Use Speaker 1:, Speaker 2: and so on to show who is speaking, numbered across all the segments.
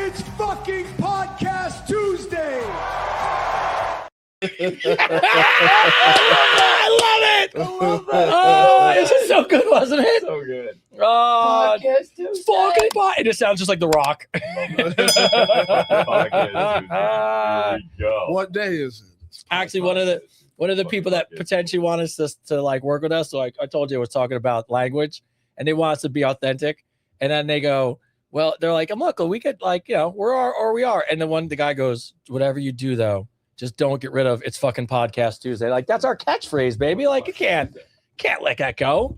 Speaker 1: It's fucking Podcast Tuesday.
Speaker 2: I love it. Oh, this is so good, wasn't it?
Speaker 3: So good.
Speaker 2: Oh,
Speaker 4: Podcast Tuesday.
Speaker 2: fucking fun. It just sounds just like The Rock.
Speaker 3: Here we go.
Speaker 5: What day is it?
Speaker 2: Actually, one of the people that potentially want us to like work with us. So I told you I was talking about language, and they want us to be authentic. And then they go, well, they're like, look, we could like, we are. And the guy goes, whatever you do though, just don't get rid of it's fucking Podcast Tuesday. Like that's our catchphrase, baby. Like you can't let that go.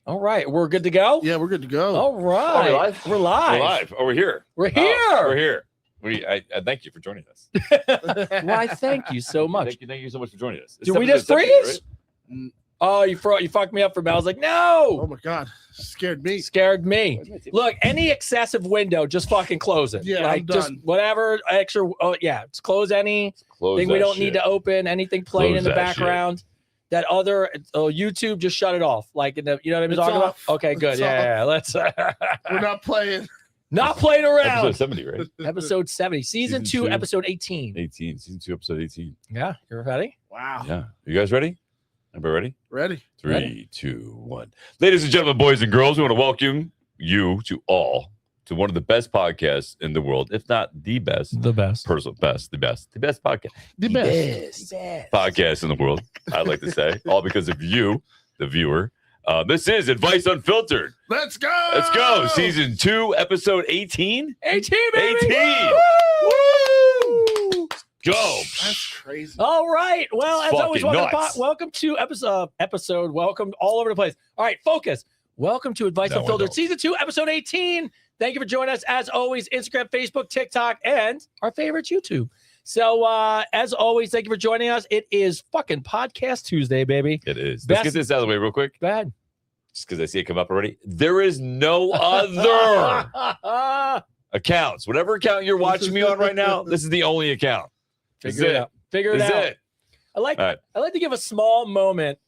Speaker 2: All right, we're good to go.
Speaker 5: Yeah, we're good to go.
Speaker 2: All right, we're live.
Speaker 3: Oh, we're here.
Speaker 2: We're here.
Speaker 3: We're here. I thank you for joining us.
Speaker 2: Why? Thank you so much.
Speaker 3: Thank you so much for joining us.
Speaker 2: Did we just freeze? Right? Oh, you fucked me up for me. I was like, no.
Speaker 5: Oh my god, scared me.
Speaker 2: Scared me. Look, any excessive window, just fucking close it.
Speaker 5: Yeah,
Speaker 2: like
Speaker 5: I'm
Speaker 2: just
Speaker 5: done.
Speaker 2: Whatever extra. Oh yeah, just close anything we don't need to open. Anything playing in the background. Shit. That other YouTube, just shut it off. Like you know what I'm talking about. Okay, good. Yeah. Let's.
Speaker 5: We're not playing.
Speaker 2: Not playing around.
Speaker 3: Episode 70, right?
Speaker 2: Episode 70. Season 2, episode 18.
Speaker 3: 18. Season 2, episode 18.
Speaker 2: Yeah, you're ready?
Speaker 5: Wow.
Speaker 3: Yeah. You guys ready? Everybody ready?
Speaker 5: Ready.
Speaker 3: 3, 2, 1. Ladies and gentlemen, boys and girls, we want to welcome you to one of the best podcasts in the world, if not the best.
Speaker 2: The best.
Speaker 3: The best podcast.
Speaker 5: The best
Speaker 3: podcast in the world, I'd like to say. All because of you, the viewer. This is Advice Unfiltered.
Speaker 5: Let's go.
Speaker 3: Let's go. Season 2, episode 18.
Speaker 2: 18, baby.
Speaker 3: 18.
Speaker 2: Woo!
Speaker 3: Go.
Speaker 5: That's crazy.
Speaker 2: All right. Well, as always,
Speaker 3: Nuts.
Speaker 2: welcome to episode. Welcome all over the place. All right, focus. Welcome to Advice Unfiltered, Season 2, episode 18. Thank you for joining us. As always, Instagram, Facebook, TikTok, and our favorite YouTube. So, as always, thank you for joining us. It is fucking Podcast Tuesday, baby.
Speaker 3: It is. Let's get this out of the way real quick.
Speaker 2: Go ahead.
Speaker 3: Just because I see it come up already. There is no other accounts. Whatever account you're watching me on right now, this is the only account.
Speaker 2: Figure it out. Figure it out. I like to give a small moment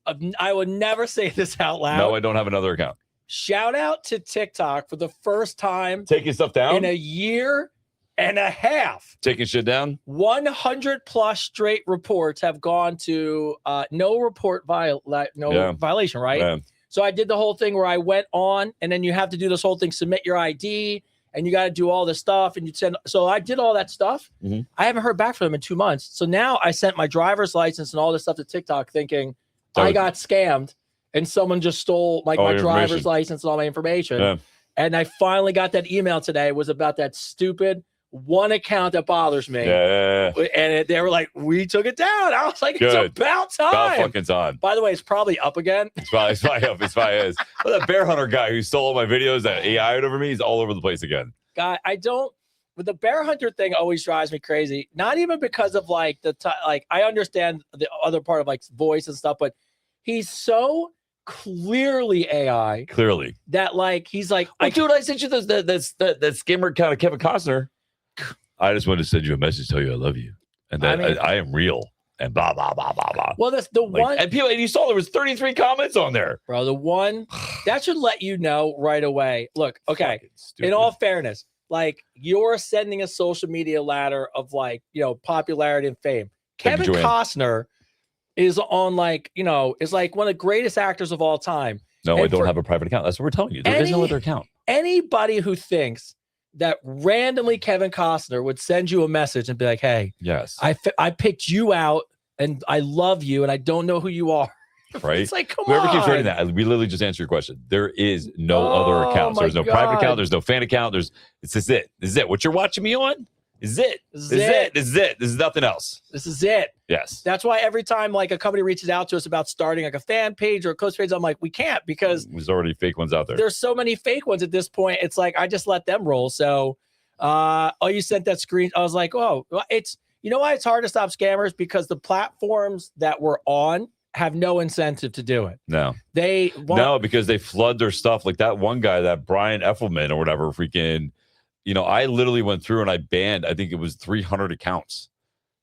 Speaker 2: of, I would never say this out loud.
Speaker 3: No, I don't have another account.
Speaker 2: Shout out to TikTok for the first time
Speaker 3: taking stuff down
Speaker 2: in a year and a half.
Speaker 3: Taking shit down.
Speaker 2: 100 plus straight reports have gone to no violation, right? Yeah. So I did the whole thing where I went on, and then you have to do this whole thing, submit your ID, and you got to do all this stuff, and you send. So I did all that stuff. Mm-hmm. I haven't heard back from them in 2 months. So now I sent my driver's license and all this stuff to TikTok, thinking I got scammed. And someone just stole like my driver's license and all my information. Yeah. And I finally got that email today. It was about that stupid one account that bothers me.
Speaker 3: Yeah.
Speaker 2: And they were like, we took it down. I was like, Good. It's about time.
Speaker 3: About fucking time.
Speaker 2: By the way, it's probably up again.
Speaker 3: It's probably up. It's probably is. Well, that bear hunter guy who stole all my videos, that AI'd over me, he's all over the place again.
Speaker 2: God, but the bear hunter thing always drives me crazy. Not even because of like I understand the other part of like voice and stuff, but he's so clearly AI.
Speaker 3: Clearly.
Speaker 2: That like he's like,
Speaker 3: dude, I sent you that scammer account of Kevin Costner. I just wanted to send you a message, tell you I love you, and that I am real, and blah blah blah blah blah.
Speaker 2: Well, that's the one.
Speaker 3: And people, and you saw there was 33 comments on there,
Speaker 2: bro. The one that should let you know right away. Look, okay. In all fairness, like you're sending a social media ladder of like popularity and fame. Kevin Costner is on is like one of the greatest actors of all time.
Speaker 3: No, and I don't have a private account. That's what we're telling you. There is no other account. Anybody
Speaker 2: who thinks that randomly Kevin Costner would send you a message and be like, hey,
Speaker 3: yes,
Speaker 2: I picked you out and I love you and I don't know who you are.
Speaker 3: Right?
Speaker 2: It's like, come
Speaker 3: Whoever
Speaker 2: on.
Speaker 3: keeps writing that, we literally just answer your question. There is no other account. So there's no private account. There's no fan account. This is it. This is it. What you're watching me on? This is it. This is nothing else.
Speaker 2: This is it.
Speaker 3: Yes.
Speaker 2: That's why every time like a company reaches out to us about starting like a fan page or a coach page, I'm like, we can't because
Speaker 3: there's already fake ones out there.
Speaker 2: There's so many fake ones at this point. It's like I just let them roll. So you sent that screen. I was like, oh, it's why it's hard to stop scammers because the platforms that we're on have no incentive to do it.
Speaker 3: No.
Speaker 2: No,
Speaker 3: because they flood their stuff like that one guy, that Brian Effelman or whatever freaking. I literally went through and I banned, I think it was 300 accounts.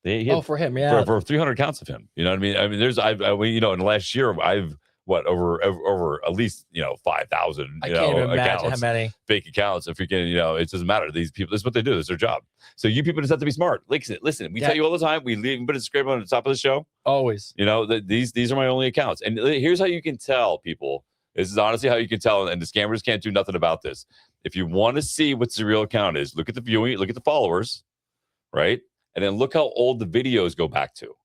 Speaker 2: For him, yeah.
Speaker 3: For 300 accounts of him. You know what I mean? I mean, in the last year, I've over at least 5,000
Speaker 2: I can't even imagine
Speaker 3: accounts,
Speaker 2: how many
Speaker 3: fake accounts. If you can, it doesn't matter. These people, this is what they do. This is their job. So you people just have to be smart. Listen. We tell you all the time. We put a script on the top of the show.
Speaker 2: always.
Speaker 3: These are my only accounts. And here's how you can tell people. This is honestly how you can tell. And the scammers can't do nothing about this. If you want to see what the real account is, look at the viewing, look at the followers, right? And then look how old the videos go back to.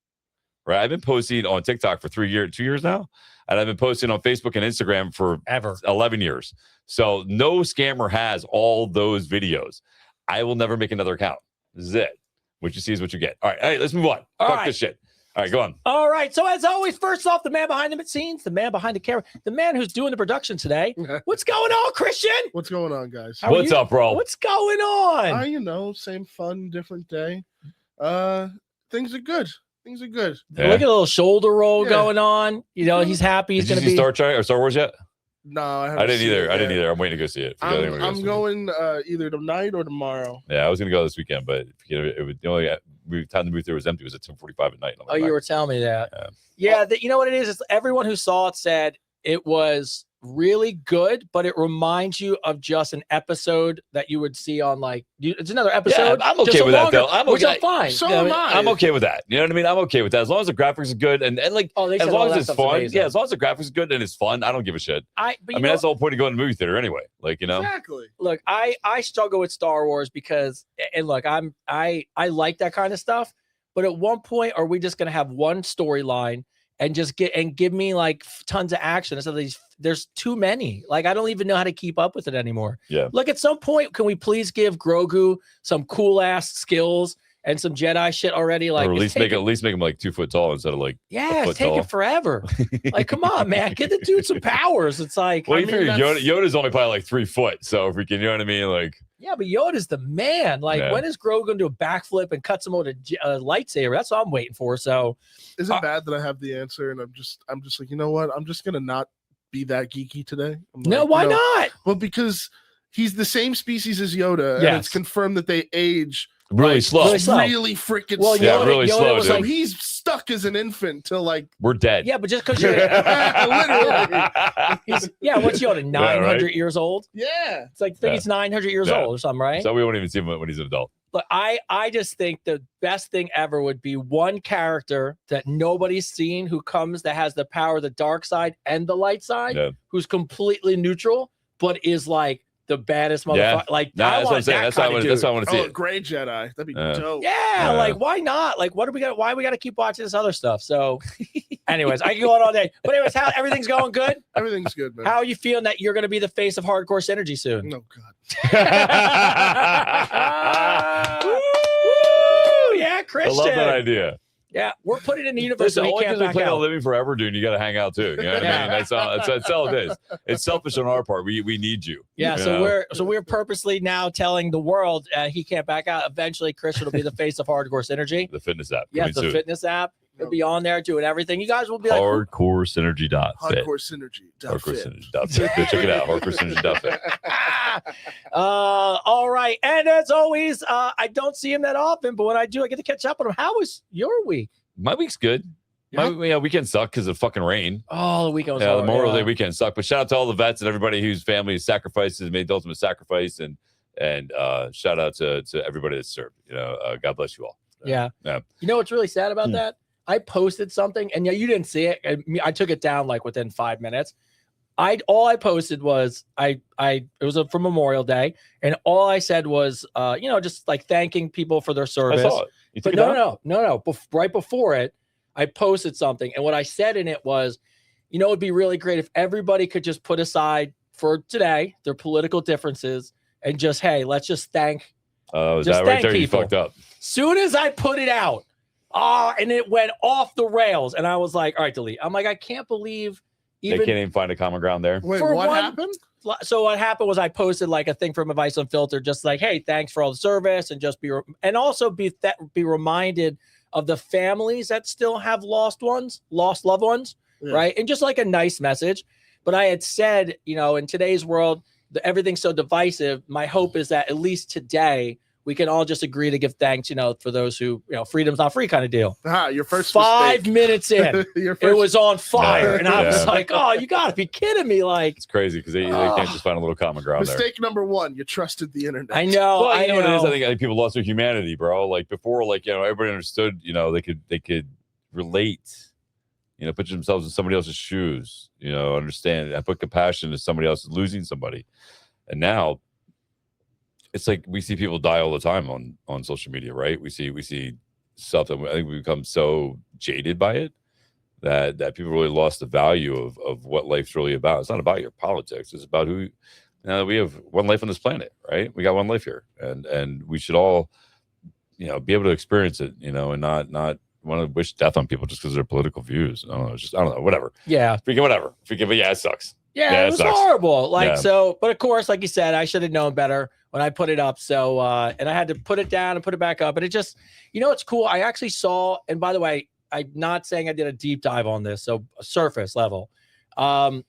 Speaker 3: Right, I've been posting on TikTok for 2 years now, and I've been posting on Facebook and Instagram for 11 years. So no scammer has all those videos. I will never make another account. This is it. What you see is what you get. All right, let's move on. Fuck this shit. All right, go on.
Speaker 2: All right. So as always, first off, the man behind the scenes, the man behind the camera, the man who's doing the production today. What's going on, Christian?
Speaker 5: What's going on, guys?
Speaker 3: What's up, bro?
Speaker 2: What's going on?
Speaker 5: Same fun, different day. Things are good. Things are good.
Speaker 2: Yeah. Look at a little shoulder roll going on. He's happy. He's
Speaker 3: going
Speaker 2: to be
Speaker 3: Star Trek or Star Wars yet?
Speaker 5: No,
Speaker 3: I didn't either. I'm waiting to go see it.
Speaker 5: I'm going either tonight or tomorrow.
Speaker 3: Yeah, I was going to go this weekend, but it was the only time the booth there was empty was at 10:45 at night.
Speaker 2: You were telling me that. Yeah, you know what it is? It's everyone who saw it said it was really good, but it reminds you of just an episode that you would see on it's another episode.
Speaker 3: Yeah, I'm okay with that though. I'm okay.
Speaker 2: Which I'm fine.
Speaker 5: So am I.
Speaker 3: I'm okay with that. You know what I mean? I'm okay with that as long as the graphics are good and as long as it's fun. Amazing. Yeah, as long as the graphics are good and it's fun, I don't give a shit. I mean, that's the whole point of going to the movie theater anyway.
Speaker 5: Exactly.
Speaker 2: Look, I struggle with Star Wars because, and look, I like that kind of stuff, but at one point, are we just going to have one storyline and just give me tons of action instead of there's too many. I don't even know how to keep up with it anymore.
Speaker 3: Yeah.
Speaker 2: Look, at some point, can we please give Grogu some cool ass skills and some Jedi shit already?
Speaker 3: Or at least make him 2 foot tall instead of
Speaker 2: it's taking forever. Come on, man, get the dude some powers. It's
Speaker 3: you figure Yoda's only probably 3 foot, so if we can, you know what I mean,
Speaker 2: Yeah, but Yoda's the man. When is Grogu going to do a backflip and cut someone with a lightsaber? That's what I'm waiting for. So,
Speaker 5: is it bad that I have the answer and I'm just you know what? I'm just gonna not be that geeky today.
Speaker 2: Why not?
Speaker 5: Well, because he's the same species as Yoda, and it's confirmed that they age
Speaker 3: really slow.
Speaker 5: Really freaking slow.
Speaker 3: Yeah, really slow.
Speaker 5: So he's stuck as an infant till
Speaker 3: we're dead.
Speaker 2: Yeah, but just because you're
Speaker 5: literally.
Speaker 2: What's Yoda? 900 years old?
Speaker 5: Yeah.
Speaker 2: It's he's 900 years old or something, right?
Speaker 3: So we won't even see him when he's an adult.
Speaker 2: But I just think the best thing ever would be one character that nobody's seen that has the power of the dark side and the light side, who's completely neutral, but is the baddest motherfucker.
Speaker 3: That's what I'm saying. That's why I want to see it.
Speaker 5: Gray Jedi. That'd be dope.
Speaker 2: Yeah, why not? What do we got? Why we got to keep watching this other stuff? So, anyways, I can go on all day. But anyways, how everything's going good?
Speaker 5: Everything's good, man.
Speaker 2: How are you feeling that you're going to be the face of Hardcore Synergy soon?
Speaker 5: Oh God.
Speaker 2: Woo! Yeah, Christian.
Speaker 3: I love that idea.
Speaker 2: Yeah, we're putting it in the universe.
Speaker 3: Listen, only because we plan on living forever, dude. You got to hang out too. You know what I mean? That's all it is. It's selfish on our part. We need you.
Speaker 2: Yeah. So we're purposely now telling the world he can't back out. Eventually, Christian will be the face of Hardcore Synergy.
Speaker 3: The fitness app.
Speaker 2: Yes, the fitness app. He'll be on there doing everything. You guys will be
Speaker 3: Hardcore Synergy.
Speaker 5: Hardcore Synergy.
Speaker 3: Go check it out. Hardcore Synergy.
Speaker 2: All right. And as always, I don't see him that often, but when I do, I get to catch up with him. How was your week?
Speaker 3: My week's good. My weekend sucked because of fucking rain.
Speaker 2: Oh, the weekend was
Speaker 3: the Memorial Day weekend sucked. But shout out to all the vets and everybody whose family sacrifices made the ultimate sacrifice, and shout out to everybody that served. God bless you all.
Speaker 2: Yeah. You know what's really sad about that? I posted something, and you didn't see it. I took it down within 5 minutes. All I posted was it was for Memorial Day, and all I said was just thanking people for their service.
Speaker 3: I saw it. You took
Speaker 2: But
Speaker 3: it down?
Speaker 2: no. Right before it, I posted something, and what I said in it was, it'd be really great if everybody could just put aside for today their political differences and just, hey, let's just thank.
Speaker 3: Is that right there? People. You fucked up.
Speaker 2: Soon as I put it out, and it went off the rails, and I was like, all right, delete. I'm like, I can't believe
Speaker 3: they can't even find a common ground there.
Speaker 5: Wait, what happened?
Speaker 2: So what happened was I posted a thing from Advice Unfiltered, just hey, thanks for all the service, and just be reminded of the families that still have lost loved ones, right? And just a nice message. But I had said, in today's world, everything's so divisive. My hope is that at least today we can all just agree to give thanks, for those who, freedom's not free kind of deal.
Speaker 5: Your first
Speaker 2: 5 minutes in,
Speaker 5: Your
Speaker 2: it was on fire.
Speaker 3: Yeah,
Speaker 2: And I was
Speaker 3: yeah.
Speaker 2: like, oh, you got to be kidding me. Like,
Speaker 3: It's crazy because they can't just find a little common ground there.
Speaker 5: mistake number one, you trusted the internet.
Speaker 2: I know.
Speaker 3: Well,
Speaker 2: I
Speaker 3: you know what it is?
Speaker 2: know.
Speaker 3: I think people lost their humanity, bro. Like before, everybody understood, they could relate, put themselves in somebody else's shoes, understand and put compassion to somebody else losing somebody. And now it's like we see people die all the time on social media, right? We see stuff that I think we become so jaded by it that people really lost the value of what life's really about. It's not about your politics. It's about who. We have one life on this planet, right? We got one life here, and we should all, be able to experience it, and not want to wish death on people just because of their political views. I don't know, whatever.
Speaker 2: Yeah.
Speaker 3: Freaking whatever. Freaking, but yeah, it sucks.
Speaker 2: Yeah, it was
Speaker 3: sucks.
Speaker 2: horrible.
Speaker 3: Yeah.
Speaker 2: But of course, like you said, I should have known better when I put it up. So, and I had to put it down and put it back up. And it just, it's cool. I actually saw, and by the way, I'm not saying I did a deep dive on this, so surface level.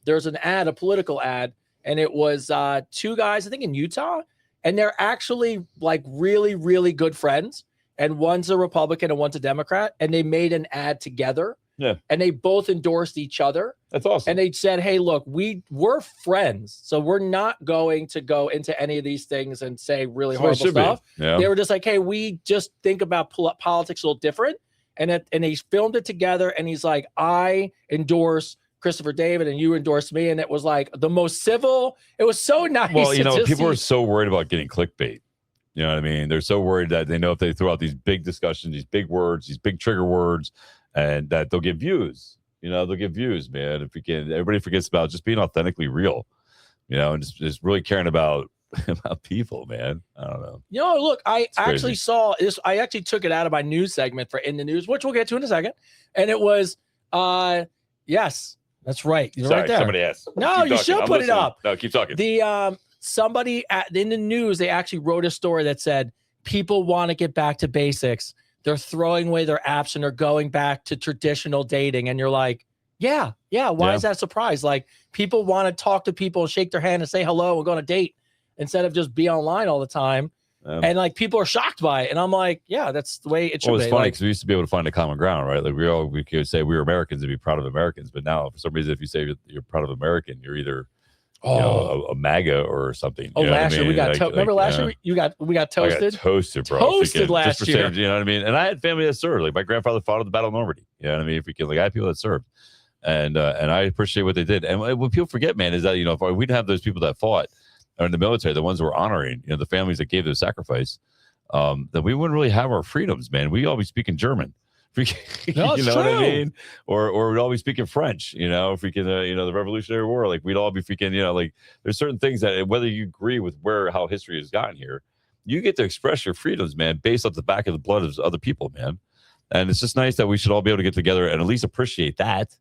Speaker 2: There's an ad, a political ad, and it was 2 guys, I think in Utah, and they're actually like really, really good friends. And one's a Republican and one's a Democrat, and they made an ad together.
Speaker 3: Yeah.
Speaker 2: And they both endorsed each other.
Speaker 3: That's awesome.
Speaker 2: And they said, hey, look, we're friends. So we're not going to go into any of these things and say really horrible stuff.
Speaker 3: Yeah.
Speaker 2: They were just like, hey, we just think about politics a little different. And they filmed it together. And he's like, I endorse Christopher David and you endorsed me. And it was like the most civil. It was so nice.
Speaker 3: Well, people are so worried about getting clickbait. You know what I mean? They're so worried that they know if they throw out these big discussions, these big words, these big trigger words, and that they'll get views. They'll get views, man. If we can, everybody forgets about just being authentically real, and just really caring about people, man. I don't know.
Speaker 2: Look, I actually saw this. I actually took it out of my news segment for In the News, which we'll get to in a second. And it was, yes, that's right. You're
Speaker 3: Sorry,
Speaker 2: right there.
Speaker 3: somebody asked.
Speaker 2: No, you should put it up.
Speaker 3: No, keep talking.
Speaker 2: The somebody in the news, they actually wrote a story that said people want to get back to basics. They're throwing away their apps and they're going back to traditional dating. And you're like, yeah. Why is that a surprise? Like, people want to talk to people, shake their hand and say hello and go on a date instead of just be online all the time. And like, people are shocked by it. And I'm like, yeah, that's the way it should be.
Speaker 3: Well, it's funny because we used to be able to find a common ground, right? Like we could say we were Americans and be proud of Americans. But now for some reason, if you say you're proud of American, you're either a MAGA or something.
Speaker 2: Oh, last year we got remember last year we got toasted.
Speaker 3: I got toasted, bro.
Speaker 2: Toasted last year.
Speaker 3: You know what I mean? And I had family that served. Like my grandfather fought at the Battle of Normandy. You know what I mean? I had people that served, and I appreciate what they did. And what people forget, man, is that if we didn't have those people that fought in the military, the ones who were honoring, the families that gave their sacrifice, then we wouldn't really have our freedoms, man. We all be speaking German.
Speaker 2: No,
Speaker 3: you know
Speaker 2: true.
Speaker 3: what I mean? Or we'd all be speaking French, freaking, the Revolutionary War, like we'd all be freaking, like there's certain things that whether you agree with how history has gotten here, you get to express your freedoms, man, based off the back of the blood of other people, man. And it's just nice that we should all be able to get together and at least appreciate that,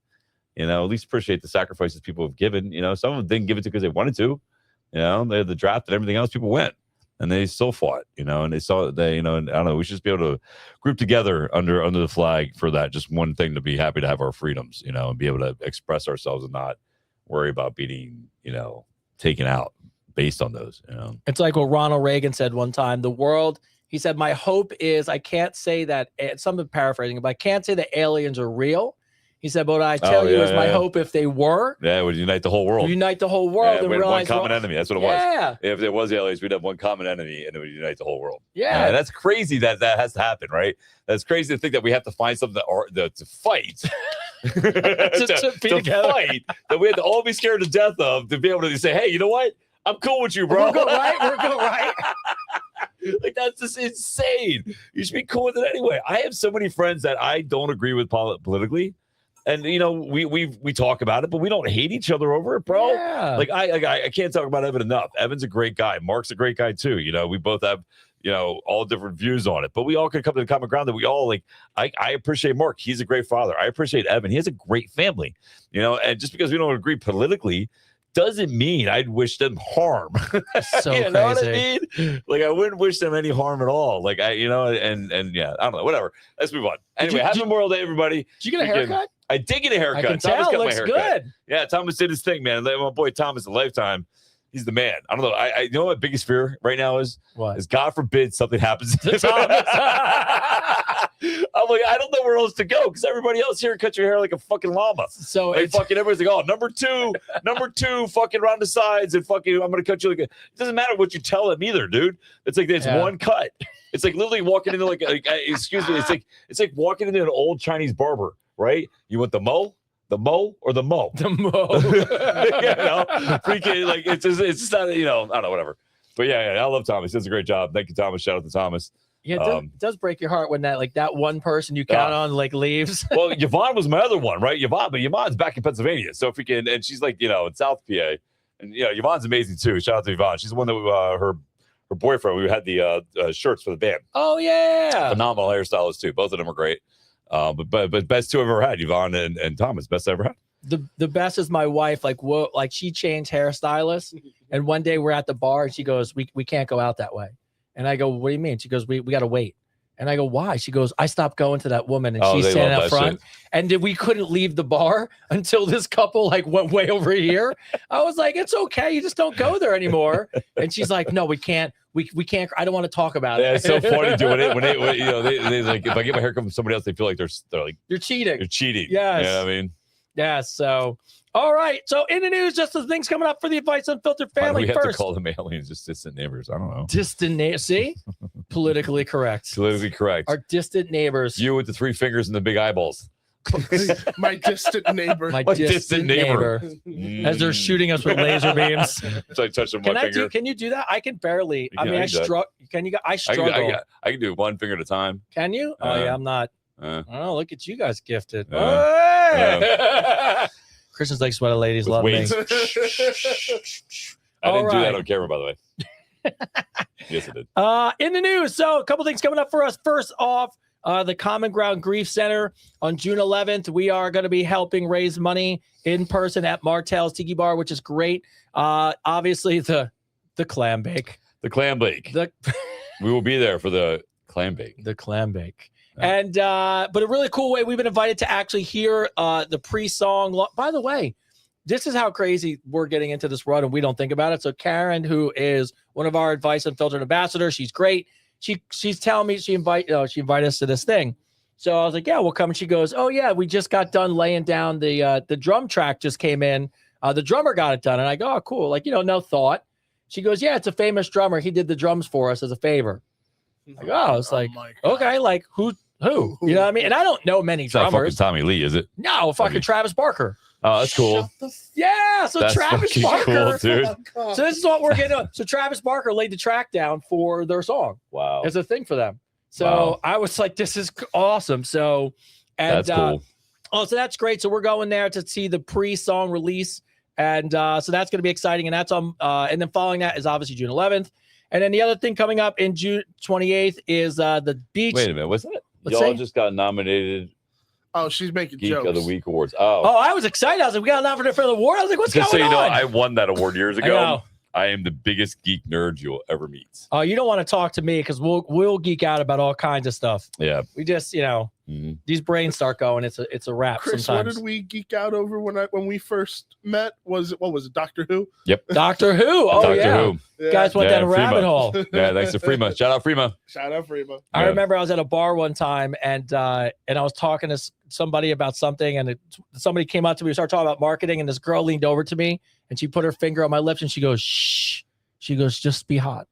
Speaker 3: at least appreciate the sacrifices people have given. Some of them didn't give it because they wanted to, they had the draft and everything else, people went. And they still fought, and they saw and I don't know. We should just be able to group together under the flag for that. Just one thing to be happy to have our freedoms, and be able to express ourselves and not worry about being, taken out based on those.
Speaker 2: It's like what Ronald Reagan said one time. The world, he said, my hope is I can't say that. Something paraphrasing, but I can't say that aliens are real. He said, but I tell you, is my hope if they were.
Speaker 3: Yeah, it would unite the whole world.
Speaker 2: Unite the whole world and
Speaker 3: we had
Speaker 2: realize
Speaker 3: one common enemy. That's what it was. If there was aliens, we'd have one common enemy and it would unite the whole world.
Speaker 2: Yeah.
Speaker 3: And that's crazy that has to happen, right? That's crazy to think that we have to find something to fight.
Speaker 2: to be together.
Speaker 3: Fight that we had to all be scared to death of to be able to say, hey, you know what? I'm cool with you, bro.
Speaker 2: We're good, right? We're good, right?
Speaker 3: Like, that's just insane. You should be cool with it anyway. I have so many friends that I don't agree with politically. And we talk about it, but we don't hate each other over it, bro.
Speaker 2: Yeah.
Speaker 3: Like I can't talk about Evan enough. Evan's a great guy. Mark's a great guy too. We both have all different views on it, but we all can come to the common ground that we all like. I appreciate Mark. He's a great father. I appreciate Evan. He has a great family. And just because we don't agree politically doesn't mean I'd wish them harm.
Speaker 2: So
Speaker 3: you know
Speaker 2: crazy.
Speaker 3: what I mean? Like I wouldn't wish them any harm at all. Like and yeah, I don't know. Whatever. Let's move on. Anyway, happy Memorial Day, everybody.
Speaker 2: Did you get a haircut?
Speaker 3: I did get a haircut.
Speaker 2: I can
Speaker 3: Thomas
Speaker 2: tell.
Speaker 3: got
Speaker 2: Looks
Speaker 3: my haircut.
Speaker 2: good.
Speaker 3: Yeah, Thomas did his thing, man. My boy Thomas, a lifetime. He's the man. I don't know. I you know what my biggest fear right now is?
Speaker 2: What?
Speaker 3: Is God forbid something happens to Thomas. I'm like, I don't know where else to go because everybody else here cuts your hair like a fucking llama.
Speaker 2: So
Speaker 3: like
Speaker 2: it's
Speaker 3: fucking everybody's like, oh, number two, fucking round the sides and fucking I'm gonna cut you like a, it doesn't matter what you tell them either, dude. It's like it's one cut. It's like literally walking into like excuse me, it's like walking into an old Chinese barber, right? You want the mo, or the mo?
Speaker 2: The mo.
Speaker 3: You know, freaking like it's just not, you know, I don't know, whatever. But yeah, I love Thomas. He does a great job. Thank you, Thomas. Shout out to Thomas.
Speaker 2: Yeah, it does break your heart when that one person you count on like leaves.
Speaker 3: Well, Yvonne was my other one, right? Yvonne's back in Pennsylvania, so if we can, and she's like, you know, in South PA, and you know, Yvonne's amazing too. Shout out to Yvonne. She's the one that her boyfriend. We had the shirts for the band.
Speaker 2: Oh yeah,
Speaker 3: phenomenal hairstylists too. Both of them are great. But best two I've ever had, Yvonne and Thomas. Best I ever had.
Speaker 2: The best is my wife. Like she changed hairstylists, and one day we're at the bar and she goes, "We can't go out that way." And I go, "What do you mean?" She goes, "We got to wait." And I go, "Why?" She goes, "I stopped going to that woman and she's standing up front." And we couldn't leave the bar until this couple like went way over here. I was like, "It's okay. You just don't go there anymore." And she's like, "No, we can't. We can't. I don't want to talk about it."
Speaker 3: Yeah, it's so funny doing it when you know they like if I get my hair cut from somebody else, they feel like they're like
Speaker 2: you're cheating.
Speaker 3: You're cheating.
Speaker 2: Yes.
Speaker 3: Yeah, I mean.
Speaker 2: Yeah. So. All right. So in the news, just the things coming up for the Advice Unfiltered family.
Speaker 3: We have
Speaker 2: first.
Speaker 3: to call them aliens just distant neighbors. I don't know.
Speaker 2: Distant neighbors. See? Politically correct.
Speaker 3: Politically correct.
Speaker 2: Our distant neighbors.
Speaker 3: You with the 3 fingers and the big eyeballs.
Speaker 5: My distant neighbor.
Speaker 2: My distant neighbor. As they're shooting us with laser beams.
Speaker 3: So I touched my finger.
Speaker 2: Can you do that? I can barely. I mean, I struggle. I struggle.
Speaker 3: I can do 1 finger at a time.
Speaker 2: Can you? Oh yeah, I'm not. Oh, look at you guys gifted. Christian's like sweater ladies love me.
Speaker 3: I didn't do that on camera, by the way. Yes, I did.
Speaker 2: In the news, so a couple things coming up for us. First off, the Common Ground Grief Center on June 11th. We are going to be helping raise money in person at Martell's Tiki Bar, which is great. Obviously, the clam bake.
Speaker 3: The clam bake. We will be there for the clam bake.
Speaker 2: The clam bake. And but a really cool way, we've been invited to actually hear the pre-song. By the way, this is how crazy we're getting into this run and we don't think about it. So Karen, who is one of our Advice Unfiltered ambassadors, she's great. She's telling me she invited us to this thing. So I was like, yeah, we'll come. And she goes, oh yeah, we just got done laying down the drum track just came in. The drummer got it done. And I go, oh, cool. Like, no thought. She goes, yeah, it's a famous drummer. He did the drums for us as a favor. Like, oh, it's like, okay, like who? You know what I mean? And I don't know many drummers.
Speaker 3: It's not fucking Tommy Lee, is it?
Speaker 2: No, fucking Travis Barker.
Speaker 3: Oh, that's cool.
Speaker 2: Yeah, so
Speaker 3: that's
Speaker 2: Travis Barker.
Speaker 3: Cool, dude.
Speaker 2: So this is what we're getting on. So Travis Barker laid the track down for their song.
Speaker 3: Wow.
Speaker 2: It's a thing for them. So I was like, this is awesome. So, and
Speaker 3: that's cool.
Speaker 2: So that's great. So we're going there to see the pre-song release. And so that's going to be exciting. And that's on, and then following that is obviously June 11th. And then the other thing coming up in June 28th is the beach.
Speaker 3: Wait a minute. What's that? Y'all just got nominated.
Speaker 5: Oh, she's making
Speaker 3: Geek
Speaker 5: jokes.
Speaker 3: of the Week awards. Oh,
Speaker 2: I was excited. I was like, we got nominated for the award. I was like, what's going on?
Speaker 3: Just so you know, I won that award years ago.
Speaker 2: I know.
Speaker 3: I am the biggest geek nerd you'll ever meet.
Speaker 2: Oh, you don't want to talk to me because we'll geek out about all kinds of stuff.
Speaker 3: Yeah.
Speaker 2: We just, these brains start going. It's a wrap.
Speaker 5: Chris,
Speaker 2: sometimes.
Speaker 5: What did we geek out over when we first met? What was it, Doctor Who?
Speaker 3: Yep.
Speaker 2: Doctor Who. Oh,
Speaker 3: Doctor
Speaker 2: yeah.
Speaker 3: Who.
Speaker 5: Yeah.
Speaker 2: Guys went down a rabbit hole.
Speaker 3: Yeah, thanks to Freema. Shout out Freema.
Speaker 5: Shout out Freema.
Speaker 2: I remember I was at a bar one time and I was talking to somebody about something and somebody came up to me. We started talking about marketing and this girl leaned over to me and she put her finger on my lips and she goes, shh. She goes, just be hot.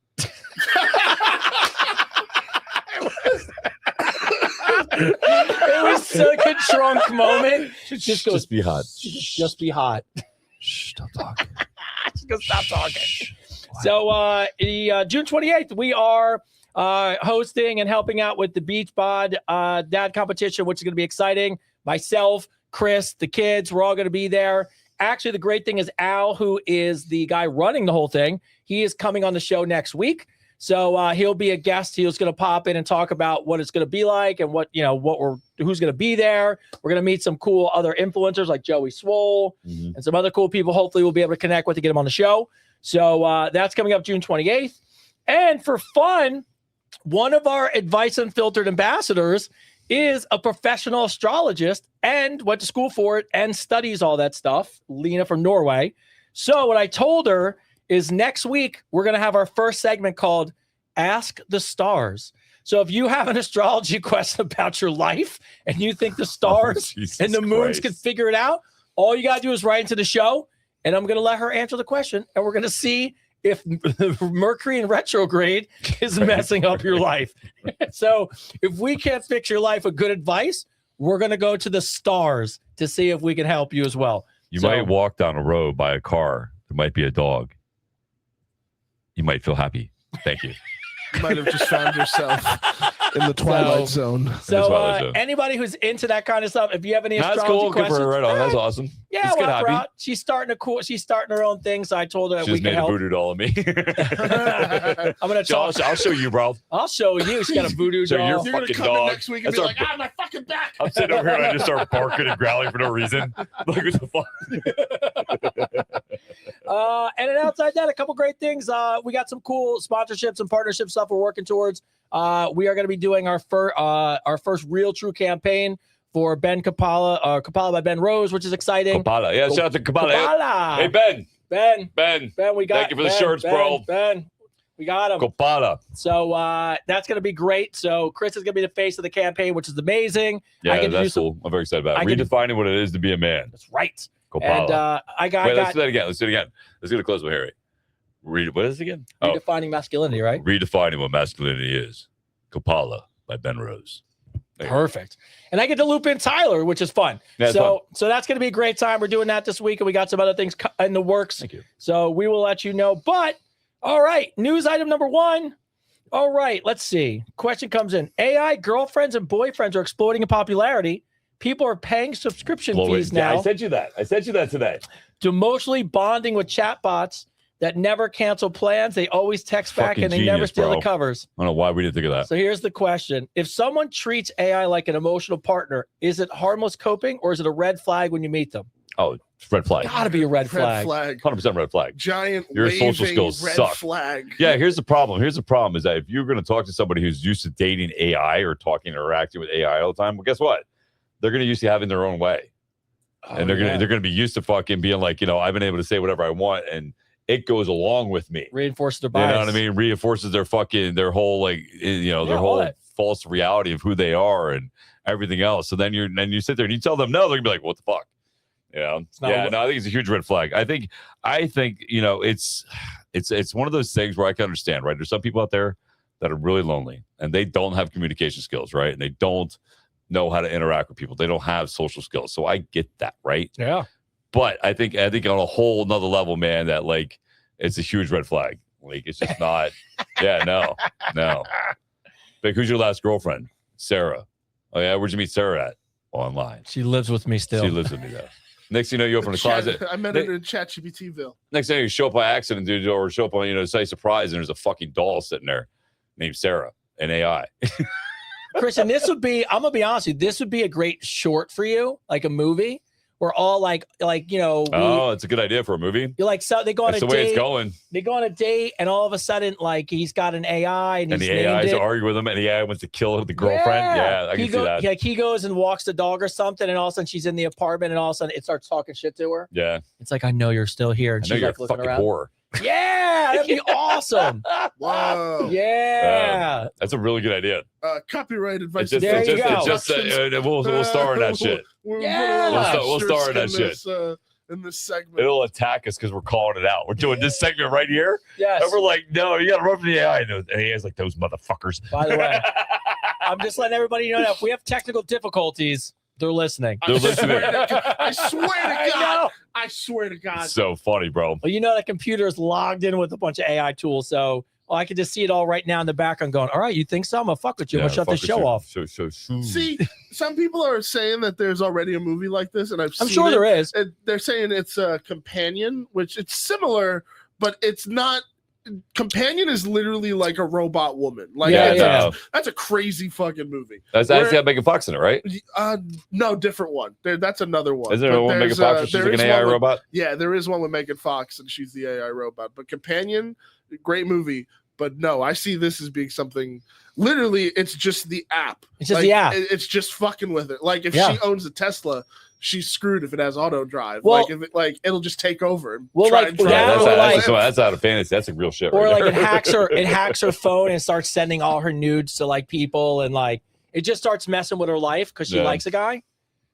Speaker 2: It was such a drunk moment. She just goes,
Speaker 3: just be hot.
Speaker 2: Just be hot.
Speaker 3: Shh, stop talking.
Speaker 2: She goes, stop talking. So June 28th, we are hosting and helping out with the Beach Bod Dad competition, which is going to be exciting. Myself, Chris, the kids, we're all going to be there. Actually, the great thing is Al, who is the guy running the whole thing, he is coming on the show next week. So he'll be a guest. He's going to pop in and talk about what it's going to be like and who's going to be there. We're going to meet some cool other influencers like Joey Swole and some other cool people. Hopefully we'll be able to connect with to get them on the show. So that's coming up June 28th. And for fun, one of our Advice Unfiltered ambassadors is a professional astrologist and went to school for it and studies all that stuff. Lena from Norway. So what I told her is next week we're going to have our first segment called Ask the Stars. So if you have an astrology question about your life and you think the stars and the moons can figure it out, all you got to do is write into the show, and I'm going to let her answer the question, and we're going to see if Mercury in retrograde is messing up your life. So if we can't fix your life with good advice, we're going to go to the stars to see if we can help you as well.
Speaker 3: You might walk down a road by a car. There might be a dog. You might feel happy. Thank you.
Speaker 5: You might have just found yourself in the Twilight Zone.
Speaker 2: So anybody who's into that kind of stuff, if you have any astrology questions,
Speaker 3: good for her, right on. That's awesome.
Speaker 2: Yeah, well, out. She's starting her own thing, so I told her
Speaker 3: she
Speaker 2: we can help.
Speaker 3: She just made a voodoo doll of me.
Speaker 2: I'm gonna talk.
Speaker 3: I'll show you, bro.
Speaker 2: I'll show you. She got a voodoo doll.
Speaker 3: You're fucking
Speaker 5: come
Speaker 3: dog.
Speaker 5: next week and be like, my fucking back.
Speaker 3: I'm sitting over here and I just start barking and growling for no reason. Like, what the fuck?
Speaker 2: And then outside that, a couple great things. We got some cool sponsorships and partnership stuff we're working towards. We are going to be doing our first real true campaign for Ben Kapala, Kapala by Ben Rose, which is exciting.
Speaker 3: Kapala, yeah, shout out to Kapala. Hey, Ben, we got. Thank you for the shirts, bro.
Speaker 2: Ben, we got him.
Speaker 3: Kapala.
Speaker 2: So that's going to be great. So Chris is going to be the face of the campaign, which is amazing.
Speaker 3: Yeah, that's cool. I'm very excited about it. Redefining what it is to be a man.
Speaker 2: That's right.
Speaker 3: Kapala.
Speaker 2: And
Speaker 3: let's do that again. Let's do it again. Let's get a close one, Harry. What is it again?
Speaker 2: Redefining masculinity, right?
Speaker 3: Redefining what masculinity is. Kapala by Ben Rose.
Speaker 2: Perfect. And I get to loop in Tyler, which is fun.
Speaker 3: Yeah,
Speaker 2: so that's going to be a great time. We're doing that this week, and we got some other things in the works.
Speaker 3: Thank you.
Speaker 2: So we will let you know. But, all right, news item number 1. All right, let's see. Question comes in. AI girlfriends and boyfriends are exploding in popularity. People are paying subscription fees now.
Speaker 3: I sent you that. today.
Speaker 2: To emotionally bonding with chatbots that never cancel plans. They always text back and they never steal the covers.
Speaker 3: I don't know why we didn't think of that.
Speaker 2: So here's the question. If someone treats AI like an emotional partner, is it harmless coping or is it a red flag when you meet them?
Speaker 3: Oh, it's red flag.
Speaker 2: Gotta be a red flag.
Speaker 3: 100% red flag.
Speaker 5: Giant
Speaker 3: your social skills
Speaker 5: red
Speaker 3: suck.
Speaker 5: Flag.
Speaker 3: Yeah, here's the problem. Is that if you're going to talk to somebody who's used to dating AI or talking or interacting with AI all the time, well, guess what? They're going to used to having their own way. And they're going to be used to fucking being like, I've been able to say whatever I want, and it goes along with me.
Speaker 2: Reinforces their bias.
Speaker 3: You know what I mean? Reinforces their whole their whole false reality of who they are and everything else. So then you sit there and you tell them no, they're gonna be like, what the fuck? I think it's a huge red flag. I think it's one of those things where I can understand, right? There's some people out there that are really lonely and they don't have communication skills, right? And they don't know how to interact with people. They don't have social skills. So I get that, right?
Speaker 2: Yeah.
Speaker 3: But I think on a whole nother level, man, that it's a huge red flag. Like it's just not. Yeah, no. Like, who's your last girlfriend? Sarah. Oh yeah, where'd you meet Sarah at? Online.
Speaker 2: She lives with me still.
Speaker 3: She lives with me though. Next thing you know, you open the closet.
Speaker 5: I met her in ChatGPTville.
Speaker 3: Next thing you show up by accident, dude, or show up on say surprise, and there's a fucking doll sitting there named Sarah, an AI.
Speaker 2: Chris, and this would be. I'm gonna be honest with you. This would be a great short for you, like a movie. We're all like it's a good idea for a movie. You're like, so they go on
Speaker 3: That's
Speaker 2: a
Speaker 3: the
Speaker 2: date.
Speaker 3: way it's going.
Speaker 2: They go on a date, and all of a sudden, he's got an AI, and
Speaker 3: the AI's arguing with him, and the AI wants to kill the girlfriend. Yeah, I can see that.
Speaker 2: Like he goes and walks the dog or something, and all of a sudden she's in the apartment, and all of a sudden it starts talking shit to her.
Speaker 3: Yeah,
Speaker 2: it's like, I know you're still here, and she's like looking around. Whore. Yeah, that'd be awesome.
Speaker 5: Wow.
Speaker 2: Yeah,
Speaker 3: that's a really good idea.
Speaker 5: Copyright advice.
Speaker 2: There you go.
Speaker 3: We'll star in that shit. We'll star in that shit.
Speaker 5: In this segment,
Speaker 3: it'll attack us because we're calling it out. We're doing this segment right here.
Speaker 2: Yes.
Speaker 3: And we're like, no, you got to run from the AI. And the AI's like, those motherfuckers.
Speaker 2: By the way, I'm just letting everybody know that if we have technical difficulties, they're listening.
Speaker 3: They're listening.
Speaker 5: I swear to God. I swear to God.
Speaker 3: It's so funny, bro.
Speaker 2: Well, the computer is logged in with a bunch of AI tools, so I can just see it all right now in the background going, all right, you think so? I'm going to fuck with you. I'm going to shut this show off.
Speaker 5: See, some people are saying that there's already a movie like this, and I'm
Speaker 2: sure there is.
Speaker 5: They're saying it's a Companion, which it's similar, but it's not. Companion is literally like a robot woman. That's a crazy fucking movie.
Speaker 3: That's got Megan Fox in it, right?
Speaker 5: No, different one. That's another one.
Speaker 3: Is there one Megan Fox? She's like an AI robot.
Speaker 5: Yeah, there is one with Megan Fox, and she's the AI robot. But Companion, great movie. But no, I see this as being something. Literally, it's just the app.
Speaker 2: It's just the app.
Speaker 5: It's just fucking with it. Like if she owns a Tesla, she's screwed if it has auto drive.
Speaker 2: Well,
Speaker 5: like if it, like it'll just take over. And
Speaker 2: well,
Speaker 5: try
Speaker 2: like
Speaker 5: and drive.
Speaker 3: That's out of fantasy. That's a real shit.
Speaker 2: Or
Speaker 3: right
Speaker 2: like
Speaker 3: there.
Speaker 2: it hacks her phone and starts sending all her nudes to like people, and like it just starts messing with her life because she likes a guy.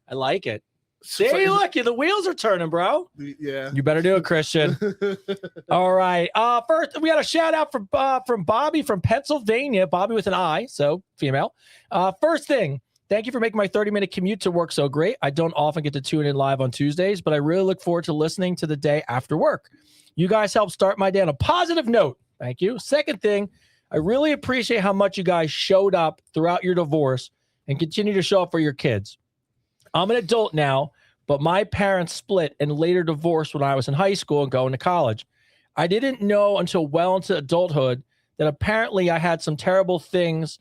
Speaker 2: I like it. See, look, the wheels are turning, bro.
Speaker 5: Yeah.
Speaker 2: You better do it, Christian. All right. First, we got a shout out from Bobby from Pennsylvania. Bobby with an I, so female. First thing, thank you for making my 30-minute commute to work so great. I don't often get to tune in live on Tuesdays, but I really look forward to listening to the day after work. You guys help start my day on a positive note. Thank you. Second thing, I really appreciate how much you guys showed up throughout your divorce and continue to show up for your kids. I'm an adult now, but my parents split and later divorced when I was in high school and going to college. I didn't know until well into adulthood that apparently I had some terrible things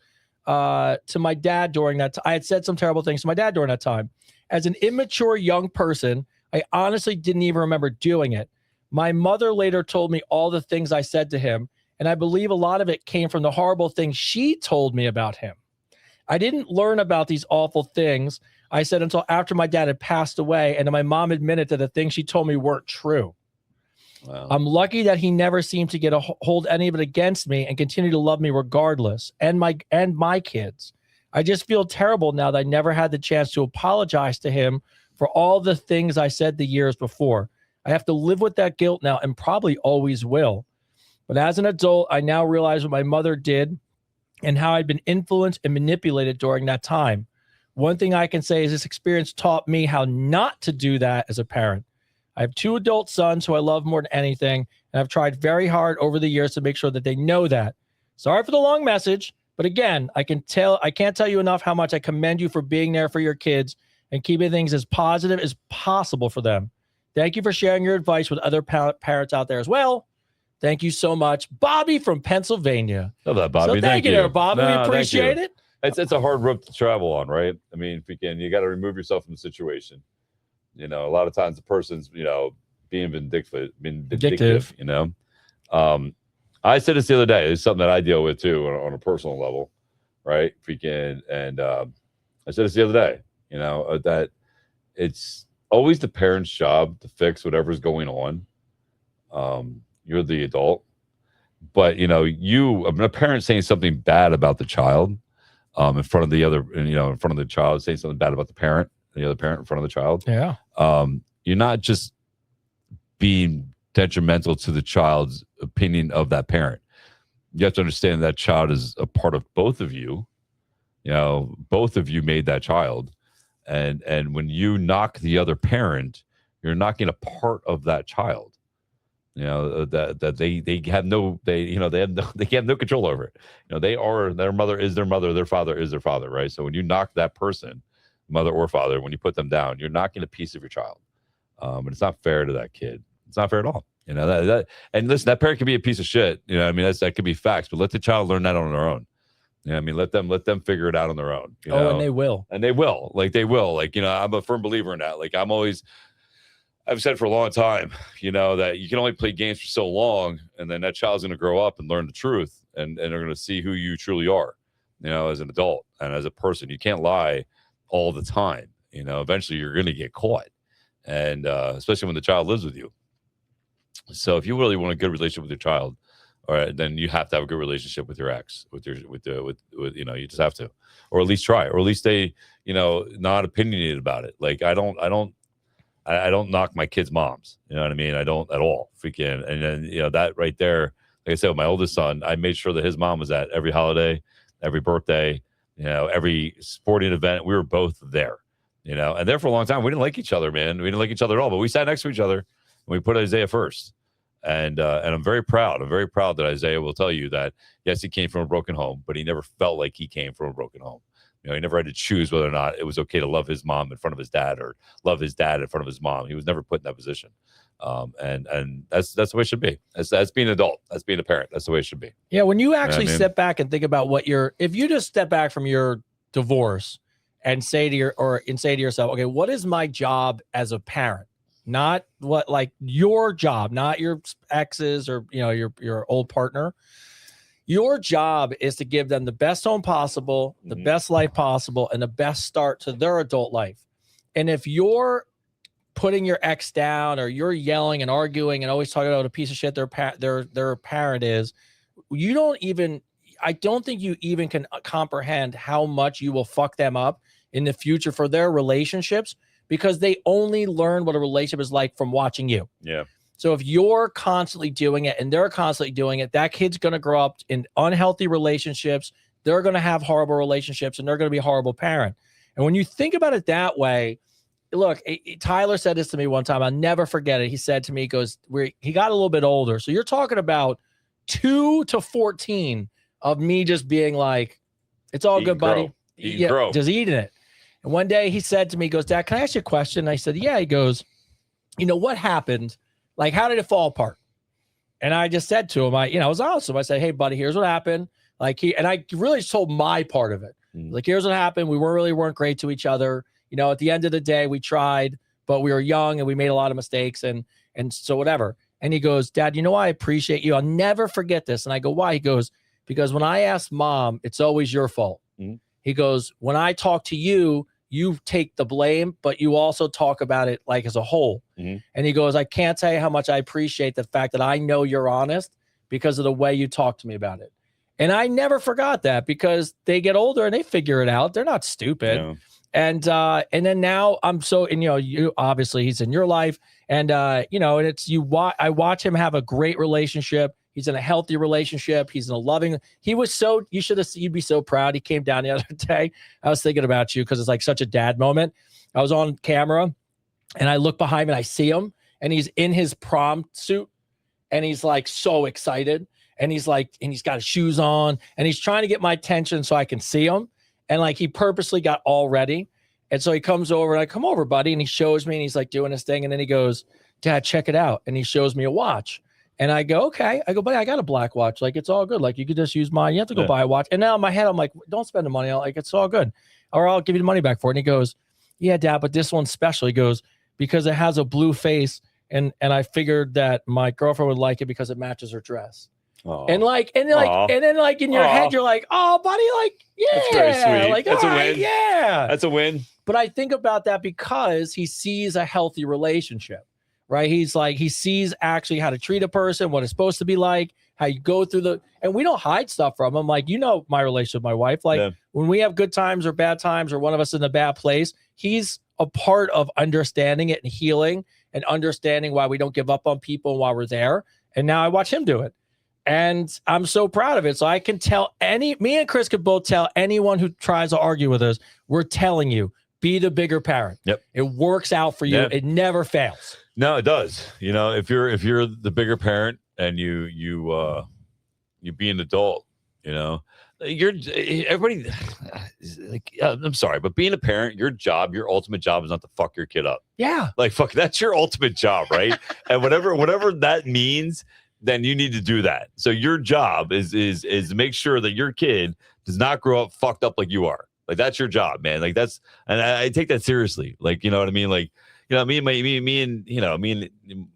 Speaker 2: to my dad during that time. I had said some terrible things to my dad during that time. As an immature young person, I honestly didn't even remember doing it. My mother later told me all the things I said to him, and I believe a lot of it came from the horrible things she told me about him. I didn't learn about these awful things I said until after my dad had passed away, and then my mom admitted that the things she told me weren't true. Wow. I'm lucky that he never seemed to get a hold any of it against me and continue to love me regardless, and my kids. I just feel terrible now that I never had the chance to apologize to him for all the things I said the years before. I have to live with that guilt now and probably always will. But as an adult, I now realize what my mother did and how I'd been influenced and manipulated during that time. One thing I can say is this experience taught me how not to do that as a parent. I have 2 adult sons who I love more than anything, and I've tried very hard over the years to make sure that they know that. Sorry for the long message, but again, I can't tell you enough how much I commend you for being there for your kids and keeping things as positive as possible for them. Thank you for sharing your advice with other parents out there as well. Thank you so much, Bobby from Pennsylvania.
Speaker 3: Love that, Bobby.
Speaker 2: So thank you there, Bobby. We appreciate it.
Speaker 3: It's a hard rope to travel on, right? I mean, you got to remove yourself from the situation. You know, a lot of times the person's, being vindictive, I said this the other day. It's something that I deal with too on a personal level, right? And I said this the other day, that it's always the parent's job to fix whatever's going on. You're the adult, but a parent saying something bad about the child in front of in front of the child, saying something bad about the other parent in front of the child.
Speaker 2: Yeah.
Speaker 3: You're not just being detrimental to the child's opinion of that parent. You have to understand that child is a part of both of you. Both of you made that child. And when you knock the other parent, you're knocking a part of that child. That they have no control over it. Their mother is their mother, their father is their father, right? So when you knock that person, mother or father, when you put them down, you're knocking a piece of your child. And it's not fair to that kid. It's not fair at all. And listen, that parent can be a piece of shit. That could be facts, but let the child learn that on their own. Let them figure it out on their own.
Speaker 2: And they will.
Speaker 3: And they will. I'm a firm believer in that. I've said for a long time, that you can only play games for so long, and then that child's going to grow up and learn the truth, and they're going to see who you truly are, as an adult and as a person. You can't lie all the time. Eventually you're going to get caught, and especially when the child lives with you. So if you really want a good relationship with your child, all right, then you have to have a good relationship with your ex, with you just have to, or at least try, or at least stay, not opinionated about it. Like I don't knock my kids' moms. You know what I mean? I don't at all. And then, that right there, like I said, with my oldest son, I made sure that his mom was at every holiday, every birthday, every sporting event. We were both there, and there for a long time. We didn't like each other, man. We didn't like each other at all, but we sat next to each other and we put Isaiah first. And I'm very proud. I'm very proud that Isaiah will tell you that, yes, he came from a broken home, but he never felt like he came from a broken home. He never had to choose whether or not it was okay to love his mom in front of his dad or love his dad in front of his mom. He was never put in that position. And that's the way it should be. That's being an adult. That's being a parent. That's the way it should be.
Speaker 2: Yeah. When you actually step back and think about if you just step back from your divorce and say to yourself, okay, what is my job as a parent? Not your job, not your ex's or, your old partner. Your job is to give them the best home possible, the best life possible, and the best start to their adult life. And if you're putting your ex down, or you're yelling and arguing and always talking about what a piece of shit their parent is, I don't think you even can comprehend how much you will fuck them up in the future for their relationships, because they only learn what a relationship is like from watching you.
Speaker 3: Yeah.
Speaker 2: So if you're constantly doing it and they're constantly doing it, that kid's going to grow up in unhealthy relationships. They're going to have horrible relationships, and they're going to be a horrible parent. And when you think about it that way, look, Tyler said this to me one time. I'll never forget it. He said to me, he goes, he got a little bit older. So you're talking about 2 to 14 of me just being like, it's all good, buddy. Just eating it. And one day he said to me, he goes, Dad, can I ask you a question? And I said, yeah. He goes, what happened? Like, how did it fall apart? And I just said to him, I was awesome. I said, hey, buddy, here's what happened. And I really told my part of it. Like, here's what happened. We weren't great to each other. At the end of the day, we tried, but we were young and we made a lot of mistakes. And so whatever. And he goes, Dad, I appreciate you. I'll never forget this. And I go, why? He goes, because when I ask Mom, it's always your fault. He goes, when I talk to you, you take the blame, but you also talk about it like as a whole. And he goes, I can't tell you how much I appreciate the fact that I know you're honest because of the way you talk to me about it. And I never forgot that, because they get older and they figure it out. They're not stupid. No. And then now you obviously he's in your life, and and it's I watch him have a great relationship. He's in a healthy relationship. He's in a loving. You'd be so proud. He came down the other day. I was thinking about you because it's like such a dad moment. I was on camera and I look behind me and I see him, and he's in his prom suit, and he's like so excited, and he's got his shoes on, and he's trying to get my attention so I can see him. And like, he purposely got all ready. And so he comes over, and I come over, buddy. And he shows me, and he's like doing his thing. And then he goes, Dad, check it out. And he shows me a watch. And I go, okay. I go, buddy, I got a black watch. Like, it's all good. Like, you could just use mine. You have to go buy a watch. And now in my head, I'm like, don't spend the money. It's all good. Or I'll give you the money back for it. And he goes, yeah, Dad, but this one's special. He goes, because it has a blue face. And I figured that my girlfriend would like it because it matches her dress. Aww. And then in your head, you're like, oh, buddy, yeah.
Speaker 3: That's very sweet.
Speaker 2: Like,
Speaker 3: that's a
Speaker 2: right,
Speaker 3: win.
Speaker 2: Yeah.
Speaker 3: That's a win.
Speaker 2: But I think about that because he sees a healthy relationship, right? He sees actually how to treat a person, what it's supposed to be like, how you go through and we don't hide stuff from him. Like, my relationship with my wife, when we have good times or bad times, or one of us in a bad place, he's a part of understanding it and healing and understanding why we don't give up on people and why we're there. And now I watch him do it. And I'm so proud of it. So I can tell me and Chris could both tell anyone who tries to argue with us, we're telling you, be the bigger parent.
Speaker 3: Yep.
Speaker 2: It works out for you. Yep. It never fails.
Speaker 3: No, it does. If you're the bigger parent and you be an adult, everybody I'm sorry, but being a parent, your ultimate job is not to fuck your kid up.
Speaker 2: Yeah.
Speaker 3: That's your ultimate job, right? And whatever that means, then you need to do that. So your job is to make sure that your kid does not grow up fucked up like you are. Like, that's your job, man. Like, and I take that seriously. Like, you know what I mean? Like, me and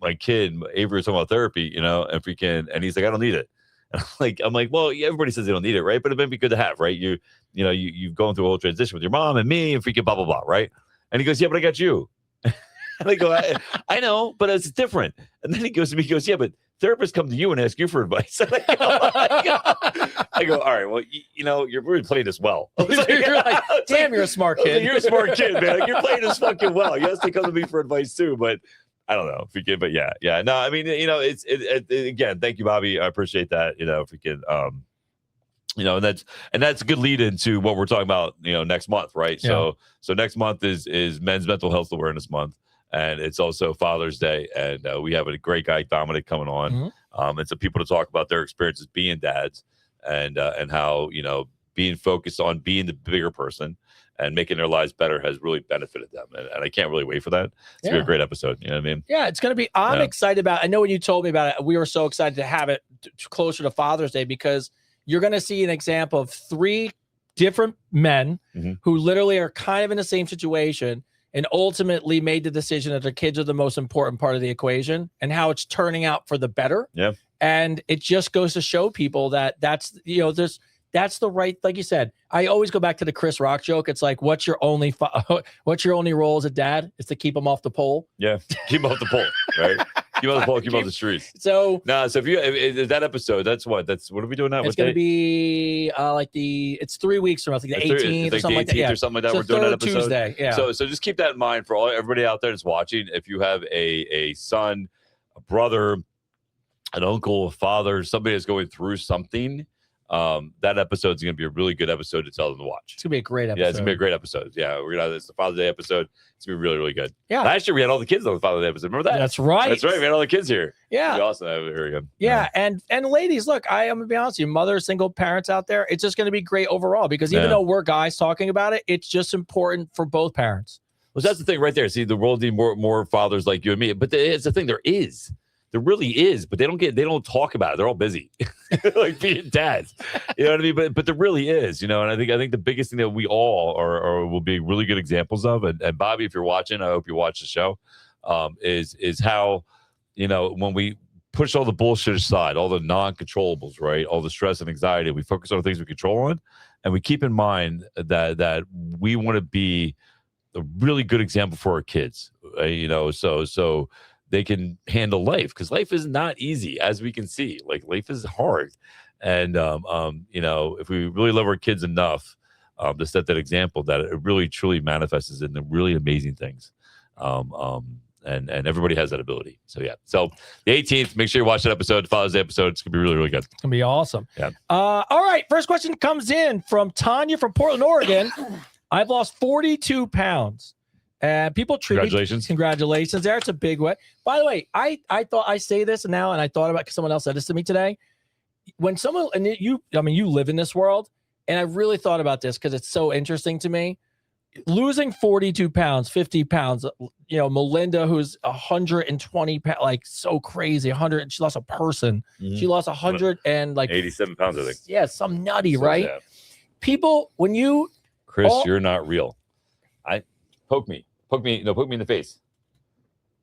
Speaker 3: my kid Avery were talking about therapy, and he's like, I don't need it. And I'm like, well, everybody says they don't need it, right? But it might be good to have, right? You've gone through a whole transition with your mom and me and freaking blah blah blah, right? And he goes, yeah, but I got you. And I go, I know, but it's different. And then he goes to me, yeah, but therapists come to you and ask you for advice. I go, all right, well, you're really playing this well.
Speaker 2: You're like, damn, you're a smart kid.
Speaker 3: You're a smart kid, man. Like, you're playing this fucking well. Yes, they come to me for advice too, but I don't know if we can. But yeah. No, I mean, it's again. Thank you, Bobby. I appreciate that. If we can, and that's a good lead into what we're talking about. Next month, right? Yeah. So next month is Men's Mental Health Awareness Month. And it's also Father's Day, and we have a great guy, Dominic, coming on. Mm-hmm. And so people to talk about their experiences being dads, and how being focused on being the bigger person and making their lives better has really benefited them. And I can't really wait for that. It's gonna be a great episode. You know what I mean?
Speaker 2: Yeah, it's gonna be. I'm excited about it. I know when you told me about it, we were so excited to have it closer to Father's Day, because you're gonna see an example of 3 different men who literally are kind of in the same situation, and ultimately made the decision that their kids are the most important part of the equation, and how it's turning out for the better.
Speaker 3: Yeah.
Speaker 2: And it just goes to show people that that's the right, like you said, I always go back to the Chris Rock joke. It's like, what's your only role as a dad? Is to keep him off the pole.
Speaker 3: Yeah, keep him off the pole, right? Keep him off the pole, keep him off the streets.
Speaker 2: So
Speaker 3: so if that episode, that's what are we doing now?
Speaker 2: It's going to be it's 3 weeks from, I think, the 18th or something like that. Yeah.
Speaker 3: Or something like that.
Speaker 2: So
Speaker 3: We're doing that episode.
Speaker 2: Tuesday. Yeah.
Speaker 3: So just keep that in mind for everybody out there that's watching. If you have a son, a brother, an uncle, a father, somebody that's going through something, that episode is going to be a really good episode to tell them to watch.
Speaker 2: It's going to be a great episode.
Speaker 3: Yeah, it's going to be a great episode. Yeah, it's the Father's Day episode. It's going to be really, really good.
Speaker 2: Yeah.
Speaker 3: Last year we had all the kids on the Father's Day episode. Remember that?
Speaker 2: That's right.
Speaker 3: That's right. We had all the kids here.
Speaker 2: Yeah.
Speaker 3: Awesome. Here we go.
Speaker 2: Yeah. And ladies, look, I'm going to be honest with you, mothers, single parents out there, it's just going to be great overall because even though we're guys talking about it, it's just important for both parents.
Speaker 3: Well, that's the thing right there. See, the world needs more fathers like you and me. But it's the thing. There really is, but they don't talk about it. They're all busy, like being dads. You know what I mean? But there really is, and I think the biggest thing that we all will be really good examples of, and Bobby, if you're watching, I hope you watch the show, is how, when we push all the bullshit aside, all the non-controllables, right? All the stress and anxiety, we focus on the things we control on, and we keep in mind that we want to be a really good example for our kids, so they can handle life, because life is not easy, as we can see. Like, life is hard. And, if we really love our kids enough to set that example, that it really, truly manifests in the really amazing things. And everybody has that ability. So, yeah. So, the 18th, make sure you watch that episode, Father's Day episode. It's going to be really, really good.
Speaker 2: It's going to be awesome.
Speaker 3: Yeah.
Speaker 2: All right. First question comes in from Tanya from Portland, Oregon. I've lost 42 pounds. And people treat congratulations there. It's a big way. By the way, I thought I say this now, and I thought about, because someone else said this to me today. When someone, and you live in this world, and I really thought about this because it's so interesting to me. Losing 42 pounds, 50 pounds, Melinda, who's 120 pounds, like so crazy, 100, she lost a person. Mm-hmm. She lost 100 and like
Speaker 3: 87 pounds, I think.
Speaker 2: Yeah, some nutty, right? Yeah. People, when you,
Speaker 3: Chris, you're not real. Poke me in the face.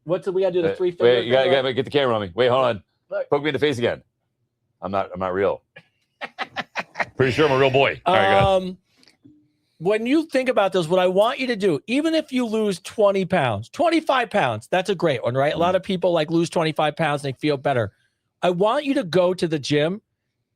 Speaker 2: What did we gotta do? The 3 fingers.
Speaker 3: Wait, you gotta get the camera on me. Wait, hold on. Look. Poke me in the face again. I'm not real. Pretty sure I'm a real boy. All right, go ahead.
Speaker 2: When you think about this, what I want you to do, even if you lose 20 pounds, 25 pounds, that's a great one, right? A lot of people lose 25 pounds and they feel better. I want you to go to the gym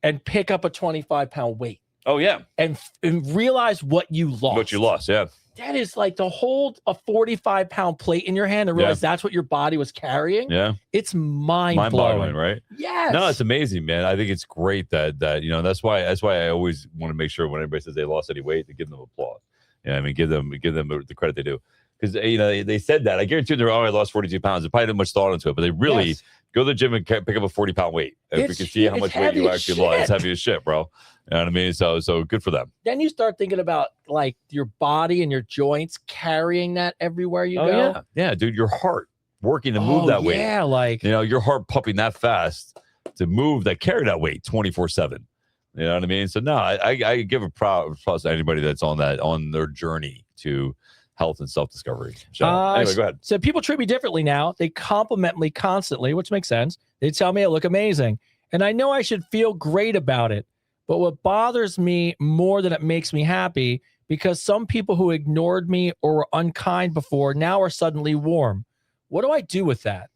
Speaker 2: and pick up a 25-pound weight.
Speaker 3: Oh, yeah.
Speaker 2: And realize what you lost.
Speaker 3: What you lost, yeah.
Speaker 2: That is like to hold a 45-pound plate in your hand and realize that's what your body was carrying.
Speaker 3: Yeah.
Speaker 2: It's mind-blowing,
Speaker 3: right?
Speaker 2: Yes.
Speaker 3: No, it's amazing, man. I think it's great that that's why I always want to make sure when anybody says they lost any weight to give them applause. Give them the credit they do. Because they said that. I guarantee you I lost 42 pounds. They probably didn't much thought into it, but they really go to the gym and pick up a 40-pound weight. And we can see how much weight you actually lost. It's heavy as shit, bro. You know what I mean? So good for them.
Speaker 2: Then you start thinking about your body and your joints carrying that everywhere you go.
Speaker 3: Yeah, dude, your heart working to move that weight.
Speaker 2: Yeah,
Speaker 3: your heart pumping that fast to carry that weight 24/7. You know what I mean? So no, I give a applause to anybody that's on their journey to health and self-discovery. Anyway, go ahead.
Speaker 2: So people treat me differently now. They compliment me constantly, which makes sense. They tell me I look amazing. And I know I should feel great about it. But what bothers me more than it makes me happy, because some people who ignored me or were unkind before now are suddenly warm. What do I do with that?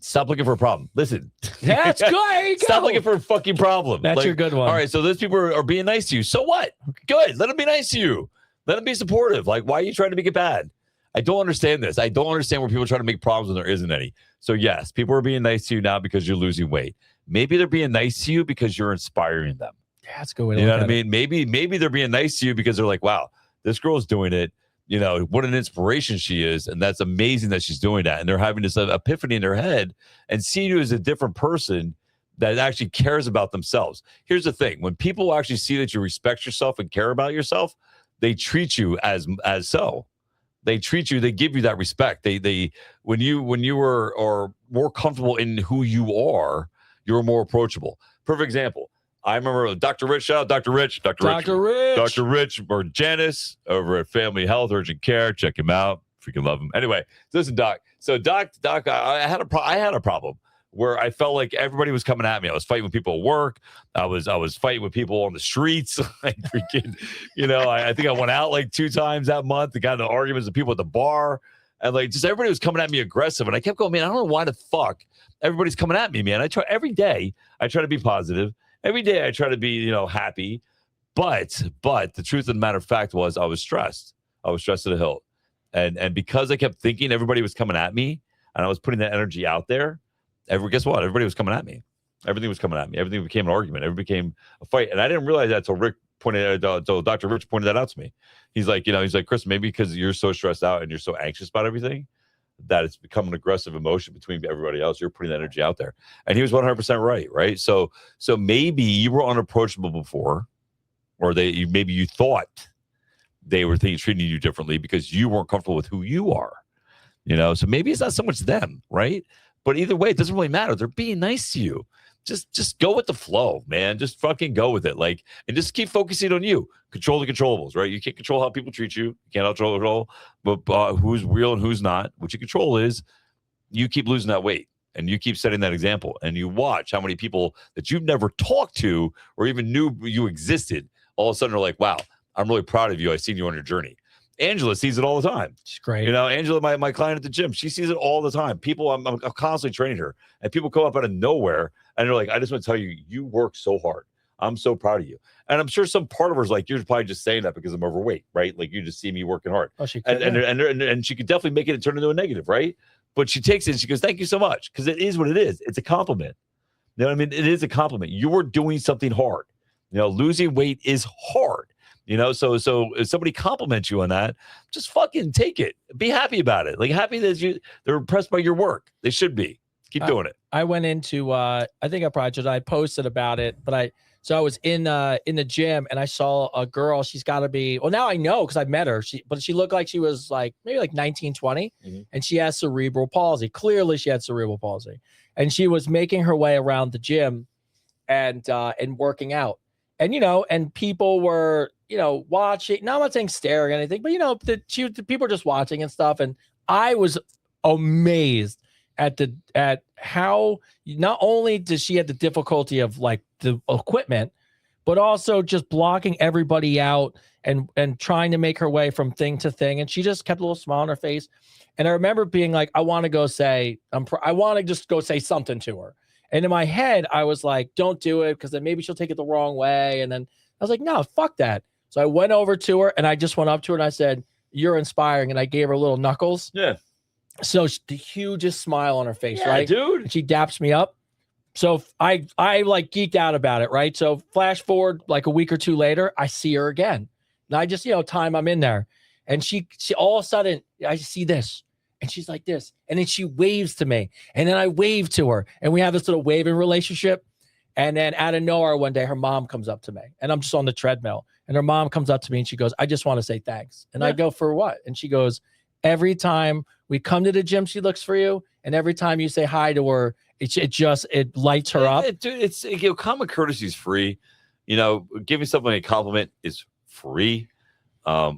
Speaker 3: Stop looking for a problem. Listen.
Speaker 2: That's good.
Speaker 3: Stop looking for a fucking problem.
Speaker 2: That's your good one.
Speaker 3: All right, so those people are being nice to you. So what? Good. Let them be nice to you. Let them be supportive. Why are you trying to make it bad? I don't understand this. I don't understand where people are trying to make problems when there isn't any. So yes, people are being nice to you now because you're losing weight. Maybe they're being nice to you because you're inspiring them.
Speaker 2: Yeah, that's a good way to
Speaker 3: look at it.
Speaker 2: You know what
Speaker 3: I mean? Maybe they're being nice to you because they're like, wow, this girl's doing it. What an inspiration she is. And that's amazing that she's doing that. And they're having this epiphany in their head and seeing you as a different person that actually cares about themselves. Here's the thing. When people actually see that you respect yourself and care about yourself, they treat you as so. They treat you, they give you that respect. They when you are more comfortable in who you are, you're more approachable. Perfect example. I remember Dr. Rich, shout out Dr. Rich, Dr. Rich or Janice over at Family Health Urgent Care. Check him out. Freaking love him. Anyway, listen, Doc. So Doc, I had a problem where I felt like everybody was coming at me. I was fighting with people at work. I was fighting with people on the streets. Like freaking, I think I went out like 2 times that month. I got into arguments with people at the bar. And like just everybody was coming at me aggressive. And I kept going, man, I don't know why the fuck everybody's coming at me, man. I try every day. I try to be positive. Every day I try to be, happy. But the truth of the matter of fact was I was stressed. I was stressed to the hilt. And because I kept thinking everybody was coming at me and I was putting that energy out there, guess what? Everybody was coming at me. Everything was coming at me. Everything became an argument. Everything became a fight. And I didn't realize that until Dr. Rich pointed that out to me. He's like, Chris, maybe because you're so stressed out and you're so anxious about everything that it's become an aggressive emotion between everybody else. You're putting that energy out there. And he was 100% right? So maybe you were unapproachable before, or maybe you thought they were treating you differently because you weren't comfortable with who you are. So maybe it's not so much them, right? But either way, it doesn't really matter. They're being nice to you. Just go with the flow, man. Just fucking go with it. Like, and just keep focusing on you. Control the controllables, right? You can't control how people treat you. You can't control but who's real and who's not. What you control is you keep losing that weight and you keep setting that example. And you watch how many people that you've never talked to or even knew you existed, all of a sudden are like, wow, I'm really proud of you. I've seen you on your journey. Angela sees it all the time.
Speaker 2: She's great.
Speaker 3: Angela, my client at the gym, she sees it all the time. People, I'm constantly training her, and people come up out of nowhere, and they're like, I just want to tell you, you work so hard. I'm so proud of you. And I'm sure some part of her is like, you're probably just saying that because I'm overweight, right? Like you just see me working hard.
Speaker 2: Oh, she could,
Speaker 3: and she could definitely make it and turn into a negative, right? But she takes it and she goes, thank you so much. Because it is what it is. It's a compliment. You know what I mean? It is a compliment. You are doing something hard. Losing weight is hard. So if somebody compliments you on that, just fucking take it. Be happy about it. Like happy that they're impressed by your work. They should be. Keep doing it.
Speaker 2: I went into I think I posted about it, but I was in the gym and I saw a girl. She's got to be, well, now I know because I met her. But she looked like she was like maybe like 19, 20, and she has cerebral palsy. Clearly, she had cerebral palsy, and she was making her way around the gym and working out. And, and people were, watching. Now I'm not saying staring or anything, but, the people were just watching and stuff. And I was amazed at how not only does she have the difficulty of like the equipment, but also just blocking everybody out and trying to make her way from thing to thing. And she just kept a little smile on her face. And I remember being like, I want to go say, I want to just go say something to her. And in my head, I was like, don't do it because then maybe she'll take it the wrong way. And then I was like, no, fuck that. So I went over to her and I just went up to her and I said, you're inspiring. And I gave her little knuckles.
Speaker 3: Yeah.
Speaker 2: So the hugest smile on her face,
Speaker 3: yeah,
Speaker 2: right?
Speaker 3: Dude.
Speaker 2: And she daps me up. So I like geeked out about it, right? So flash forward like a week or two later, I see her again. And I just, time I'm in there. And she all of a sudden, I see this. And she's like this. And then she waves to me. And then I wave to her. And we have this little waving relationship. And then out of nowhere, one day, her mom comes up to me. And I'm just on the treadmill. And her mom comes up to me and she goes, I just want to say thanks. And I go, for what? And she goes, every time we come to the gym, she looks for you. And every time you say hi to her, it lights her up.
Speaker 3: Dude, common courtesy is free. Giving somebody a compliment is free. I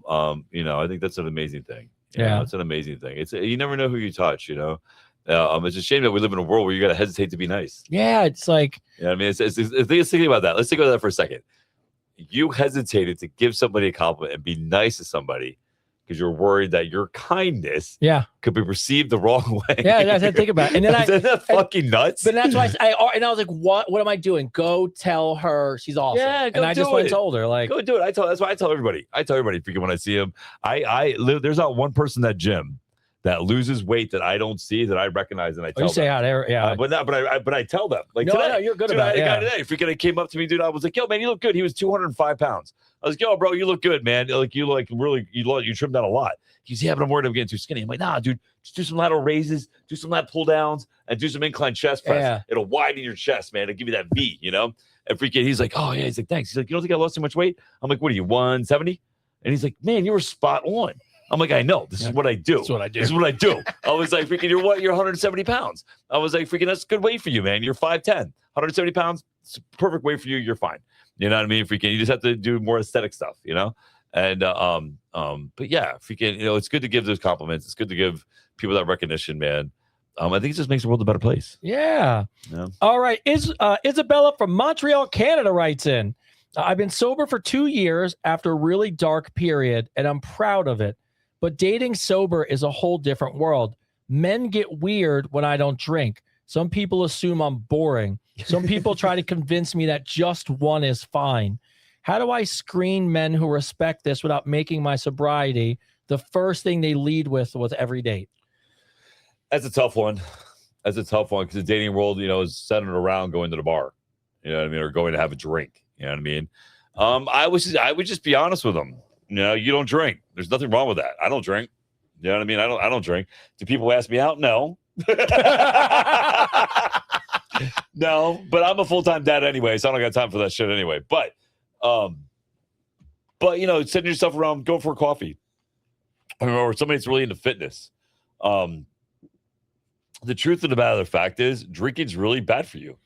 Speaker 3: think that's an amazing thing. It's an amazing thing. You never know who you touch. It's a shame that we live in a world where you got to hesitate to be nice.
Speaker 2: Yeah, it's like.
Speaker 3: I mean, let's think about that. Let's think about that for a second. You hesitated to give somebody a compliment and be nice to somebody because you're worried that your kindness could be perceived the wrong way.
Speaker 2: Yeah, that's what I think about. And then
Speaker 3: Isn't that fucking nuts?
Speaker 2: But that's why I was like, what am I doing? Go tell her she's awesome.
Speaker 3: Yeah,
Speaker 2: and I just went and told her, like,
Speaker 3: go do it. That's why I tell everybody. Freaking when I see him, there's not one person in that gym that loses weight that I don't see that I recognize and I tell
Speaker 2: you say
Speaker 3: them. But I tell them. Like
Speaker 2: no, you're good about it.
Speaker 3: I had a guy today. Freaking came up to me, dude. I was like, yo, man, you look good. He was 205 pounds. I was like, yo, bro, you look good, man. Like you trimmed down a lot. He's but I'm worried I'm getting too skinny. I'm like, nah, dude, just do some lateral raises, do some lat pull downs, and do some incline chest press.
Speaker 2: Yeah.
Speaker 3: It'll widen your chest, man. It'll give you that V, And freaking, he's like, oh yeah. He's like, thanks. He's like, you don't think I lost too much weight? I'm like, what are you, 170? And he's like, man, you were spot on. I'm like, I know. This is what I do.
Speaker 2: That's what I do.
Speaker 3: This is what I do. I was like, freaking, you're what? You're 170 pounds. I was like, freaking, that's a good weight for you, man. You're 5'10", 170 pounds. It's a perfect weight for you. You're fine. You know what I mean? Freaking, you just have to do more aesthetic stuff, And but yeah, freaking, it's good to give those compliments. It's good to give people that recognition, man. I think it just makes the world a better place.
Speaker 2: Yeah.
Speaker 3: Yeah.
Speaker 2: All right. Isabella from Montreal, Canada writes in, I've been sober for 2 years after a really dark period, and I'm proud of it. But dating sober is a whole different world. Men get weird when I don't drink. Some people assume I'm boring. Some people try to convince me that just one is fine. How do I screen men who respect this without making my sobriety the first thing they lead with every date?
Speaker 3: That's a tough one. That's a tough one because the dating world, is centered around going to the bar, you know what I mean, or going to have a drink. You know what I mean? I would just be honest with them. You don't drink. There's nothing wrong with that. I don't drink. You know what I mean? I don't drink. Do people ask me out? No. No, but I'm a full-time dad anyway, so I don't got time for that shit anyway. But sitting yourself around, going for a coffee, or somebody that's really into fitness. The truth of the matter of the fact is, drinking's really bad for you.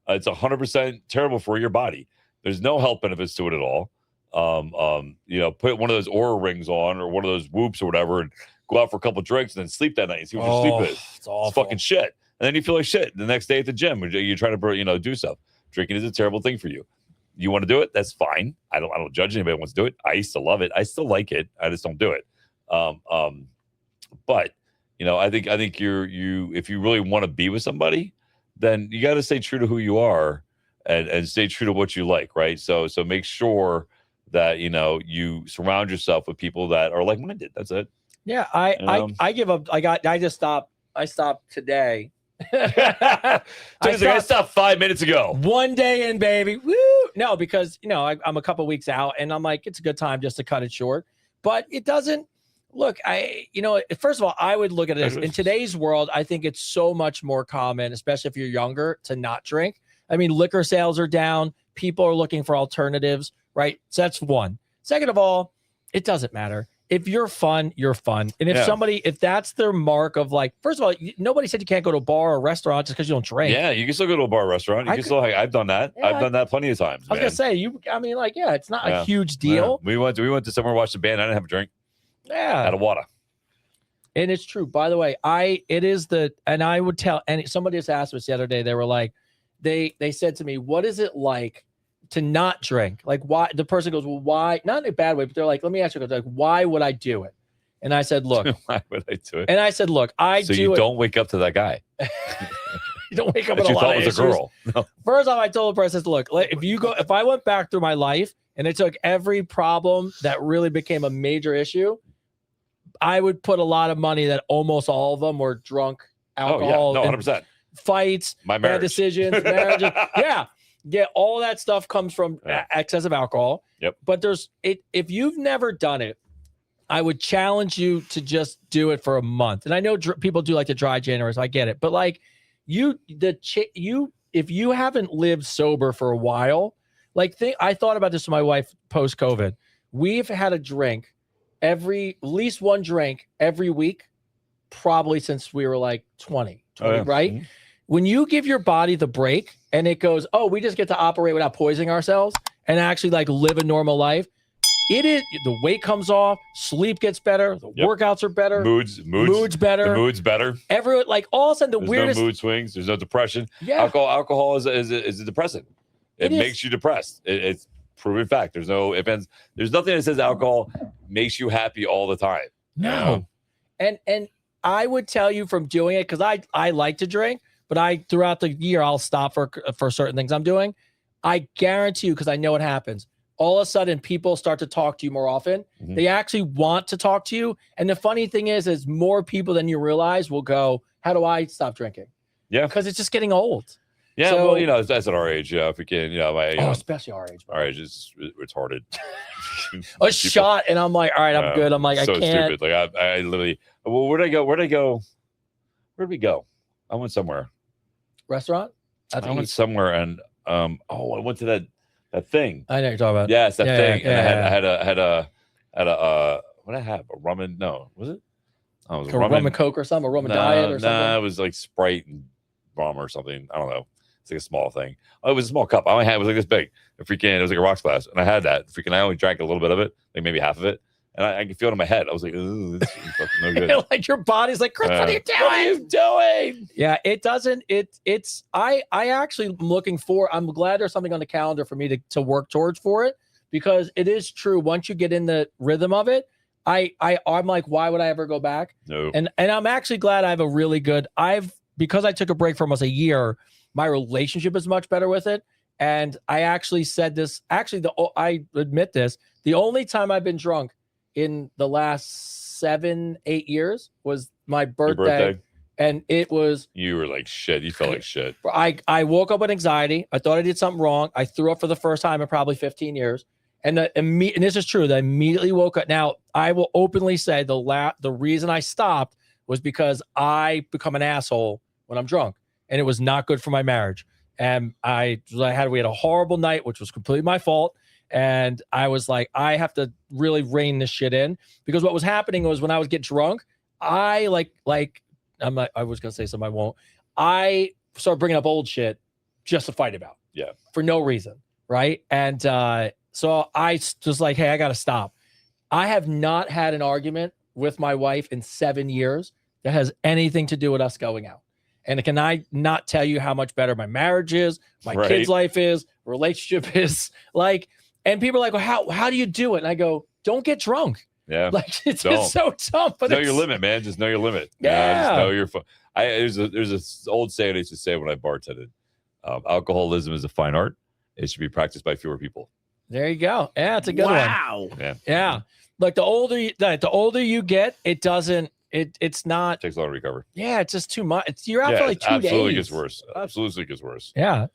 Speaker 3: It's 100% terrible for your body. There's no health benefits to it at all. Put one of those Oura rings on or one of those Whoops or whatever, and go out for a couple of drinks and then sleep that night and see what your sleep is. It's fucking shit. And then you feel like shit the next day at the gym. You're trying to, do stuff. Drinking is a terrible thing for you. You want to do it? That's fine. I don't judge anybody who wants to do it. I used to love it. I still like it. I just don't do it. But I think if you really want to be with somebody, then you got to stay true to who you are and stay true to what you like, right? So make sure that you surround yourself with people that are like-minded. That's it.
Speaker 2: Yeah, I give up. I stopped today.
Speaker 3: I stopped 5 minutes ago.
Speaker 2: One day in, baby. Woo! No, because I'm a couple weeks out, and I'm like, it's a good time just to cut it short. But it doesn't. Look, first of all, I would look at this in today's world. I think it's so much more common, especially if you're younger, to not drink. I mean, liquor sales are down. People are looking for alternatives, right? So that's one. Second of all, it doesn't matter. If you're fun, you're fun. And if that's their mark of like, first of all, nobody said you can't go to a bar or restaurant just because you don't drink.
Speaker 3: Yeah, you can still go to a bar or restaurant. I've done that. Yeah, I've done that plenty of times.
Speaker 2: I was going to say, it's not a huge deal.
Speaker 3: Yeah. We went to somewhere, watched the band. I didn't have a drink.
Speaker 2: Yeah.
Speaker 3: Out of water.
Speaker 2: And it's true. By the way, I would tell, and somebody just asked us the other day, they were like, they said to me, what is it like to not drink? Like, why? The person goes, well, why? Not in a bad way, but they're like, let me ask you, like, why would I do it? And I said, look,
Speaker 3: why would I do it?
Speaker 2: And I said, look,
Speaker 3: so you don't wake up to that guy.
Speaker 2: You don't wake up with
Speaker 3: a
Speaker 2: lot
Speaker 3: thought
Speaker 2: of
Speaker 3: was
Speaker 2: issues.
Speaker 3: A girl. No.
Speaker 2: First off, I told the person, look, if I went back through my life and it took every problem that really became a major issue, I would put a lot of money that almost all of them were drunk, alcohol,
Speaker 3: 100%.
Speaker 2: Fights, bad decisions, marriages. Yeah, all that stuff comes from excessive alcohol.
Speaker 3: Yep.
Speaker 2: But if you've never done it, I would challenge you to just do it for a month. And I know people do like the dry January, so I get it. But like if you haven't lived sober for a while, I thought about this with my wife post COVID. We've had a drink at least one drink every week, probably since we were like 20 right? Mm-hmm. When you give your body the break and it goes, oh, we just get to operate without poisoning ourselves and actually like live a normal life, the weight comes off, sleep gets better, the workouts are better, mood's better,
Speaker 3: the mood's better.
Speaker 2: All of a sudden there's
Speaker 3: weirdest no mood swings, there's no depression. Yeah, alcohol is a depressant. It makes you depressed. It's proven fact. There's no events. There's nothing that says alcohol makes you happy all the time.
Speaker 2: No, and I would tell you from doing it because I like to drink. But throughout the year, I'll stop for certain things I'm doing. I guarantee you, because I know it happens. All of a sudden, people start to talk to you more often. Mm-hmm. They actually want to talk to you. And the funny thing is more people than you realize will go, how do I stop drinking?
Speaker 3: Yeah.
Speaker 2: Because it's just getting old.
Speaker 3: Yeah, so, well, that's at our age. If we can,
Speaker 2: especially our age.
Speaker 3: Our age is retarded.
Speaker 2: Shot, and I'm like, all right, I'm good. I'm like,
Speaker 3: so
Speaker 2: I can't.
Speaker 3: Stupid. Like I literally. Well, where'd I go? Where'd we go? I went somewhere.
Speaker 2: Restaurant?
Speaker 3: I went somewhere and I went to that thing.
Speaker 2: I know what you're talking about.
Speaker 3: Yes, that thing. And I had a what did I have? A rum and no, was it? Oh, it was
Speaker 2: a rum and Coke or something, a rum and diet or something.
Speaker 3: Nah, it was like Sprite and rum or something. I don't know. It's like a small thing. Oh, it was a small cup. I only had it was like this big. It was like a rocks glass. And I had that. I only drank a little bit of it, like maybe half of it. And I can feel it in my head. I was like, ooh, this is fucking no good.
Speaker 2: Like your body's like, Chris, what are you doing?
Speaker 3: What are you doing?
Speaker 2: Yeah, it doesn't. It's. I actually am looking for. I'm glad there's something on the calendar for me to work towards for it, because it is true. Once you get in the rhythm of it, I'm like, why would I ever go back?
Speaker 3: No.
Speaker 2: And I'm actually glad I have a really good. Because I took a break for almost a year. My relationship is much better with it. And I actually said this. Actually, I admit this. The only time I've been drunk in the last 7-8 years was my birthday. And it was.
Speaker 3: You were like shit. You felt like shit.
Speaker 2: I woke up with anxiety. I thought I did something wrong. I threw up for the first time in probably 15 years. And this is true. I immediately woke up. Now, I will openly say the reason I stopped was because I become an asshole when I'm drunk. And it was not good for my marriage. And we had a horrible night, which was completely my fault. And I was like, I have to really rein this shit in, because what was happening was when I was getting drunk, I was going to say something I won't. I started bringing up old shit just to fight about.
Speaker 3: Yeah.
Speaker 2: For no reason. Right. And so I just like, hey, I got to stop. I have not had an argument with my wife in 7 years that has anything to do with us going out. And can I not tell you how much better my marriage is, my kids' life is, relationship is like, and people are like, well, how do you do it? And I go, don't get drunk.
Speaker 3: Yeah.
Speaker 2: Like it's so tough. But
Speaker 3: know your limit, man. Just know your limit.
Speaker 2: Yeah.
Speaker 3: Just know your there's a old saying I used to say when I bartended. Alcoholism is a fine art. It should be practiced by fewer people.
Speaker 2: There you go. Yeah, it's a good one.
Speaker 5: Wow.
Speaker 2: Yeah. Like the older you get, it doesn't. It's not.
Speaker 3: It takes a lot to recover.
Speaker 2: Yeah, it's just too much. You're out for like 2 days.
Speaker 3: Absolutely gets worse. Absolutely gets worse.
Speaker 2: Yeah.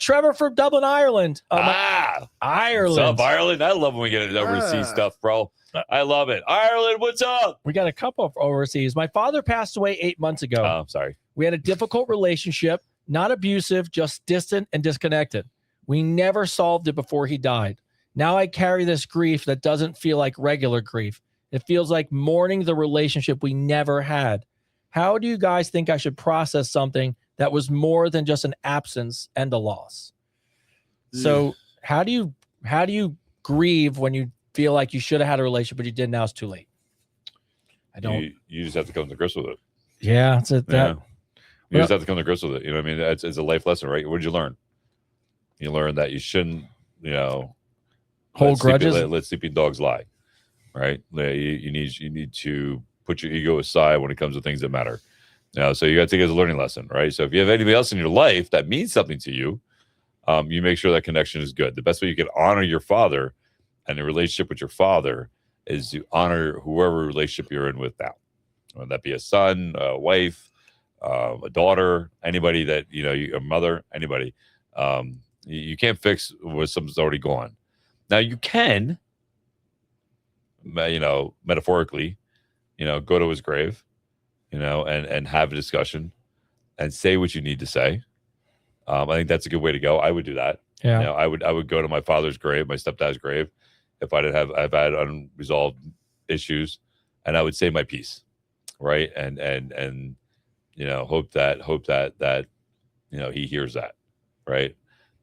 Speaker 2: Trevor from Dublin, Ireland. Ireland.
Speaker 3: What's up, Ireland? I love when we get overseas stuff, bro. I love it. Ireland, what's up?
Speaker 2: We got a couple of overseas. My father passed away 8 months ago.
Speaker 3: Oh, sorry.
Speaker 2: We had a difficult relationship, not abusive, just distant and disconnected. We never solved it before he died. Now I carry this grief that doesn't feel like regular grief. It feels like mourning the relationship we never had. How do you guys think I should process something that was more than just an absence and a loss? So how do you grieve when you feel like you should have had a relationship, but you did? Now it's too late. I don't.
Speaker 3: You just have to come to grips with it.
Speaker 2: Yeah, that's it.
Speaker 3: You just have to come to grips with it. You know what I mean? It's a life lesson, right? What did you learn? You learn that you shouldn't,
Speaker 2: hold grudges.
Speaker 3: Let sleeping dogs lie, right? You need to put your ego aside when it comes to things that matter. So you got to take it as a learning lesson, right? So if you have anybody else in your life that means something to you, you make sure that connection is good. The best way you can honor your father and the relationship with your father is to honor whoever relationship you're in with now. Whether that be a son, a wife, a daughter, anybody that, a mother, anybody. You can't fix what something's already gone. Now you can, metaphorically, go to his grave, and have a discussion and say what you need to say. I think that's a good way to go. I would do that.
Speaker 2: Yeah.
Speaker 3: I would go to my father's grave, my stepdad's grave, if I've had unresolved issues, and I would say my piece, right? And hope that he hears that, right?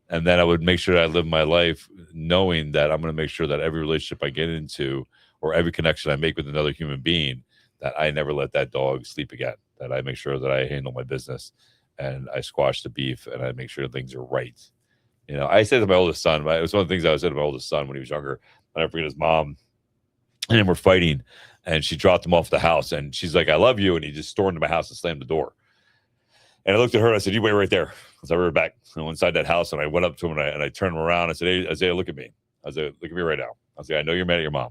Speaker 3: And then I would make sure that I live my life knowing that I'm going to make sure that every relationship I get into or every connection I make with another human being, that I never let that dog sleep again, that I make sure that I handle my business and I squash the beef and I make sure things are right. I said to my oldest son, it was one of the things I said to my oldest son when he was younger. I never forget his mom, and then we're fighting, and she dropped him off at the house, and she's like, I love you. And he just stormed into my house and slammed the door. And I looked at her and I said, you wait right there. So I went back inside that house, and I went up to him and I turned him around. I said, hey, Isaiah, look at me. I said, look at me right now. I was like, I know you're mad at your mom.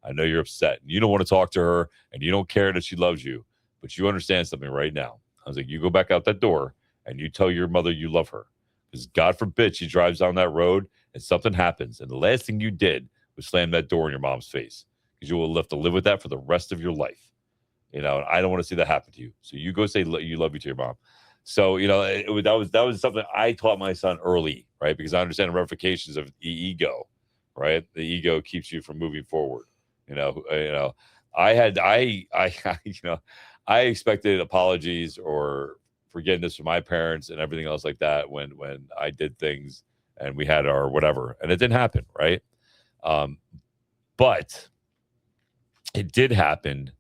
Speaker 3: I know you're upset. You don't want to talk to her, and you don't care that she loves you, but you understand something right now. I was like, you go back out that door and you tell your mother you love her, because God forbid she drives down that road and something happens. And the last thing you did was slam that door in your mom's face, because you will have to live with that for the rest of your life. And I don't want to see that happen to you. So you go say you love you to your mom. So, that was something I taught my son early, right? Because I understand the ramifications of the ego, right? The ego keeps you from moving forward. I expected apologies or forgiveness from my parents and everything else like that when I did things and we had our whatever, and it didn't happen, right? But it did happen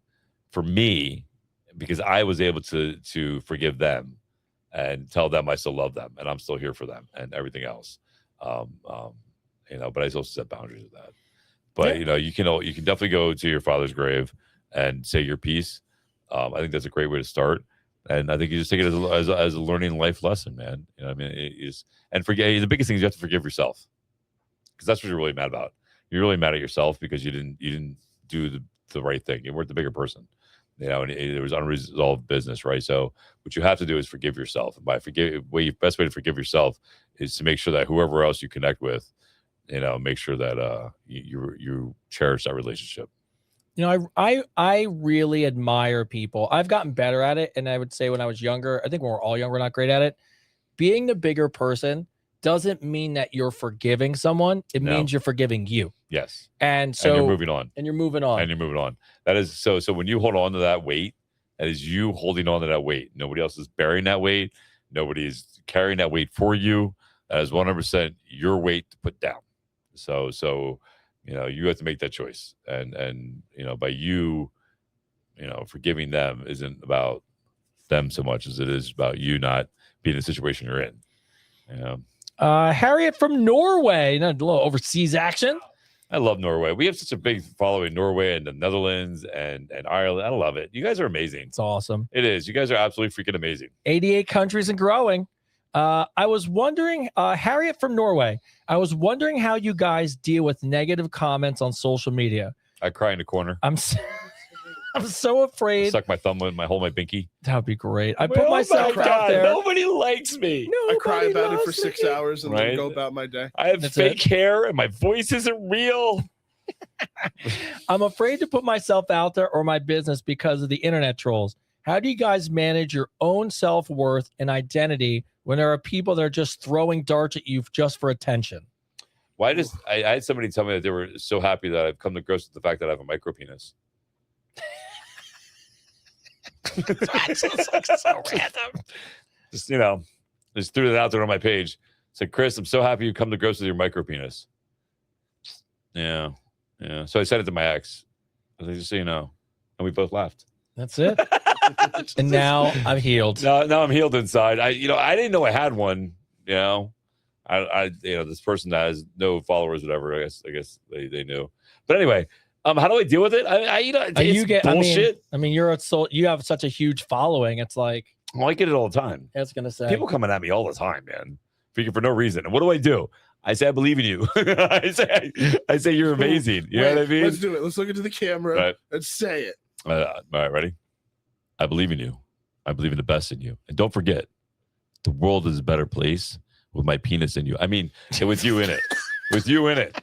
Speaker 3: for me because I was able to forgive them and tell them I still love them and I'm still here for them and everything else. But I still set boundaries with that. But you can definitely go to your father's grave and say your piece. I think that's a great way to start. And I think you just take it as a learning life lesson, man. You know what I mean? And forget the biggest thing is you have to forgive yourself. Because that's what you're really mad about. You're really mad at yourself because you didn't do the right thing. You weren't the bigger person. And there was unresolved business, right? So what you have to do is forgive yourself. And best way to forgive yourself is to make sure that whoever else you connect with, make sure that you cherish that relationship.
Speaker 2: I really admire people. I've gotten better at it, and I would say when I was younger, I think when we're all young, we're not great at it. Being the bigger person doesn't mean that you're forgiving someone. It means you're forgiving you.
Speaker 3: Yes.
Speaker 2: And so
Speaker 3: you're moving on.
Speaker 2: And you're moving on. That
Speaker 3: is so when you hold on to that weight, that is you holding on to that weight. Nobody else is bearing that weight. Nobody's carrying that weight for you. That is 100% your weight to put down. So you have to make that choice. And by you forgiving them isn't about them so much as it is about you not being in the situation you're in.
Speaker 2: Harriet from Norway, a little overseas action.
Speaker 3: I love Norway. We have such a big following in Norway and the Netherlands and Ireland. I love it. You guys are amazing.
Speaker 2: It's awesome.
Speaker 3: It is. You guys are absolutely freaking amazing.
Speaker 2: 88 countries and growing. I was wondering, Harriet from Norway, I was wondering how you guys deal with negative comments on social media.
Speaker 3: I cry in the corner.
Speaker 2: I'm so afraid.
Speaker 3: Suck my thumb and hold my binky.
Speaker 2: That would be great. I put myself out there.
Speaker 3: Nobody likes me.
Speaker 5: I cry about it for 6 hours and then go about my day.
Speaker 3: I have fake hair and my voice isn't real.
Speaker 2: I'm afraid to put myself out there or my business because of the internet trolls. How do you guys manage your own self-worth and identity when there are people that are just throwing darts at you just for attention?
Speaker 3: I had somebody tell me that they were so happy that I've come to grips with the fact that I have a micropenis.
Speaker 2: That's just so random.
Speaker 3: Just threw it out there on my page. Said, Chris, I'm so happy you come to grips with your micropenis. Yeah. So I said it to my ex. I was like, just so you know. And we both laughed.
Speaker 2: That's it. And now I'm healed.
Speaker 3: Now I'm healed inside. I didn't know I had one. This person that has no followers, whatever. I guess they knew. But anyway, how do I deal with it? It's bullshit.
Speaker 2: You have such a huge following. It's like,
Speaker 3: well, I get it all the time.
Speaker 2: I was gonna say
Speaker 3: people coming at me all the time, man, for no reason. And what do? I say I believe in you. I say you're amazing. You know what I mean?
Speaker 5: Let's do it. Let's look into the camera and say it.
Speaker 3: All right, ready? I believe in you. I believe in the best in you. And don't forget, the world is a better place with my penis in you. I mean, with you in it. With you in it.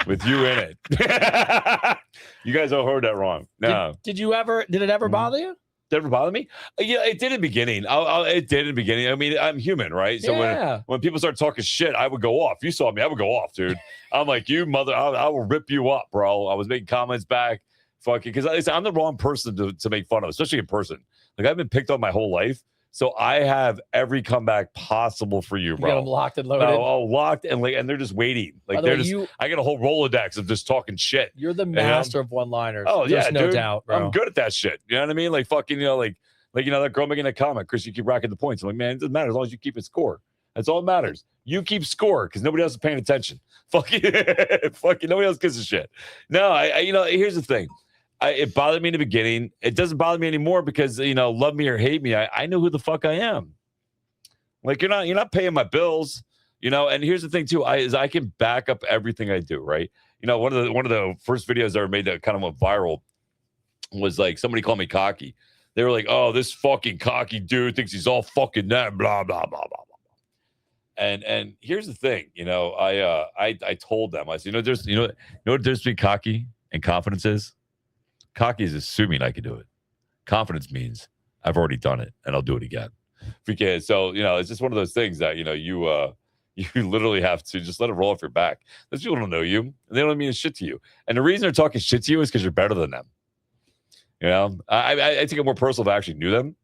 Speaker 3: With you in it. You guys all heard that wrong. No.
Speaker 2: Did it ever bother you?
Speaker 3: Did it ever bother me? Yeah, it did in the beginning. It did in the beginning. I mean, I'm human, right? So when people start talking shit, I would go off. You saw me, I would go off, dude. I'm like, you mother, I will rip you up, bro. I was making comments back. Fucking, because I'm the wrong person to make fun of, especially in person. Like, I've been picked on my whole life. So I have every comeback possible for you, bro.
Speaker 2: You got them locked and loaded.
Speaker 3: Locked and they're just waiting. Like I got a whole Rolodex of just talking shit.
Speaker 2: You're the master of one-liners.
Speaker 3: Oh yeah,
Speaker 2: there's no doubt, bro.
Speaker 3: I'm good at that shit. You know what I mean? Like fucking, that girl making a comment, Chris, you keep racking the points. I'm like, man, it doesn't matter as long as you keep it score. That's all that matters. You keep score because nobody else is paying attention. Fucking nobody else gives a shit. No, here's the thing. It bothered me in the beginning. It doesn't bother me anymore because, love me or hate me, I know who the fuck I am. Like, you're not paying my bills, and here's the thing too, I can back up everything I do, right? One of the first videos I ever made that kind of went viral was like somebody called me cocky. They were like, oh, this fucking cocky dude thinks he's all fucking that, blah, blah, blah, blah, blah. And here's the thing, I told them, I said, what difference between cocky and confidence is? Cocky is assuming I can do it. Confidence means I've already done it and I'll do it again. So, it's just one of those things that, you literally have to just let it roll off your back. Those people don't know you and they don't mean shit to you. And the reason they're talking shit to you is because you're better than them. I take it more personal if I actually knew them.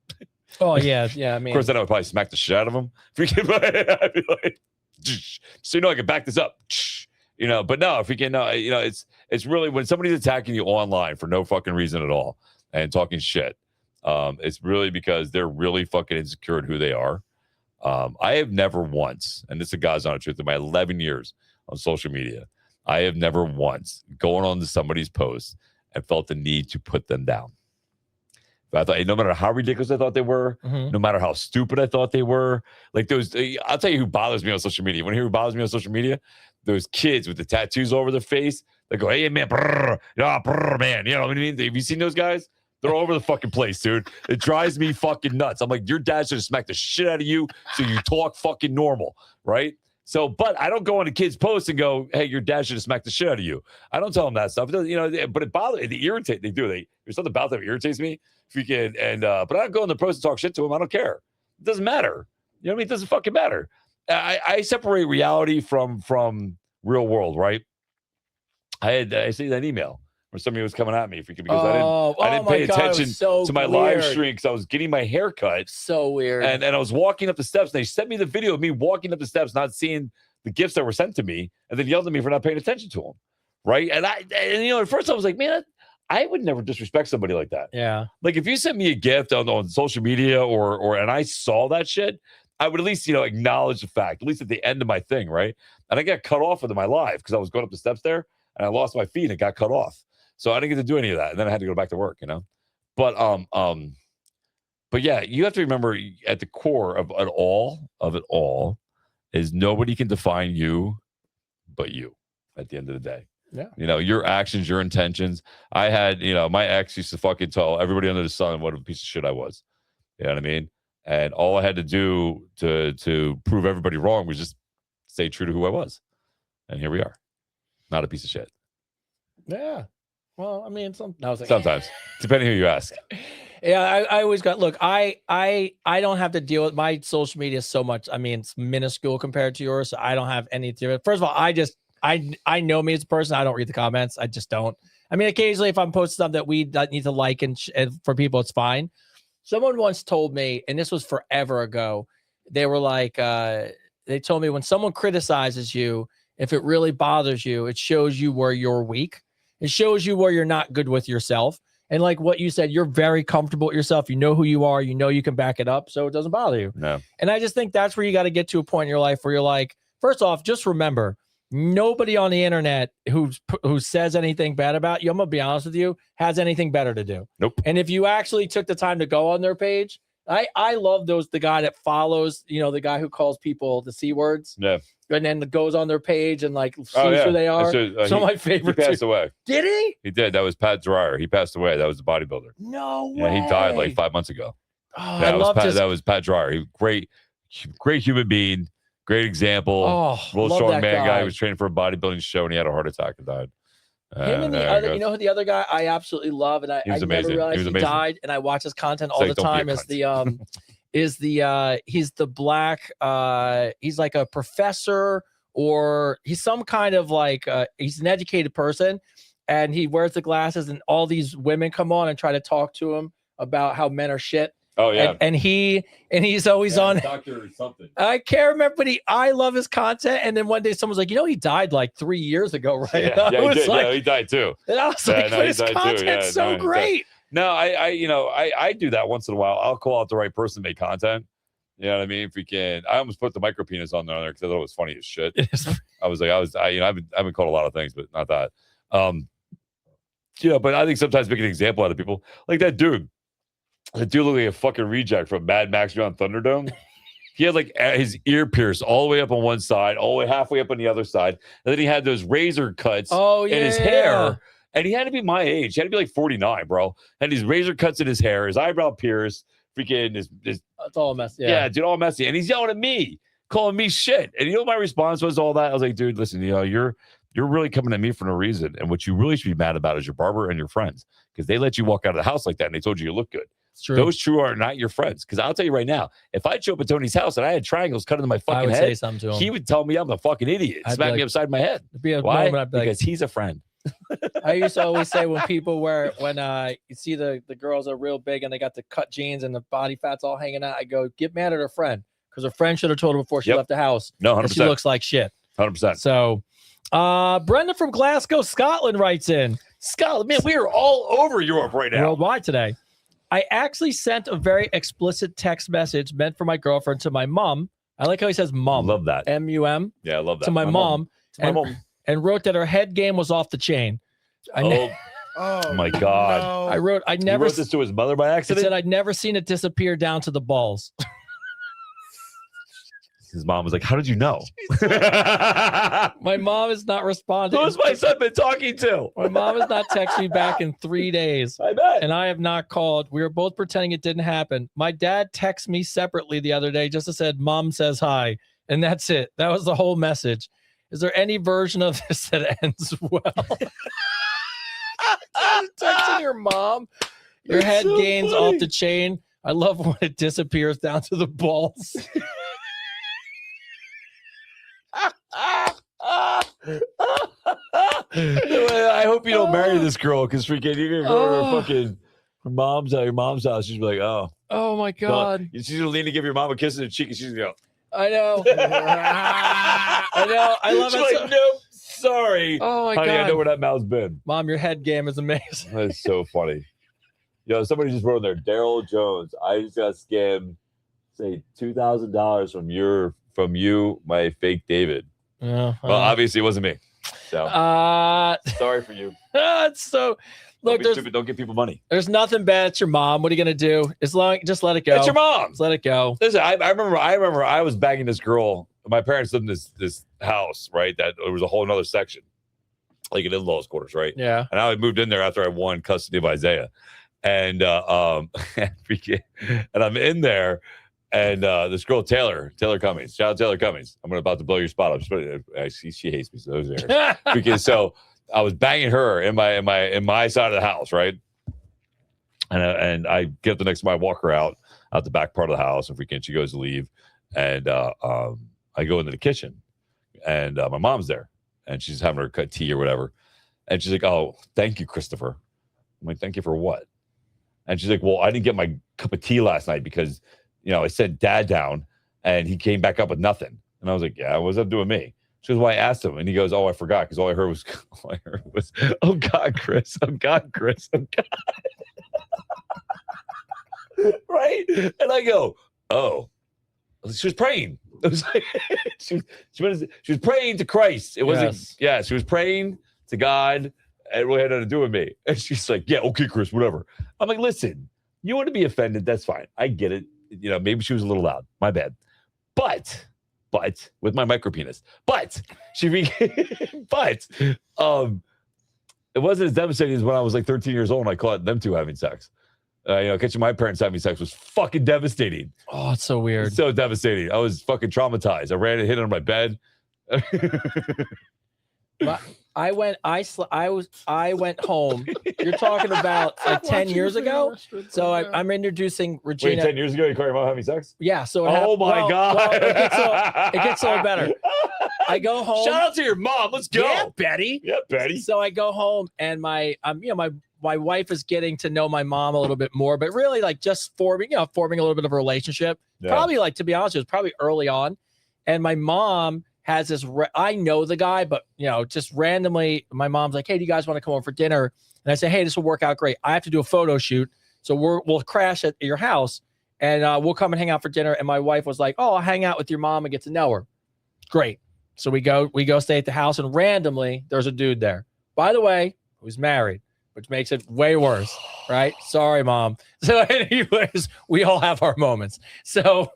Speaker 2: Oh, yeah. I mean,
Speaker 3: of course, then I would probably smack the shit out of them. I'd be like, so I can back this up. But no, if we can, it's really when somebody's attacking you online for no fucking reason at all and talking shit. It's really because they're really fucking insecure in who they are. I have never once, and this is God's honest truth, in my 11 years on social media, I have never once gone on to somebody's post and felt the need to put them down. But I thought, no matter how ridiculous I thought they were, no matter how stupid I thought they were, like those, I'll tell you who bothers me on social media. You want to hear who bothers me on social media? Those kids with the tattoos all over their face. They go, hey, man, brr, man. You know what I mean? Have you seen those guys? They're all over the fucking place, dude. It drives me fucking nuts. I'm like, your dad should have smacked the shit out of you so you talk fucking normal, right? So, but I don't go on a kid's post and go, hey, your dad should have smacked the shit out of you. I don't tell them that stuff. But it bothers, they irritate. They do. There's something about them that irritates me. But I don't go on the post and talk shit to them. I don't care. It doesn't matter. You know what I mean? It doesn't fucking matter. I separate reality from real world, right? I see that email where somebody was coming at me because I didn't pay attention to my live stream because I was getting my hair cut.
Speaker 2: So weird.
Speaker 3: And I was walking up the steps. And they sent me the video of me walking up the steps, not seeing the gifts that were sent to me, and then yelled at me for not paying attention to them. Right? And at first I was like, man, I would never disrespect somebody like that.
Speaker 2: Yeah.
Speaker 3: Like if you sent me a gift on social media or and I saw that shit, I would at least, acknowledge the fact, at least at the end of my thing, right? And I got cut off of my live because I was going up the steps there and I lost my feed and it got cut off. So I didn't get to do any of that. And then I had to go back to work, But yeah, you have to remember at the core of it all is nobody can define you but you at the end of the day.
Speaker 2: Yeah.
Speaker 3: Your actions, your intentions. I had, my ex used to fucking tell everybody under the sun what a piece of shit I was. You know what I mean? And all I had to do to prove everybody wrong was just stay true to who I was. And here we are. Not a piece of shit.
Speaker 2: Yeah. Well, I mean,
Speaker 3: sometimes, depending who you ask.
Speaker 2: Yeah, I always got, look, I don't have to deal with my social media so much. I mean, it's minuscule compared to yours. So I don't have any to it. First of all, I know me as a person. I don't read the comments. I just don't. I mean, occasionally if I'm posting stuff that we need to like and for people, it's fine. Someone once told me, and this was forever ago, they were like, they told me when someone criticizes you, if it really bothers you, it shows you where you're weak. It shows you where you're not good with yourself. And like what you said, you're very comfortable with yourself. You know who you are. You know you can back it up. So it doesn't bother you.
Speaker 3: No.
Speaker 2: And I just think that's where you got to get to a point in your life where you're like, first off, just remember, nobody on the internet who says anything bad about you, I'm going to be honest with you, has anything better to do.
Speaker 3: Nope.
Speaker 2: And if you actually took the time to go on their page, I love the guy that follows, the guy who calls people the C words.
Speaker 3: Yeah.
Speaker 2: And then goes on their page and like sees who they are. So my favorite.
Speaker 3: He passed away.
Speaker 2: Did he?
Speaker 3: He did. That was Pat Dreyer. He passed away. That was the bodybuilder.
Speaker 2: No way.
Speaker 3: Yeah, he died like 5 months ago.
Speaker 2: Oh,
Speaker 3: that was Pat Dreyer. Great human being. Great example.
Speaker 2: Oh,
Speaker 3: real strong man guy. He was training for a bodybuilding show and he had a heart attack and died.
Speaker 2: Him and the other, who the other guy I absolutely love, and I never realized he died, and I watch his content all the time. He's the black, he's like a professor, or he's some kind of like he's an educated person, and he wears the glasses, and all these women come on and try to talk to him about how men are shit.
Speaker 3: Oh yeah,
Speaker 2: and he's always on
Speaker 3: doctor or something.
Speaker 2: I can't remember, but I love his content. And then one day someone's like, he died like 3 years ago, right?
Speaker 3: Yeah, he died too.
Speaker 2: And I was like, his content's so great.
Speaker 3: No, I do that once in a while. I'll call out the right person to make content. You know what I mean? If we can, I almost put the micropenis on there because I thought it was funny as shit. I've been called a lot of things, but not that. But I think sometimes making an example out of people, like that dude. The dude looked like a fucking reject from Mad Max Beyond Thunderdome. He had like his ear pierced all the way up on one side, all the way halfway up on the other side. And then he had those razor cuts in his hair. And he had to be my age. He had to be like 49, bro. And these razor cuts in his hair, his eyebrow pierced, freaking his it's
Speaker 2: all messy.
Speaker 3: Yeah, dude, all messy. And he's yelling at me, calling me shit. And you know what my response was to all that? I was like, dude, listen, you're really coming at me for no reason. And what you really should be mad about is your barber and your friends. Because they let you walk out of the house like that and they told you look good.
Speaker 2: True.
Speaker 3: Those true are not your friends. Because I'll tell you right now, if I show up at Tony's house and I had triangles cut into my fucking head,
Speaker 2: say something to him.
Speaker 3: He would tell me I'm a fucking idiot. Smack me upside my head. Why? Because he's a friend.
Speaker 2: I used to always say when you see the girls are real big and they got the cut jeans and the body fat's all hanging out, I go, get mad at her friend. Because her friend should have told her before she left the house.
Speaker 3: No, 100%.
Speaker 2: She looks like shit.
Speaker 3: 100%.
Speaker 2: So Brenda from Glasgow, Scotland writes in.
Speaker 3: Scotland, man, we are all over Europe right now.
Speaker 2: Worldwide today. I actually sent a very explicit text message meant for my girlfriend to my mom. I like how he says mom.
Speaker 3: Love that.
Speaker 2: M-U-M.
Speaker 3: Yeah, I love that.
Speaker 2: To my mom.
Speaker 3: To my mom.
Speaker 2: And wrote that her head game was off the chain.
Speaker 3: Oh my God.
Speaker 5: No.
Speaker 2: I wrote,
Speaker 3: He wrote this to his mother by
Speaker 2: He
Speaker 3: accident?
Speaker 2: said, I'd never seen it disappear down to the balls.
Speaker 3: His mom was like, how did you know?
Speaker 2: My mom is not responding.
Speaker 3: Who's my son been talking to?
Speaker 2: My mom has not texted me back in 3 days.
Speaker 3: I bet.
Speaker 2: And I have not called. We were both pretending it didn't happen. My dad texted me separately the other day just to said, Mom says hi. And that's it. That was the whole message. Is there any version of this that ends well? Texting your mom. Your
Speaker 3: That's
Speaker 2: head
Speaker 3: so
Speaker 2: gains
Speaker 3: funny.
Speaker 2: off the chain. I love when it disappears down to the balls.
Speaker 3: I hope you don't marry this girl because freaking you're gonna go to her mom's your mom's house. She's like, oh
Speaker 2: my God.
Speaker 3: She's gonna lean to give your mom a kiss in the cheek, and she's gonna go.
Speaker 2: I know. I know. I love
Speaker 3: She's
Speaker 2: it.
Speaker 3: like, nope, sorry,
Speaker 2: Oh my
Speaker 3: honey,
Speaker 2: God.
Speaker 3: I know where that mouth's been.
Speaker 2: Mom, your head game is amazing.
Speaker 3: That's so funny. Yo, somebody just wrote in there, Daryl Jones. I just got scammed, say $2,000 from you, my fake David.
Speaker 2: Yeah.
Speaker 3: Well, obviously it wasn't me. So sorry for you.
Speaker 2: It's so look.
Speaker 3: Don't be stupid. Don't give people money.
Speaker 2: There's nothing bad. It's your mom. What are you gonna do? Just let it go.
Speaker 3: It's your mom.
Speaker 2: Just let it go.
Speaker 3: Listen, I remember I was bagging this girl. My parents lived in this house, right? That there was a whole another section, like an in-laws quarters, right?
Speaker 2: Yeah.
Speaker 3: And I moved in there after I won custody of Isaiah, and and I'm in there, and this girl Taylor Cummings, shout out Taylor Cummings. I'm about to blow your spot up. She hates me, so those are because so I was banging her in my side of the house, right? And I get up the next time I walk her out the back part of the house, and freaking she goes to leave, and I go into the kitchen, and my mom's there, and she's having her cut tea or whatever, and she's like, "Oh, thank you, Christopher." I'm like, "Thank you for what?" And she's like, "Well, I didn't get my cup of tea last night because, I sent Dad down, and he came back up with nothing." And I was like, "Yeah, what's up doing me?" She goes, "Well, I asked him," and he goes, "Oh, I forgot," because all I heard was, "Oh God, Chris, oh God, Chris, oh God." Right? And I go, "Oh." She was praying. It was like she was praying to Christ. It wasn't.
Speaker 2: Yes.
Speaker 3: Yeah, she was praying to God. And what had nothing to do with me. And she's like, "Yeah, okay, Chris, whatever." I'm like, "Listen, you want to be offended? That's fine. I get it. Maybe she was a little loud. My bad. But with my micropenis. But it wasn't as devastating as when I was like 13 years old and I caught them two having sex. Catching my parents having sex was fucking devastating.
Speaker 2: Oh, it's so weird.
Speaker 3: So devastating. I was fucking traumatized. I ran and hit on my bed.
Speaker 2: I went home. You're talking about like 10 years ago. So I'm introducing Regina.
Speaker 3: Wait, 10 years ago you caught your mom having sex?
Speaker 2: Yeah. So
Speaker 3: God.
Speaker 2: Well, it gets a little better. I go home.
Speaker 3: Shout out to your mom. Let's go.
Speaker 2: Yeah, Betty.
Speaker 3: Yeah, Betty.
Speaker 2: So I go home and my wife is getting to know my mom a little bit more, but really like just forming a little bit of a relationship.
Speaker 3: Yeah.
Speaker 2: Probably like, to be honest, it was probably early on. And my mom has this, I know the guy, but just randomly, my mom's like, "Hey, do you guys want to come over for dinner?" And I say, "Hey, this will work out great. I have to do a photo shoot. So we'll crash at your house and we'll come and hang out for dinner." And my wife was like, "Oh, I'll hang out with your mom and get to know her." Great. So we go stay at the house, and randomly there's a dude there, by the way, who's married, which makes it way worse, right? Sorry, Mom. So anyways, we all have our moments. So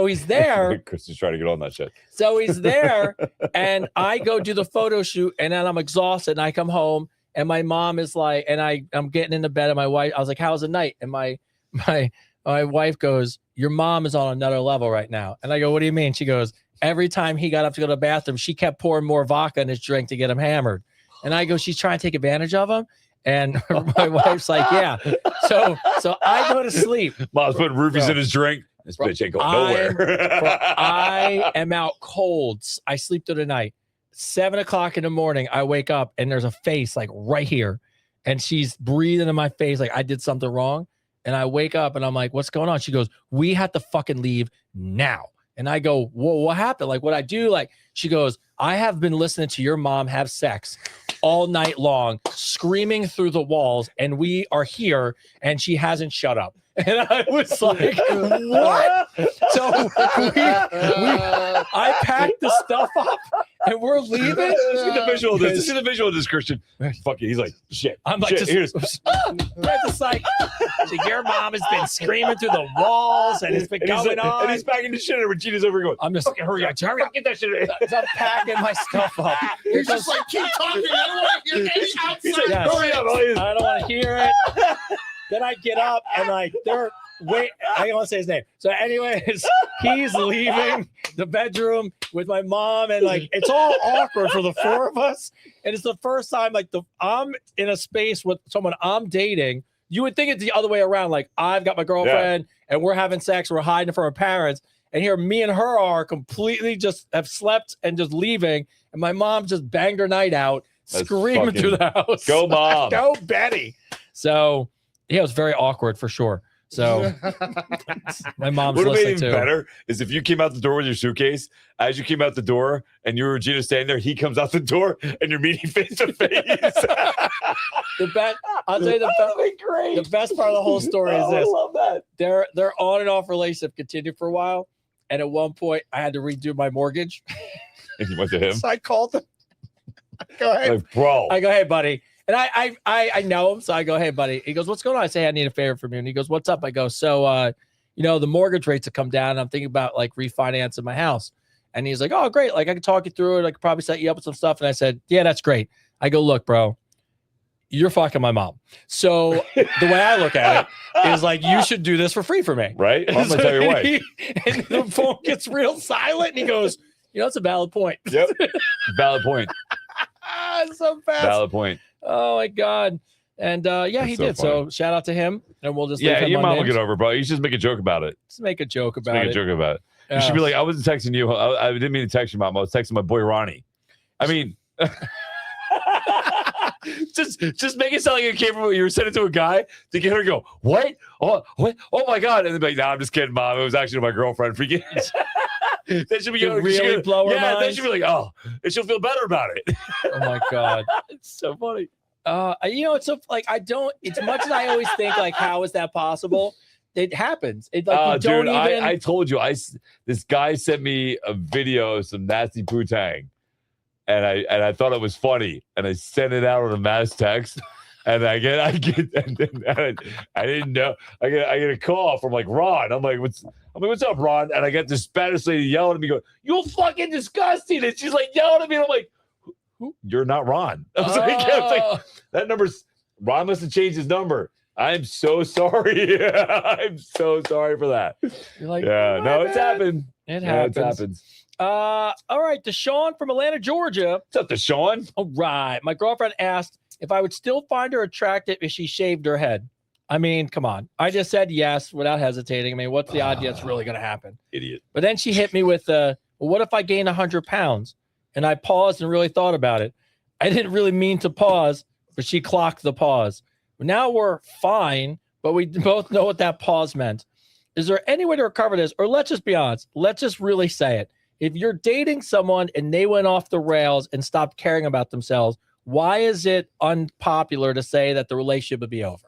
Speaker 2: he's there.
Speaker 3: Chris is trying to get on that shit.
Speaker 2: So he's there, and I go do the photo shoot, and then I'm exhausted, and I come home, and my mom is like, and I'm getting into bed, and my wife, I was like, "How's the night?" And my wife goes, "Your mom is on another level right now." And I go, "What do you mean?" She goes, "Every time he got up to go to the bathroom, she kept pouring more vodka in his drink to get him hammered." And I go, "She's trying to take advantage of him." And my wife's like, "Yeah." So I go to sleep.
Speaker 3: Mom's putting roofies in his drink. This bitch ain't going nowhere.
Speaker 2: I am out cold. I sleep through the night. 7:00 in the morning, I wake up and there's a face like right here. And she's breathing in my face like I did something wrong. And I wake up and I'm like, "What's going on?" She goes, "We have to fucking leave now." And I go, whoa, what happened? Like, what I do? Like, she goes, I have been listening to your mom have sex all night long, screaming through the walls, and we are here, and she hasn't shut up. And I was like, what? So I packed the stuff up, and we're leaving.
Speaker 3: Let's get the visual of this. Let's get the visual of this, Christian. Fuck it. He's like, shit.
Speaker 2: I'm like,
Speaker 3: shit,
Speaker 2: just like, so your mom has been screaming through the walls, and it's been going on.
Speaker 3: And he's packing the shit, and Regina's over going,
Speaker 2: I'm just
Speaker 3: fucking hurry up. Hurry up. Get that shit.
Speaker 2: I'm packing my stuff up.
Speaker 5: He's just like, keep talking. I don't want to hear any outside.
Speaker 3: He's like,
Speaker 2: Yes.
Speaker 3: hurry up.
Speaker 2: I don't want to hear it. Then I get up and like I don't want to say his name. So, anyways, he's leaving the bedroom with my mom, and like it's all awkward for the four of us. And it's the first time like I'm in a space with someone I'm dating. You would think it's the other way around. Like I've got my girlfriend and we're having sex, we're hiding from our parents, and here me and her are completely just have slept and just leaving, and my mom just banged her night out, screaming through the house.
Speaker 3: Go mom.
Speaker 2: Go Betty. So. Yeah, it was very awkward for sure. So my mom's
Speaker 3: what would have
Speaker 2: listening
Speaker 3: made even
Speaker 2: too.
Speaker 3: better is if you came out the door with your suitcase. As you came out the door and you were Regina standing there, he comes out the door and you're meeting face to face.
Speaker 2: I'll tell you the best part of the whole story is this.
Speaker 3: I love that.
Speaker 2: Their on and off relationship continued for a while, and at one point I had to redo my mortgage.
Speaker 3: And you went to him.
Speaker 2: So I called him. Go ahead,
Speaker 3: like, bro.
Speaker 2: I go, hey, buddy. And I know him, so I go, hey, buddy. He goes, what's going on? I say, I need a favor from you. And he goes, what's up? I go, so, the mortgage rates have come down. And I'm thinking about like refinancing my house. And he's like, oh, great. Like I can talk you through it. I could probably set you up with some stuff. And I said, yeah, that's great. I go, look, bro, you're fucking my mom. So the way I look at it is like, you should do this for free for me.
Speaker 3: Right? I'm going to tell your wife.
Speaker 2: And the phone gets real silent. And he goes, it's a valid point.
Speaker 3: Yep. Valid point.
Speaker 2: So fast.
Speaker 3: Valid point.
Speaker 2: Oh my God. And he did. So shout out to him. And we'll just
Speaker 3: your mom will get over, bro. You should just make a joke about it.
Speaker 2: Just make a joke about
Speaker 3: it. You should be like, I wasn't texting you. I didn't mean to text you, mom. I was texting my boy Ronnie. I mean, just make it sound like it came from you were sending it to a guy to get her to go, what? Oh my God. And they'd be like, I'm just kidding, mom. It was actually my girlfriend. Forget it. They should be
Speaker 2: really blow her mind.
Speaker 3: They should be like, oh, and she'll feel better about it.
Speaker 2: Oh my God.
Speaker 3: It's so funny.
Speaker 2: It's so like as much as I always think like, how is that possible? It happens. It like you don't
Speaker 3: dude,
Speaker 2: even.
Speaker 3: I told you, this guy sent me a video of some nasty poo-tang, and I thought it was funny, and I sent it out on a mass text. And I didn't know. I get a call from like Ron. I'm like, what's up, Ron? And I get this Spanish lady yelling at me, going, "You're fucking disgusting!" And she's like yelling at me. And I'm like, who? You're not Ron. I was like, that number's Ron must have changed his number. I'm so sorry. I'm so sorry for that.
Speaker 2: You're like,
Speaker 3: it's happened.
Speaker 2: It happens. All right, Deshaun from Atlanta, Georgia.
Speaker 3: What's up, Deshaun?
Speaker 2: All right. My girlfriend asked if I would still find her attractive if she shaved her head. I mean, come on. I just said yes without hesitating. I mean, what's the odds that's really going to happen?
Speaker 3: Idiot.
Speaker 2: But then she hit me with, well, what if I gain 100 pounds? And I paused and really thought about it. I didn't really mean to pause, but she clocked the pause. Now we're fine, but we both know what that pause meant. Is there any way to recover this? Or let's just be honest. Let's just really say it. If you're dating someone and they went off the rails and stopped caring about themselves, why is it unpopular to say that the relationship would be over?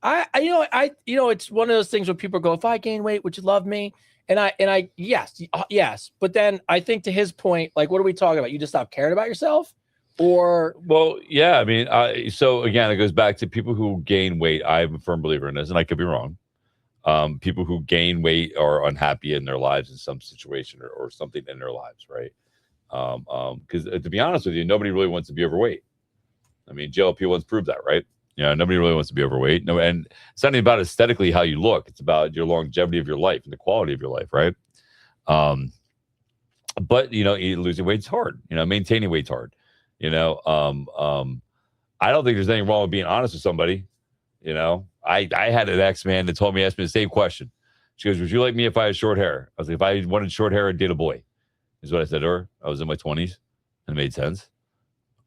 Speaker 2: It's one of those things where people go, if I gain weight, would you love me? And yes. But then I think to his point, like, what are we talking about? You just stop caring about yourself? Or
Speaker 3: well, yeah, I mean, so again, it goes back to people who gain weight. I'm a firm believer in this, and I could be wrong. People who gain weight are unhappy in their lives in some situation or something in their lives, right? Because to be honest with you, nobody really wants to be overweight. I mean, GLP once proved that, right? Nobody really wants to be overweight. No, and it's not even about aesthetically how you look. It's about your longevity of your life and the quality of your life, right? But losing weight's hard. Maintaining weight's hard. I don't think there's anything wrong with being honest with somebody. I had an ex-man that asked me the same question. She goes, would you like me if I had short hair? I was like, if I wanted short hair, I'd date a boy. Is what I said to her. I was in my 20s. And it made sense.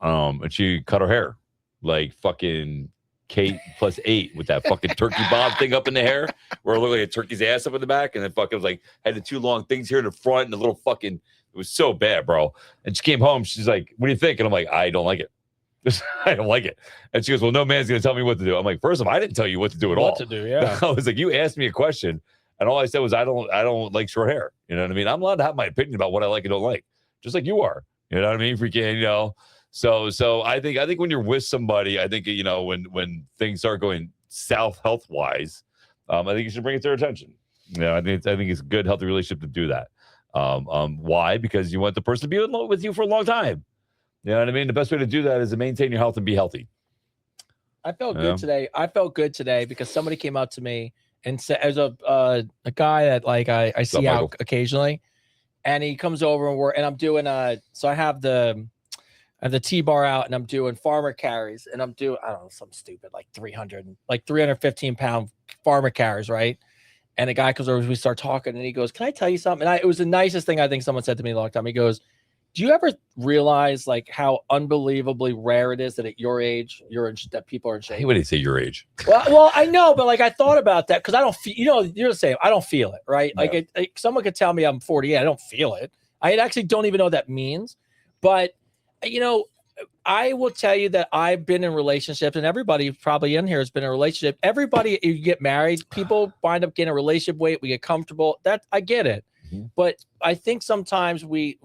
Speaker 3: And she cut her hair like fucking Kate plus 8 with that fucking turkey bob thing up in the hair, where it looked like a turkey's ass up in the back, and then fucking was like had the 2 long things here in the front and the little fucking. It was so bad, bro. And she came home. She's like, "What do you think?" And I'm like, "I don't like it. I don't like it." And she goes, "Well, no man's gonna tell me what to do." I'm like, "First of all, I didn't tell you what to do at all.
Speaker 2: What to do? Yeah.
Speaker 3: I was like, you asked me a question, and all I said was, I don't like short hair. You know what I mean? I'm allowed to have my opinion about what I like and don't like, just like you are. You know what I mean? Freaking, you know." So I think when you're with somebody, I think, you know, when things start going south health wise, I think you should bring it to their attention. You know, I think it's a good, healthy relationship to do that. Why? Because you want the person to be with you for a long time. You know what I mean? The best way to do that is to maintain your health and be healthy.
Speaker 2: I felt good today. I felt good today because somebody came out to me and said, as a guy that like I see out occasionally, and he comes over and I'm doing so I have the T-bar out and I'm doing farmer carries, and I'm doing, I don't know, some stupid like 315 pound farmer carries, right? And the guy comes over, we start talking, and he goes, "Can I tell you something?" And it was the nicest thing I think someone said to me in a long time. He goes, "Do you ever realize like how unbelievably rare it is that at your age that people are in shape?"
Speaker 3: I hate when they say your age.
Speaker 2: Well, I know, but like I thought about that because I don't feel, you know, you're the same. I don't feel it, right?
Speaker 3: Yeah.
Speaker 2: Like someone could tell me I'm 48, I don't feel it. I actually don't even know what that means. But you know, I will tell you that I've been in relationships, and everybody probably in here has been in a relationship. Everybody, you get married, people wind up getting a relationship weight. We get comfortable. That I get it, but I think sometimes we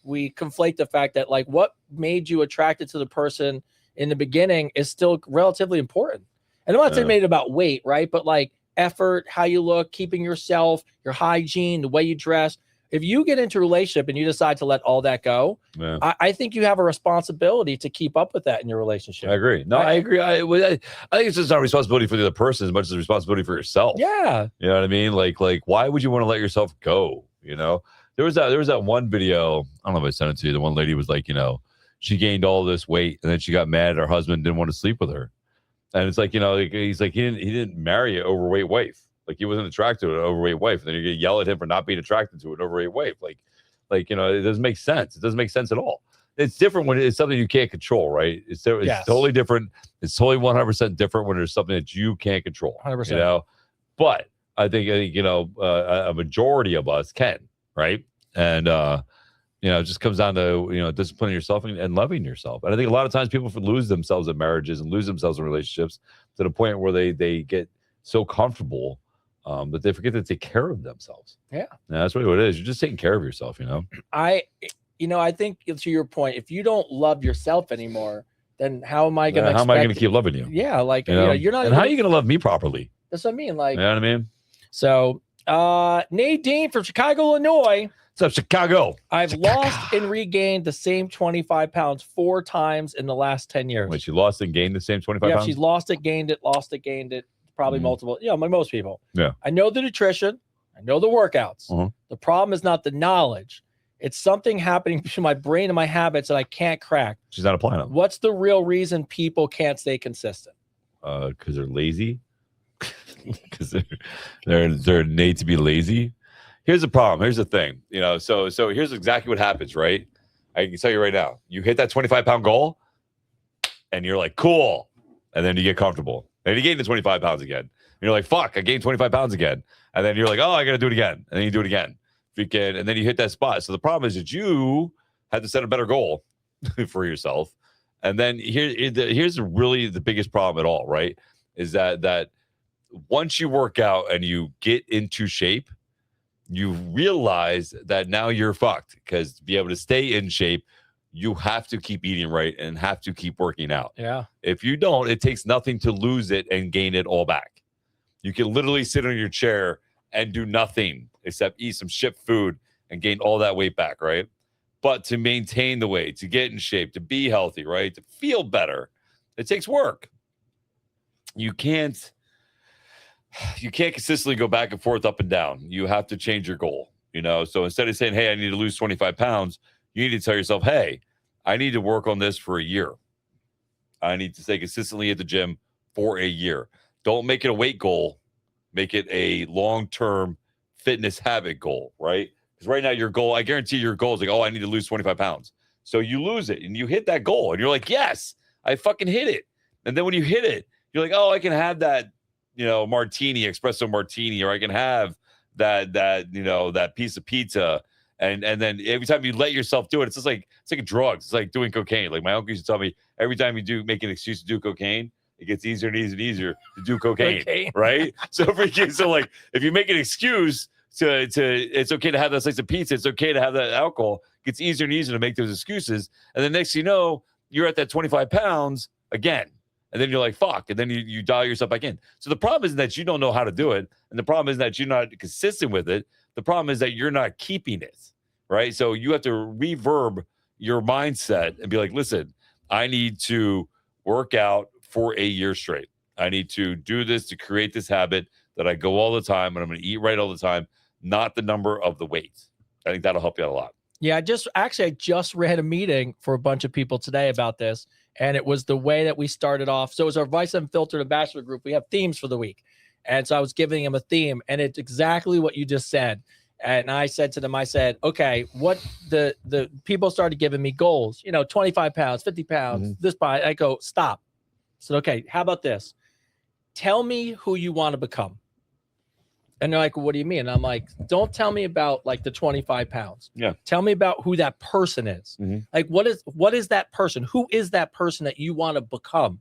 Speaker 2: conflate the fact that like what made you attracted to the person in the beginning is still relatively important. And I'm not saying made it about weight, right? But like effort, how you look, keeping yourself, your hygiene, the way you dress. If you get into a relationship and you decide to let all that go, I think you have a responsibility to keep up with that in your relationship.
Speaker 3: I agree. No, I agree. I think it's just not a responsibility for the other person as much as a responsibility for yourself.
Speaker 2: Yeah.
Speaker 3: You know what I mean? Like why would you want to let yourself go? You know, there was that one video. I don't know if I sent it to you. The one lady was like, you know, she gained all this weight and then she got mad at her husband, didn't want to sleep with her. And it's like, you know, he's like, he didn't marry an overweight wife. Like he wasn't attracted to an overweight wife. And then you're going to yell at him for not being attracted to an overweight wife. Like, you know, it doesn't make sense. It doesn't make sense at all. It's different when it's something you can't control, right? It's totally different. It's totally 100% different when there's something that you can't control.
Speaker 2: 100%.
Speaker 3: You know, but I think you know, a majority of us can, right? And you know, it just comes down to, you know, disciplining yourself and loving yourself. And I think a lot of times people lose themselves in marriages and lose themselves in relationships to the point where they get so comfortable that they forget to take care of themselves. Yeah, that's really what it is. You're just taking care of yourself, you know. I
Speaker 2: think to your point, if you don't love yourself anymore, then how am I going to?
Speaker 3: How am I going to keep loving you?
Speaker 2: Yeah, like
Speaker 3: you know?
Speaker 2: You're not.
Speaker 3: And how are you going to love me properly?
Speaker 2: That's what I mean. Like,
Speaker 3: you know what I mean.
Speaker 2: So, Nadine from Chicago, Illinois.
Speaker 3: What's up, Chicago?
Speaker 2: I've lost and regained the same 25 pounds 4 times in the last 10 years.
Speaker 3: Wait, she lost and gained the same 25 pounds?
Speaker 2: Yeah, she's lost it, gained it, lost it, gained it. Probably multiple, you know, like most people.
Speaker 3: Yeah.
Speaker 2: I know the nutrition. I know the workouts. The problem is not the knowledge. It's something happening to my brain and my habits that I can't crack.
Speaker 3: She's not applying them.
Speaker 2: What's the real reason people can't stay consistent?
Speaker 3: Because they're lazy. Because they're innate to be lazy. Here's the problem. Here's the thing. You know, so here's exactly what happens, right? I can tell you right now. You hit that 25-pound goal, and you're like, cool. And then you get comfortable. And you gain the 25 pounds again. And you're like, fuck, I gained 25 pounds again. And then you're like, oh, I got to do it again. And then you do it again. And then you hit that spot. So the problem is that you had to set a better goal for yourself. And then here's really the biggest problem at all, right? Is that once you work out and you get into shape, you realize that now you're fucked, because to be able to stay in shape, you have to keep eating right and have to keep working out.
Speaker 2: Yeah.
Speaker 3: If you don't, it takes nothing to lose it and gain it all back. You can literally sit on your chair and do nothing except eat some shit food and gain all that weight back, right? But to maintain the weight, to get in shape, to be healthy, right? To feel better, it takes work. You can't consistently go back and forth, up and down. You have to change your goal, you know? So instead of saying, hey, I need to lose 25 pounds, you need to tell yourself, hey, I need to work on this for a year. I need to stay consistently at the gym for a year. Don't make it a weight goal. Make it a long-term fitness habit goal, right? Because right now your goal, I guarantee your goal is like, oh, I need to lose 25 pounds. So you lose it and you hit that goal and you're like, yes, I fucking hit it. And then when you hit it, you're You're like, oh, I can have that, martini, espresso martini, or I can have that piece of pizza. And then every time you let yourself do it, it's like drugs. It's like doing cocaine. Like my uncle used to tell me, every time you make an excuse to do cocaine, it gets easier and easier and easier to do cocaine. Right? So like if you make an excuse to it's okay to have that slice of pizza, it's okay to have that alcohol, it gets easier and easier to make those excuses. And then next thing you know, you're at that 25 pounds again. And then you're like, fuck. And then you dial yourself back in. So the problem isn't that you don't know how to do it. And the problem is that you're not consistent with it. The problem is that you're not keeping it. Right. So you have to reverb your mindset and be like, listen, I need to work out for a year straight. I need to do this to create this habit that I go all the time and I'm going to eat right all the time, not the number of the weight. I think that'll help you out a lot.
Speaker 2: Yeah, I just read a meeting for a bunch of people today about this, and it was the way that we started off. So it was our Vice Unfiltered Ambassador group. We have themes for the week, and so I was giving them a theme, and it's exactly what you just said. And I said to them, okay, what the people started giving me goals, 25 pounds, 50 pounds, this by. I go, stop. I said, okay, how about this? Tell me who you want to become. And they're like, well, what do you mean? And I'm like, don't tell me about like the 25 pounds.
Speaker 3: Yeah.
Speaker 2: Tell me about who that person is. Like, what is that person? Who is that person that you want to become?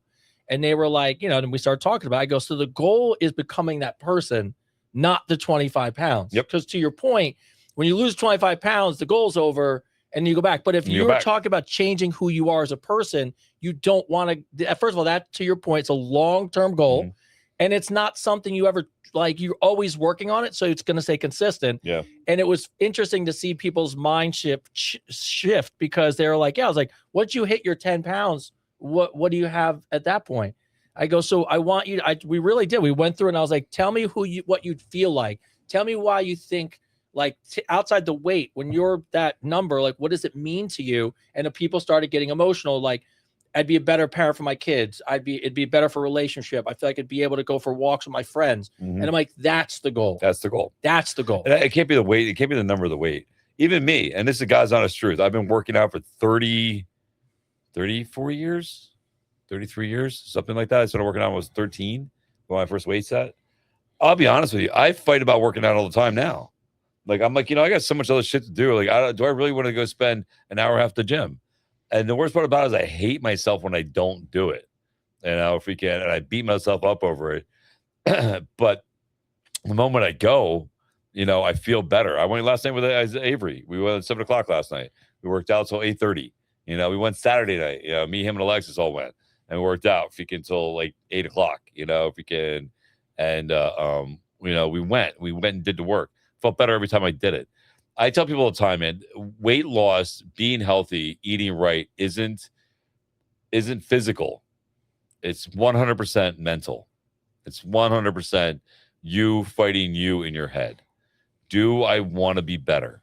Speaker 2: And they were like, and we started talking about it. I go, so the goal is becoming that person, not the 25 pounds.
Speaker 3: Yep.
Speaker 2: Because to your point, when you lose 25 pounds, the goal's over and you go back. But if you're talking about changing who you are as a person, you don't want to, first of all, that to your point, it's a long-term goal. And it's not something you ever, like, you're always working on it. So it's going to stay consistent.
Speaker 3: Yeah.
Speaker 2: And it was interesting to see people's mind shift because they were like, yeah, I was like, once you hit your 10 pounds, what do you have at that point? I go, so I want you we really did. We went through and I was like, tell me what you'd feel like. Tell me why you think like outside the weight, when you're that number, like, what does it mean to you? And the people started getting emotional. Like, I'd be a better parent for my kids. It'd be better for relationship. I feel like I'd be able to go for walks with my friends. And I'm like, that's the goal.
Speaker 3: That's the goal.
Speaker 2: That's the goal.
Speaker 3: And it can't be the weight. It can't be the number of the weight. Even me, and this is the God's honest truth. I've been working out for 34 years, 33 years, something like that. I started working out when I was 13 when my first weight set. I'll be honest with you. I fight about working out all the time now. Like, I'm like, I got so much other shit to do. Like, do I really want to go spend an hour and a half at the gym? And the worst part about it is I hate myself when I don't do it. And I beat myself up over it. But the moment I go, I feel better. I went last night with Avery. We went at 7 o'clock last night. We worked out till 8:30. We went Saturday night. Me, him, and Alexis all went. And we worked out until like 8 o'clock, And, we went and did the work. Felt better every time I did it. I tell people all the time, man, weight loss, being healthy, eating right isn't physical. It's 100% mental. It's 100% you fighting you in your head. Do I want to be better?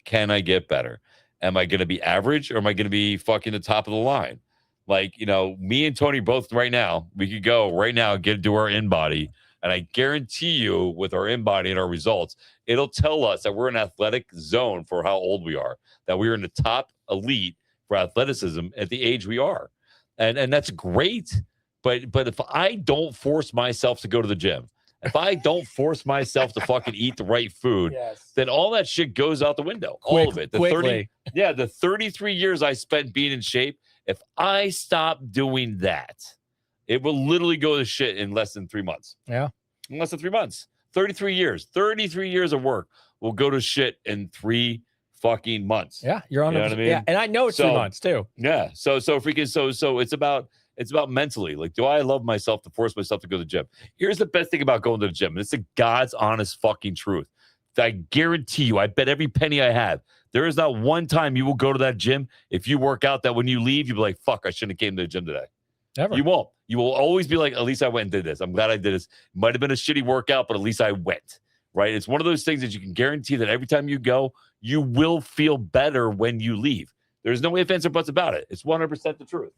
Speaker 3: Can I get better? Am I going to be average or am I going to be fucking the top of the line? Like, me and Tony both right now, we could go right now and get to our in-body. And I guarantee you with our in-body and our results, it'll tell us that we're in an athletic zone for how old we are, that we're in the top elite for athleticism at the age we are. And that's great. But if I don't force myself to go to the gym, if I don't force myself to fucking eat the right food, then all that shit goes out the window. All of it. The 33 years I spent being in shape, if I stop doing that, it will literally go to shit in less than 3 months.
Speaker 2: Yeah.
Speaker 3: In less than 3 months. 33 years. 33 years of work will go to shit in 3 fucking months.
Speaker 2: Yeah. You're on
Speaker 3: what I mean?
Speaker 2: Yeah. And I know it's 3 months too.
Speaker 3: Yeah. So it's about mentally. Like, do I love myself to force myself to go to the gym? Here's the best thing about going to the gym. And it's the God's honest fucking truth. I guarantee you, I bet every penny I have, there is not one time you will go to that gym if you work out that when you leave, you'll be like, fuck, I shouldn't have came to the gym today.
Speaker 2: Never.
Speaker 3: You won't. You will always be like, at least I went and did this. I'm glad I did this. Might have been a shitty workout, but at least I went, right? It's one of those things that you can guarantee that every time you go, you will feel better when you leave. There's no ifs, ands, or buts about it. It's 100% the truth.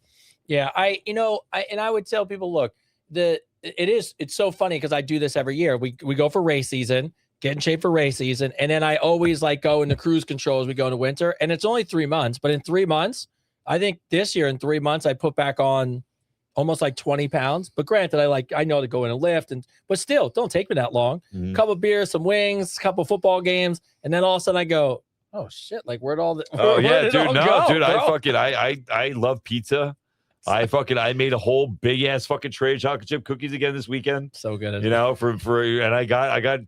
Speaker 2: Yeah. I would tell people, look, it's so funny because I do this every year. We go for race season, get in shape for race season. And then I always like go into cruise control as we go into winter. And it's only 3 months, but in 3 months, I think this year in 3 months, I put back on almost like 20 pounds. But granted, I know to go in and lift, but still, don't take me that long.
Speaker 3: Mhm.
Speaker 2: Couple beers, some wings, couple football games, and then all of a sudden I go, oh shit! Like where'd all the
Speaker 3: Oh yeah, dude.
Speaker 2: go,
Speaker 3: Dude.
Speaker 2: bro?
Speaker 3: I love pizza. I made a whole big ass fucking tray of chocolate chip cookies again this weekend.
Speaker 2: So good.
Speaker 3: You know, and I got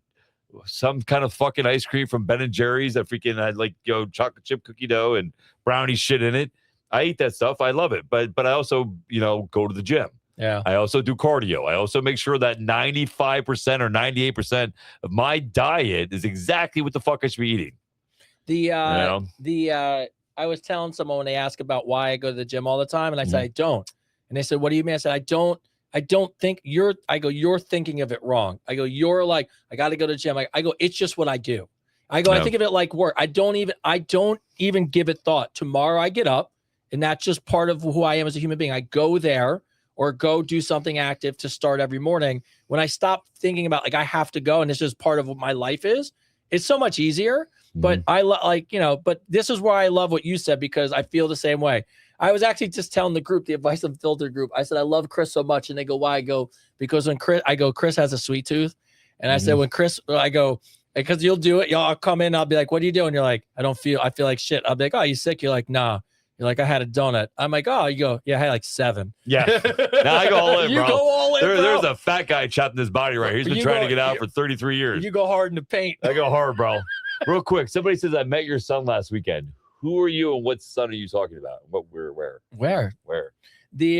Speaker 3: some kind of fucking ice cream from Ben and Jerry's that freaking had like chocolate chip cookie dough and brownie shit in it. I eat that stuff. I love it. But I also, go to the gym.
Speaker 2: Yeah.
Speaker 3: I also do cardio. I also make sure that 95% or 98% of my diet is exactly what the fuck I should be eating.
Speaker 2: I was telling someone when they ask about why I go to the gym all the time, and I said I don't. And they said, what do you mean? I said, I don't think you're thinking of it wrong. I go, you're like, I got to go to the gym. I go, it's just what I do. I go, I think of it like work. I don't even give it thought. Tomorrow I get up, and that's just part of who I am as a human being. I go there or go do something active to start every morning. When I stop thinking about like I have to go and it's just part of what my life is, it's so much easier. But I but this is why I love what you said, because I feel the same way. I was actually just telling the group, the Advice Unfiltered group, I said, I love Chris so much. And they go, why? I go, because Chris has a sweet tooth. And I said, I go, because you'll do it. I'll come in. I'll be like, what are you doing? You're like, I feel like shit. I'll be like, oh, you sick? You're like, nah. You're like, I had a donut. I'm like, oh, you go, yeah, I had like 7.
Speaker 3: Yeah. Now I go all in, bro.
Speaker 2: You go all in, bro.
Speaker 3: There's a fat guy trapped in his body right here. He's been trying to get out for 33 years.
Speaker 2: You go hard in the paint.
Speaker 3: I go hard, bro. Real quick, somebody says, I met your son last weekend. Who are you and what son are you talking about? Where?
Speaker 2: Where?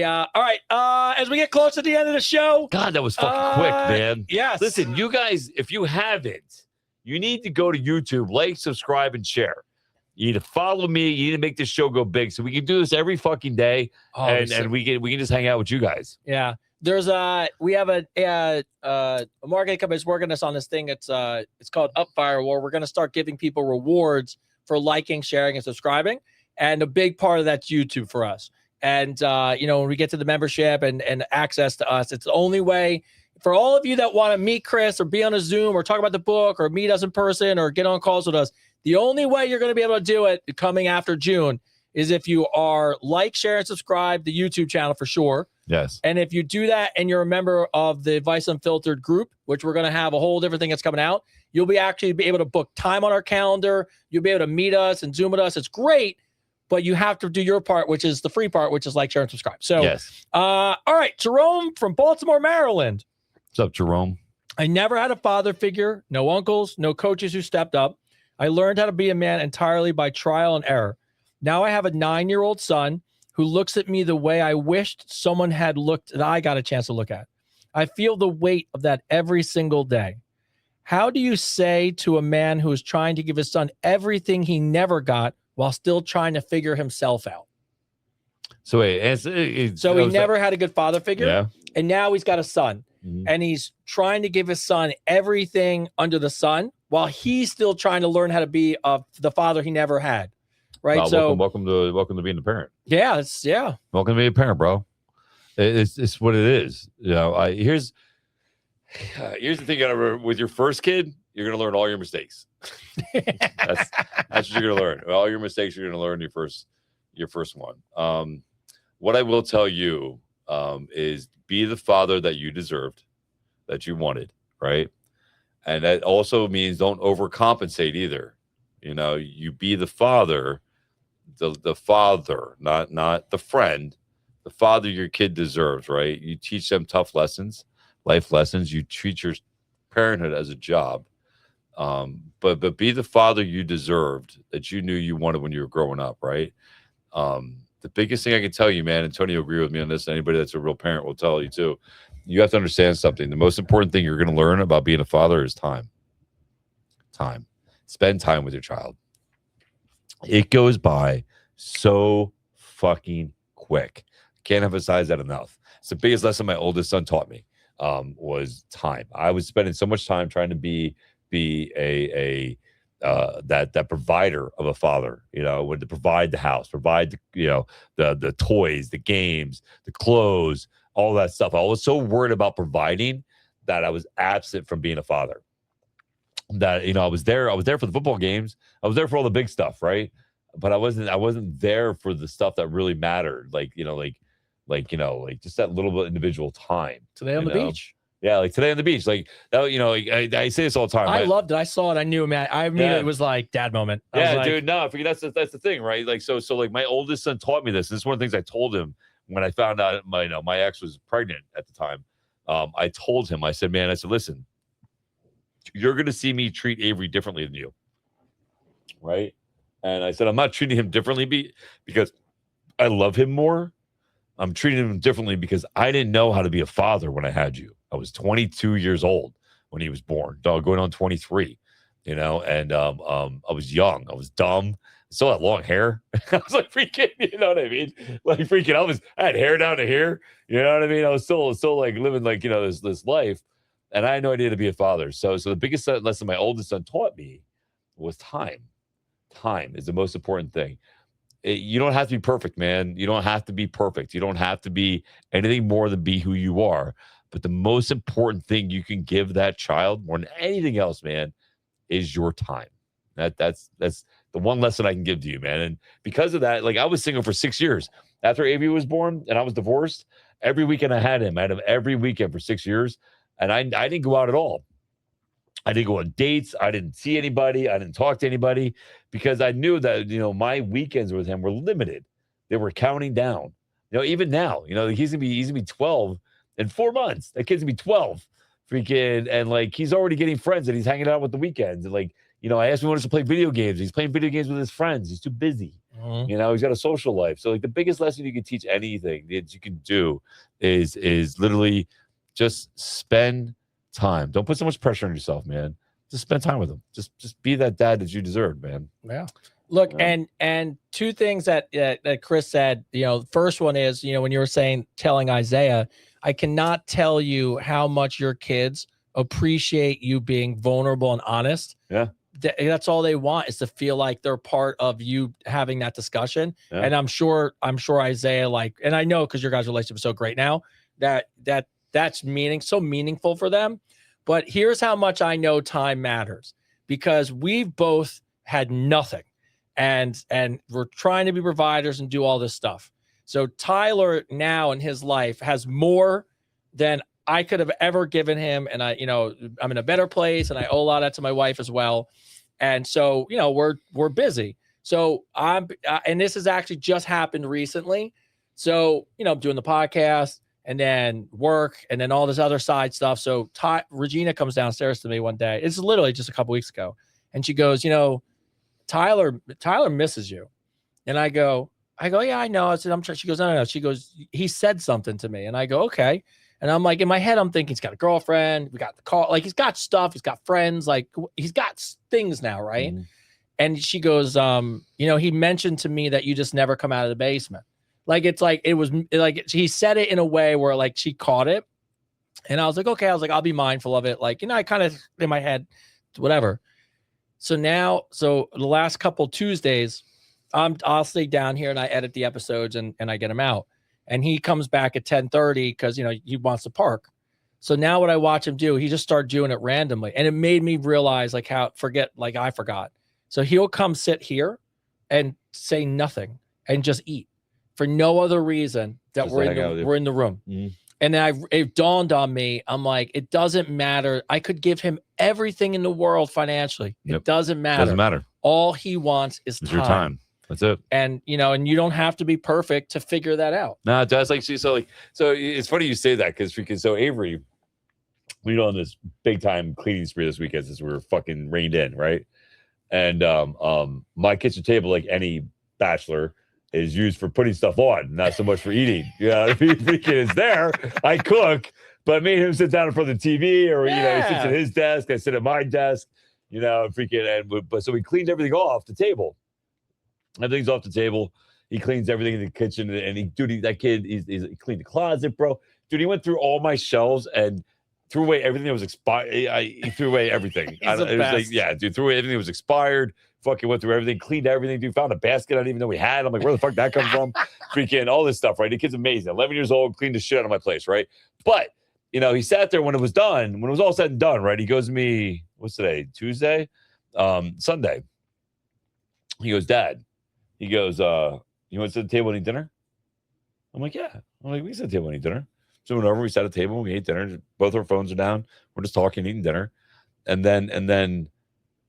Speaker 3: All
Speaker 2: right. As we get close to the end of the show.
Speaker 3: God, that was fucking quick, man.
Speaker 2: Yes.
Speaker 3: Listen, you guys, if you haven't, you need to go to YouTube, like, subscribe, and share. You need to follow me. You need to make this show go big, so we can do this every fucking day, and we can just hang out with you guys.
Speaker 2: Yeah, we have a marketing company that's working us on this thing. It's called Upfire, where we're going to start giving people rewards for liking, sharing, and subscribing. And a big part of that's YouTube for us. And when we get to the membership and access to us, it's the only way for all of you that want to meet Chris or be on a Zoom or talk about the book or meet us in person or get on calls with us. The only way you're going to be able to do it coming after June is if you are like, share, and subscribe the YouTube channel for sure.
Speaker 3: Yes.
Speaker 2: And if you do that and you're a member of the Advice Unfiltered group, which we're going to have a whole different thing that's coming out, you'll be able to book time on our calendar. You'll be able to meet us and Zoom with us. It's great, but you have to do your part, which is the free part, which is like, share, and subscribe. So,
Speaker 3: yes.
Speaker 2: All right, Jerome from Baltimore, Maryland.
Speaker 3: What's up, Jerome?
Speaker 2: I never had a father figure, no uncles, no coaches who stepped up. I learned how to be a man entirely by trial and error. Now I have a 9-year-old son who looks at me the way I wished someone had looked that I got a chance to look at. I feel the weight of that every single day. How do you say to a man who is trying to give his son everything he never got while still trying to figure himself out?
Speaker 3: So wait,
Speaker 2: he never had a good father figure,
Speaker 3: yeah,
Speaker 2: and now he's got a son, and he's trying to give his son everything under the sun while he's still trying to learn how to be the father he never had. Right.
Speaker 3: Wow,
Speaker 2: so
Speaker 3: welcome to being a parent.
Speaker 2: Yeah.
Speaker 3: Welcome to being a parent, bro. It's what it is. Here's the thing. With your first kid, you're gonna learn all your mistakes. That's what you're gonna learn. All your mistakes you're gonna learn your first one. What I will tell you is be the father that you deserved, that you wanted, right? And that also means don't overcompensate either. You be the father, the father, not the friend, the father your kid deserves, right? You teach them tough lessons, life lessons. You treat your parenthood as a job. But be the father you deserved, that you knew you wanted when you were growing up, right? The biggest thing I can tell you, man, and Tony will agree with me on this, anybody that's a real parent will tell you too, you have to understand something. The most important thing you're going to learn about being a father is time. Time. Spend time with your child. It goes by so fucking quick. Can't emphasize that enough. It's the biggest lesson my oldest son taught me, was time. I was spending so much time trying to be that provider of a father, when to provide the house, provide the toys, the games, the clothes, all that stuff. I was so worried about providing that I was absent from being a father. That I was there for the football games. I was there for all the big stuff, right? But I wasn't there for the stuff that really mattered, like like, like just that little bit of individual time.
Speaker 2: Today on the beach.
Speaker 3: Yeah, like today on the beach. Like that, like, I say this all the time.
Speaker 2: I loved it. I saw it. I knew, man. I mean, it was like dad moment.
Speaker 3: Yeah, dude. No, I forget that's the thing, right? Like, so like my oldest son taught me this. This is one of the things I told him when I found out my ex was pregnant at the time. I told him, I said, man, listen, you're going to see me treat Avery differently than you. Right. And I said, I'm not treating him differently because I love him more. I'm treating him differently because I didn't know how to be a father when I had you. I was 22 years old when he was born, going on 23, and I was young. I was dumb. I still had long hair. I was like freaking, you know what I mean? Like freaking, I had hair down to here. You know what I mean? I was still like living like, this life. And I had no idea to be a father. So the biggest lesson my oldest son taught me was time. Time is the most important thing. You don't have to be perfect, man. You don't have to be perfect. You don't have to be anything more than be who you are. But the most important thing you can give that child more than anything else, man, is your time. That's the one lesson I can give to you, man. And because of that, like I was single for 6 years. After Avery was born and I was divorced, every weekend I had him. I had him every weekend for 6 years. And I didn't go out at all. I didn't go on dates. I didn't see anybody. I didn't talk to anybody because I knew that, my weekends with him were limited. They were counting down. Even now, he's gonna be 12 in 4 months. That kid's gonna be 12. Freaking, and like he's already getting friends and he's hanging out with the weekends. And like, I asked him if he wants to play video games. He's playing video games with his friends. He's too busy.
Speaker 2: Mm-hmm.
Speaker 3: He's got a social life. So like the biggest lesson you can teach anything that you can do is literally just spend time. Don't put so much pressure on yourself, man. Just spend time with him. Just be that dad that you deserve, man.
Speaker 2: Yeah. Look, and two things that Chris said. First one is, when you were telling Isaiah, I cannot tell you how much your kids appreciate you being vulnerable and honest.
Speaker 3: Yeah.
Speaker 2: That's all they want is to feel like they're part of you having that discussion. Yeah. And I'm sure Isaiah, and I know because your guys' relationship is so great now that's so meaningful for them. But here's how much I know time matters, because we've both had nothing and we're trying to be providers and do all this stuff. So Tyler now in his life has more than I could have ever given him. And I'm in a better place and I owe a lot of that to my wife as well. And so, we're busy. So and this has actually just happened recently. So, I'm doing the podcast and then work and then all this other side stuff. So Regina comes downstairs to me one day. It's literally just a couple weeks ago. And she goes, Tyler misses you. And I go, yeah, I know. I said, I'm trying. She goes, no. She goes, he said something to me. And I go, okay. And I'm like, in my head, I'm thinking he's got a girlfriend. We got the call. Like he's got stuff. He's got friends. Like he's got things now. Right. Mm-hmm. And she goes, he mentioned to me that you just never come out of the basement. Like, it's like, it was like, he said it in a way where like she caught it. And I was like, okay. I was like, I'll be mindful of it. Like, I kind of in my head, whatever. So the last couple Tuesdays, I'll stay down here and I edit the episodes and I get them out. And he comes back at 10:30 because, he wants to park. So now what I watch him do, he just started doing it randomly. And it made me realize I forgot. So he'll come sit here and say nothing and just eat for no other reason that we're in the room. Mm-hmm. And then it dawned on me, I'm like, it doesn't matter. I could give him everything in the world financially. Yep. It doesn't matter.
Speaker 3: Doesn't matter.
Speaker 2: All he wants is time.
Speaker 3: Your time. That's it.
Speaker 2: And and you don't have to be perfect to figure that out.
Speaker 3: No, that's like so it's funny you say that because Avery, we on this big time cleaning spree this weekend since we were fucking reined in, right? And my kitchen table, like any bachelor, is used for putting stuff on, not so much for eating. Freaking is there. I cook, but me and him sit down in front of the TV, or he sits at his desk, I sit at my desk, but so we cleaned everything off the table. Everything's off the table. He cleans everything in the kitchen, and that kid, he cleaned the closet, bro. Dude, he went through all my shelves and threw away everything that was expired. He threw away everything. It was like, yeah, dude, threw away everything that was expired. Fucking went through everything, cleaned everything, dude. Found a basket I didn't even know we had. I'm like, where the fuck that come from? Freaking all this stuff, right? The kid's amazing. 11 years old, cleaned the shit out of my place, right? But he sat there when it was done, when it was all said and done, right? He goes to me, what's today? Tuesday? Sunday. He goes, Dad. He goes, you want to sit at the table and eat dinner? I'm like, yeah. I'm like, we sit at the table and eat dinner. So we went over, we sat at the table, we ate dinner. Both our phones are down. We're just talking, eating dinner. And then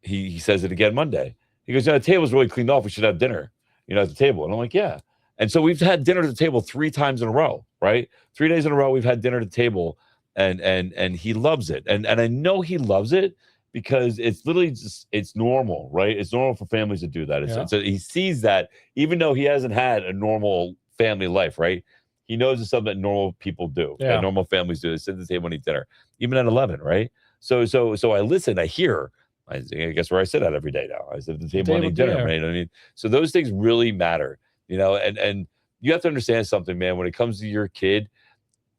Speaker 3: he says it again Monday. He goes, the table's really cleaned off. We should have dinner, at the table. And I'm like, yeah. And so we've had dinner at the table 3 times in a row, right? 3 days in a row, we've had dinner at the table, and he loves it. And I know he loves it because it's literally just, it's normal, right? It's normal for families to do that. He sees that even though he hasn't had a normal family life, right? He knows it's something that normal people do, that normal families do. They sit at the table and eat dinner, even at 11, right? So I listen, I hear. I guess where I sit at every day now. I sit at the table and eat dinner, right? I mean, so those things really matter, and you have to understand something, man. When it comes to your kid,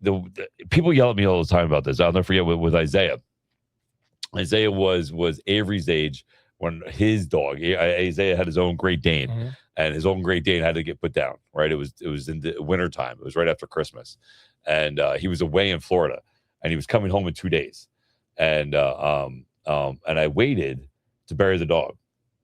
Speaker 3: the people yell at me all the time about this. I'll never forget with Isaiah. Isaiah was Avery's age when his dog, Isaiah, had his own Great Dane, and his own Great Dane had to get put down, right? It was in the wintertime. It was right after Christmas, and he was away in Florida, and he was coming home in 2 days, and I waited to bury the dog,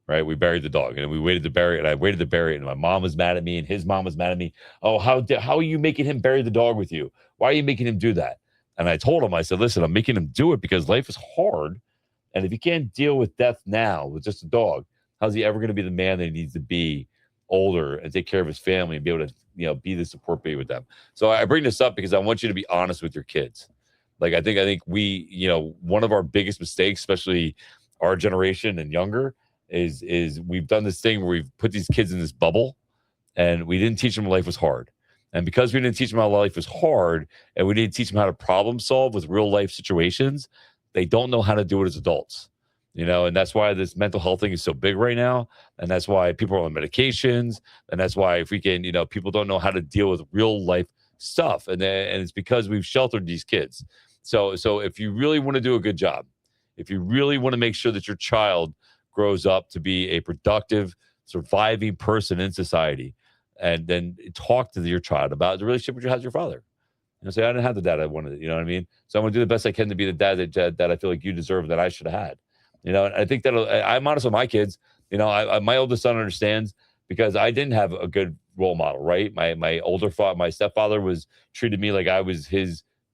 Speaker 3: right? We buried the dog, and we waited to bury it, and I waited to bury it, and my mom was mad at me, and his mom was mad at me. Oh, how are you making him bury the dog with you? Why are you making him do that? And I told him, I said, listen, I'm making him do it because life is hard, and if he can't deal with death now with just a dog, how's he ever going to be the man that he needs to be older and take care of his family and be able to, be the support baby with them? So I bring this up because I want you to be honest with your kids. Like, I think we, one of our biggest mistakes, especially our generation and younger, is we've done this thing where we've put these kids in this bubble and we didn't teach them life was hard. And because we didn't teach them how life was hard and we didn't teach them how to problem solve with real life situations, they don't know how to do it as adults, and that's why this mental health thing is so big right now. And that's why people are on medications. And that's why people don't know how to deal with real life stuff. And it's because we've sheltered these kids. So if you really want to do a good job, if you really want to make sure that your child grows up to be a productive, surviving person in society, and then talk to your child about the relationship which you had with your father. Say, I didn't have the dad I wanted, you know what I mean? So I'm going to do the best I can to be the dad that I feel like you deserve, that I should have had. And I think that I'm honest with my kids. My oldest son understands because I didn't have a good role model, right? My older father, my stepfather treated me like I was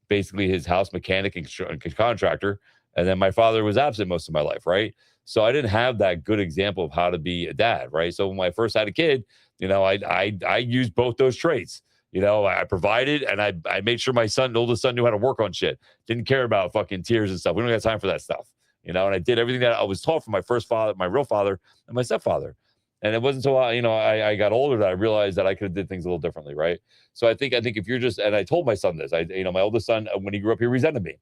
Speaker 3: basically his house mechanic and contractor. And then my father was absent most of my life, right? So I didn't have that good example of how to be a dad, right? So when I first had a kid, I used both those traits. I provided and I made sure my oldest son knew how to work on shit. Didn't care about fucking tears and stuff. We don't got time for that stuff. And I did everything that I was taught from my first father, my real father, and my stepfather. And it wasn't until I got older that I realized that I could have did things a little differently, right? So I think if you're just, and I told my son this, my oldest son, when he grew up, he resented me.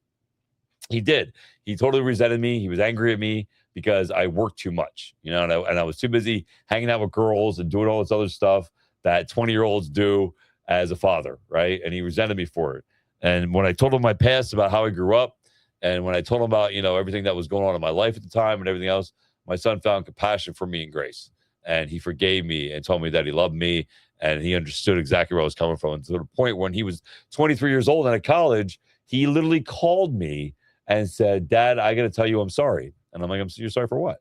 Speaker 3: He did. He totally resented me. He was angry at me because I worked too much, and I was too busy hanging out with girls and doing all this other stuff that 20-year-olds do as a father, right? And he resented me for it. And when I told him my past about how I grew up, and when I told him about, everything that was going on in my life at the time and everything else, my son found compassion for me and grace. And he forgave me and told me that he loved me and he understood exactly where I was coming from. And to the point when he was 23 years old and at college, he literally called me and said, Dad, I got to tell you, I'm sorry. And I'm like, you're sorry for what?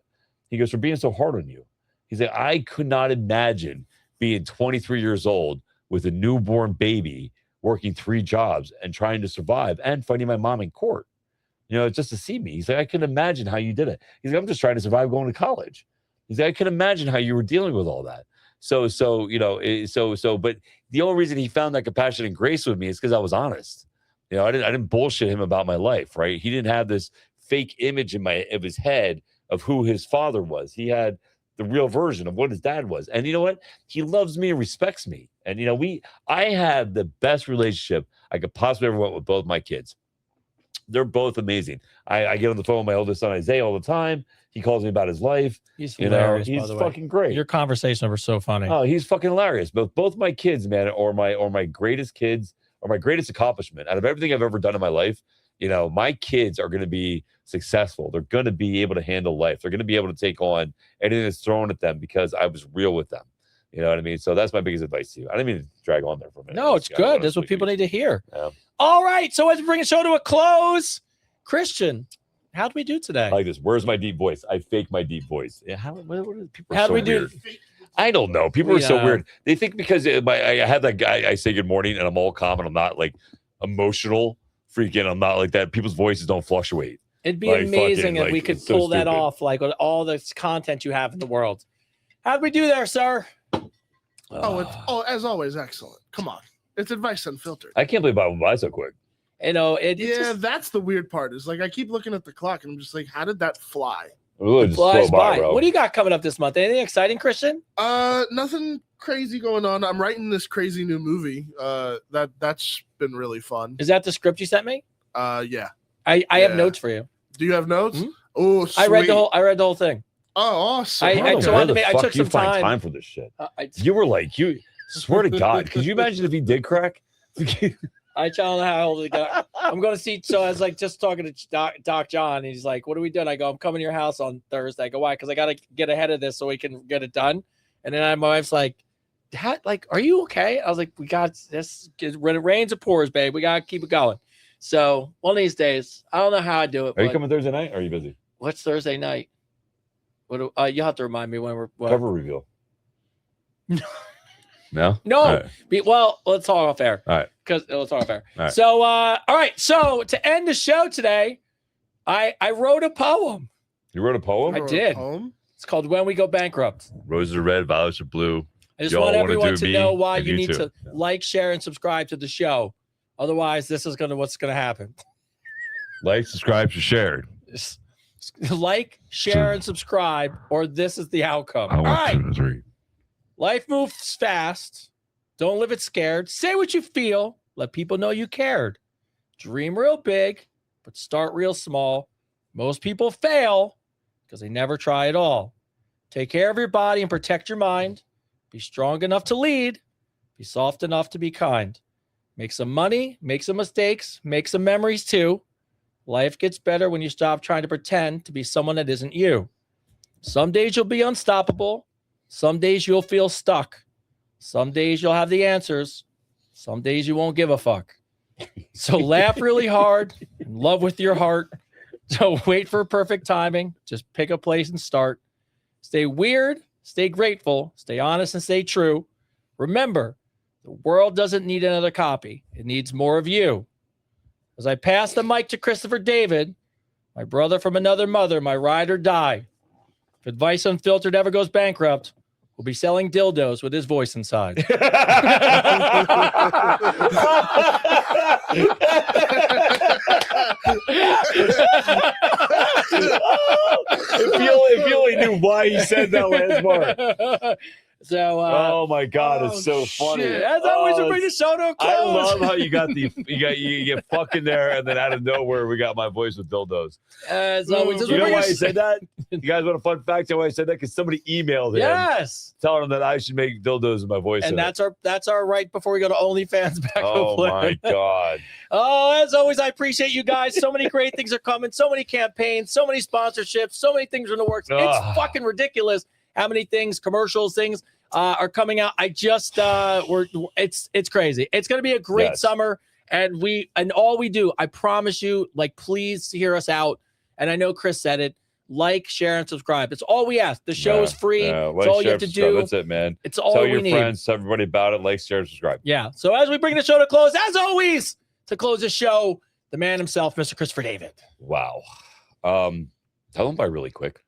Speaker 3: He goes, for being so hard on you. He said, I could not imagine being 23 years old with a newborn baby, working 3 jobs and trying to survive and fighting my mom in court, just to see me. He's like, I couldn't imagine how you did it. He's like, I'm just trying to survive going to college. He's like, I can imagine how you were dealing with all that. So, but the only reason he found that compassion and grace with me is because I was honest. I didn't bullshit him about my life, right? He didn't have this fake image of his head of who his father was. He had the real version of what his dad was. And you know what? He loves me and respects me. And, I have the best relationship I could possibly ever want with both my kids. They're both amazing. I get on the phone with my oldest son, Isaiah, all the time. He calls me about his life.
Speaker 2: He's hilarious,
Speaker 3: he's
Speaker 2: by the
Speaker 3: fucking great.
Speaker 2: Your conversations are so funny.
Speaker 3: Oh, he's fucking hilarious. But both my kids, man, are my greatest kids, or my greatest accomplishment. Out of everything I've ever done in my life, my kids are going to be successful. They're going to be able to handle life. They're going to be able to take on anything that's thrown at them because I was real with them. You know what I mean? So that's my biggest advice to you. I didn't mean to drag on there for a minute.
Speaker 2: No, it's good. That's what people need to hear.
Speaker 3: Yeah.
Speaker 2: All right. So as we bring the show to a close, Christian, how do we do today?
Speaker 3: I like this. Where's my deep voice? I fake my deep voice. Yeah. How do we do? I don't know. People are so weird. They think because I have that guy, I say good morning and I'm all calm and I'm not like emotional freaking. I'm not like that. People's voices don't fluctuate.
Speaker 2: It'd be amazing if we could pull that off, like with all this content you have in the world. How'd we do there, sir?
Speaker 5: As always, excellent. Come on. It's advice unfiltered.
Speaker 3: I can't believe I went by so quick.
Speaker 2: You know,
Speaker 5: that's the weird part. Is like I keep looking at the clock and I'm just like, how did that fly?
Speaker 2: It flies by. What do you got coming up this month? Anything exciting, Christian?
Speaker 5: Nothing crazy going on. I'm writing this crazy new movie. That's been really fun.
Speaker 2: Is that the script you sent me?
Speaker 5: Yeah.
Speaker 2: I have notes for you.
Speaker 5: Do you have notes?
Speaker 2: Mm-hmm.
Speaker 5: Oh, sweet.
Speaker 2: I read the whole thing.
Speaker 5: Oh, awesome.
Speaker 2: I took some
Speaker 3: time for this shit. You were like, you swear to God, could you imagine if he did crack?
Speaker 2: I don't know how old he got. I'm going to see. So I was like just talking to Doc John. And he's like, "What are we doing?" I go, "I'm coming to your house on Thursday." I go, "Why?" Because I got to get ahead of this so we can get it done. And then my wife's like, "Dad, like, are you okay?" I was like, "We got this. When it rains, it pours, babe. We got to keep it going." So one of these days, I don't know how I do it.
Speaker 3: Are you coming Thursday night? Or are you busy?
Speaker 2: What's Thursday night? What? You'll have to remind me when we're
Speaker 3: cover reveal. No.
Speaker 2: Right. Well, let's talk off air.
Speaker 3: All right.
Speaker 2: Because let's talk off air.
Speaker 3: All right.
Speaker 2: So, all right. So to end the show today, I wrote a poem.
Speaker 3: You wrote a poem?
Speaker 2: I did. It's called "When We Go Bankrupt."
Speaker 3: Roses are red, violets are blue.
Speaker 2: I just want everyone to know why you need to like, share, and subscribe to the show. Otherwise, this is what's gonna happen.
Speaker 3: Like, subscribe, share.
Speaker 2: Like, share, and subscribe, or this is the outcome.
Speaker 3: I want 2 to 3.
Speaker 2: Life moves fast. Don't live it scared. Say what you feel. Let people know you cared. Dream real big, but start real small. Most people fail because they never try at all. Take care of your body and protect your mind. Be strong enough to lead. Be soft enough to be kind. Make some money. Make some mistakes. Make some memories too. Life gets better when you stop trying to pretend to be someone that isn't you. Some days you'll be unstoppable. Some days you'll feel stuck. Some days you'll have the answers. Some days you won't give a fuck. So laugh really hard and love with your heart. Don't wait for perfect timing. Just pick a place and start. Stay weird. Stay grateful. Stay honest and stay true. Remember, the world doesn't need another copy. It needs more of you. As I pass the mic to Christopher David, my brother from another mother, my ride or die. If Advice Unfiltered ever goes bankrupt, we'll be selling dildos with his voice inside.
Speaker 3: If you only knew why he said that last part.
Speaker 2: So,
Speaker 3: oh my God, it's so funny.
Speaker 2: As always, we bring the show to a close.
Speaker 3: I love how you get fucking there, and then out of nowhere, we got my voice with dildos.
Speaker 2: As always,
Speaker 3: you know why I said that? You guys want a fun fact? You know why I said that? Because somebody emailed him, telling him that I should make dildos with my voice.
Speaker 2: And that's our right before we go to OnlyFans back.
Speaker 3: Oh my God.
Speaker 2: Oh, as always, I appreciate you guys. So many great things are coming. So many campaigns. So many sponsorships. So many things are in the works. It's fucking ridiculous. How many things, commercials, things are coming out. I just it's crazy. It's going to be a great summer, and all we do, I promise you, like, please hear us out. And I know Chris said it. Like, share, and subscribe. It's all we ask. The show is free. It's all you have to do.
Speaker 3: That's it, man.
Speaker 2: It's all we need.
Speaker 3: Tell your friends, tell everybody about it. Like, share, and subscribe.
Speaker 2: Yeah. So as we bring the show to close, as always, to close the show, the man himself, Mr. Christopher David.
Speaker 3: Wow. Tell him by really quick.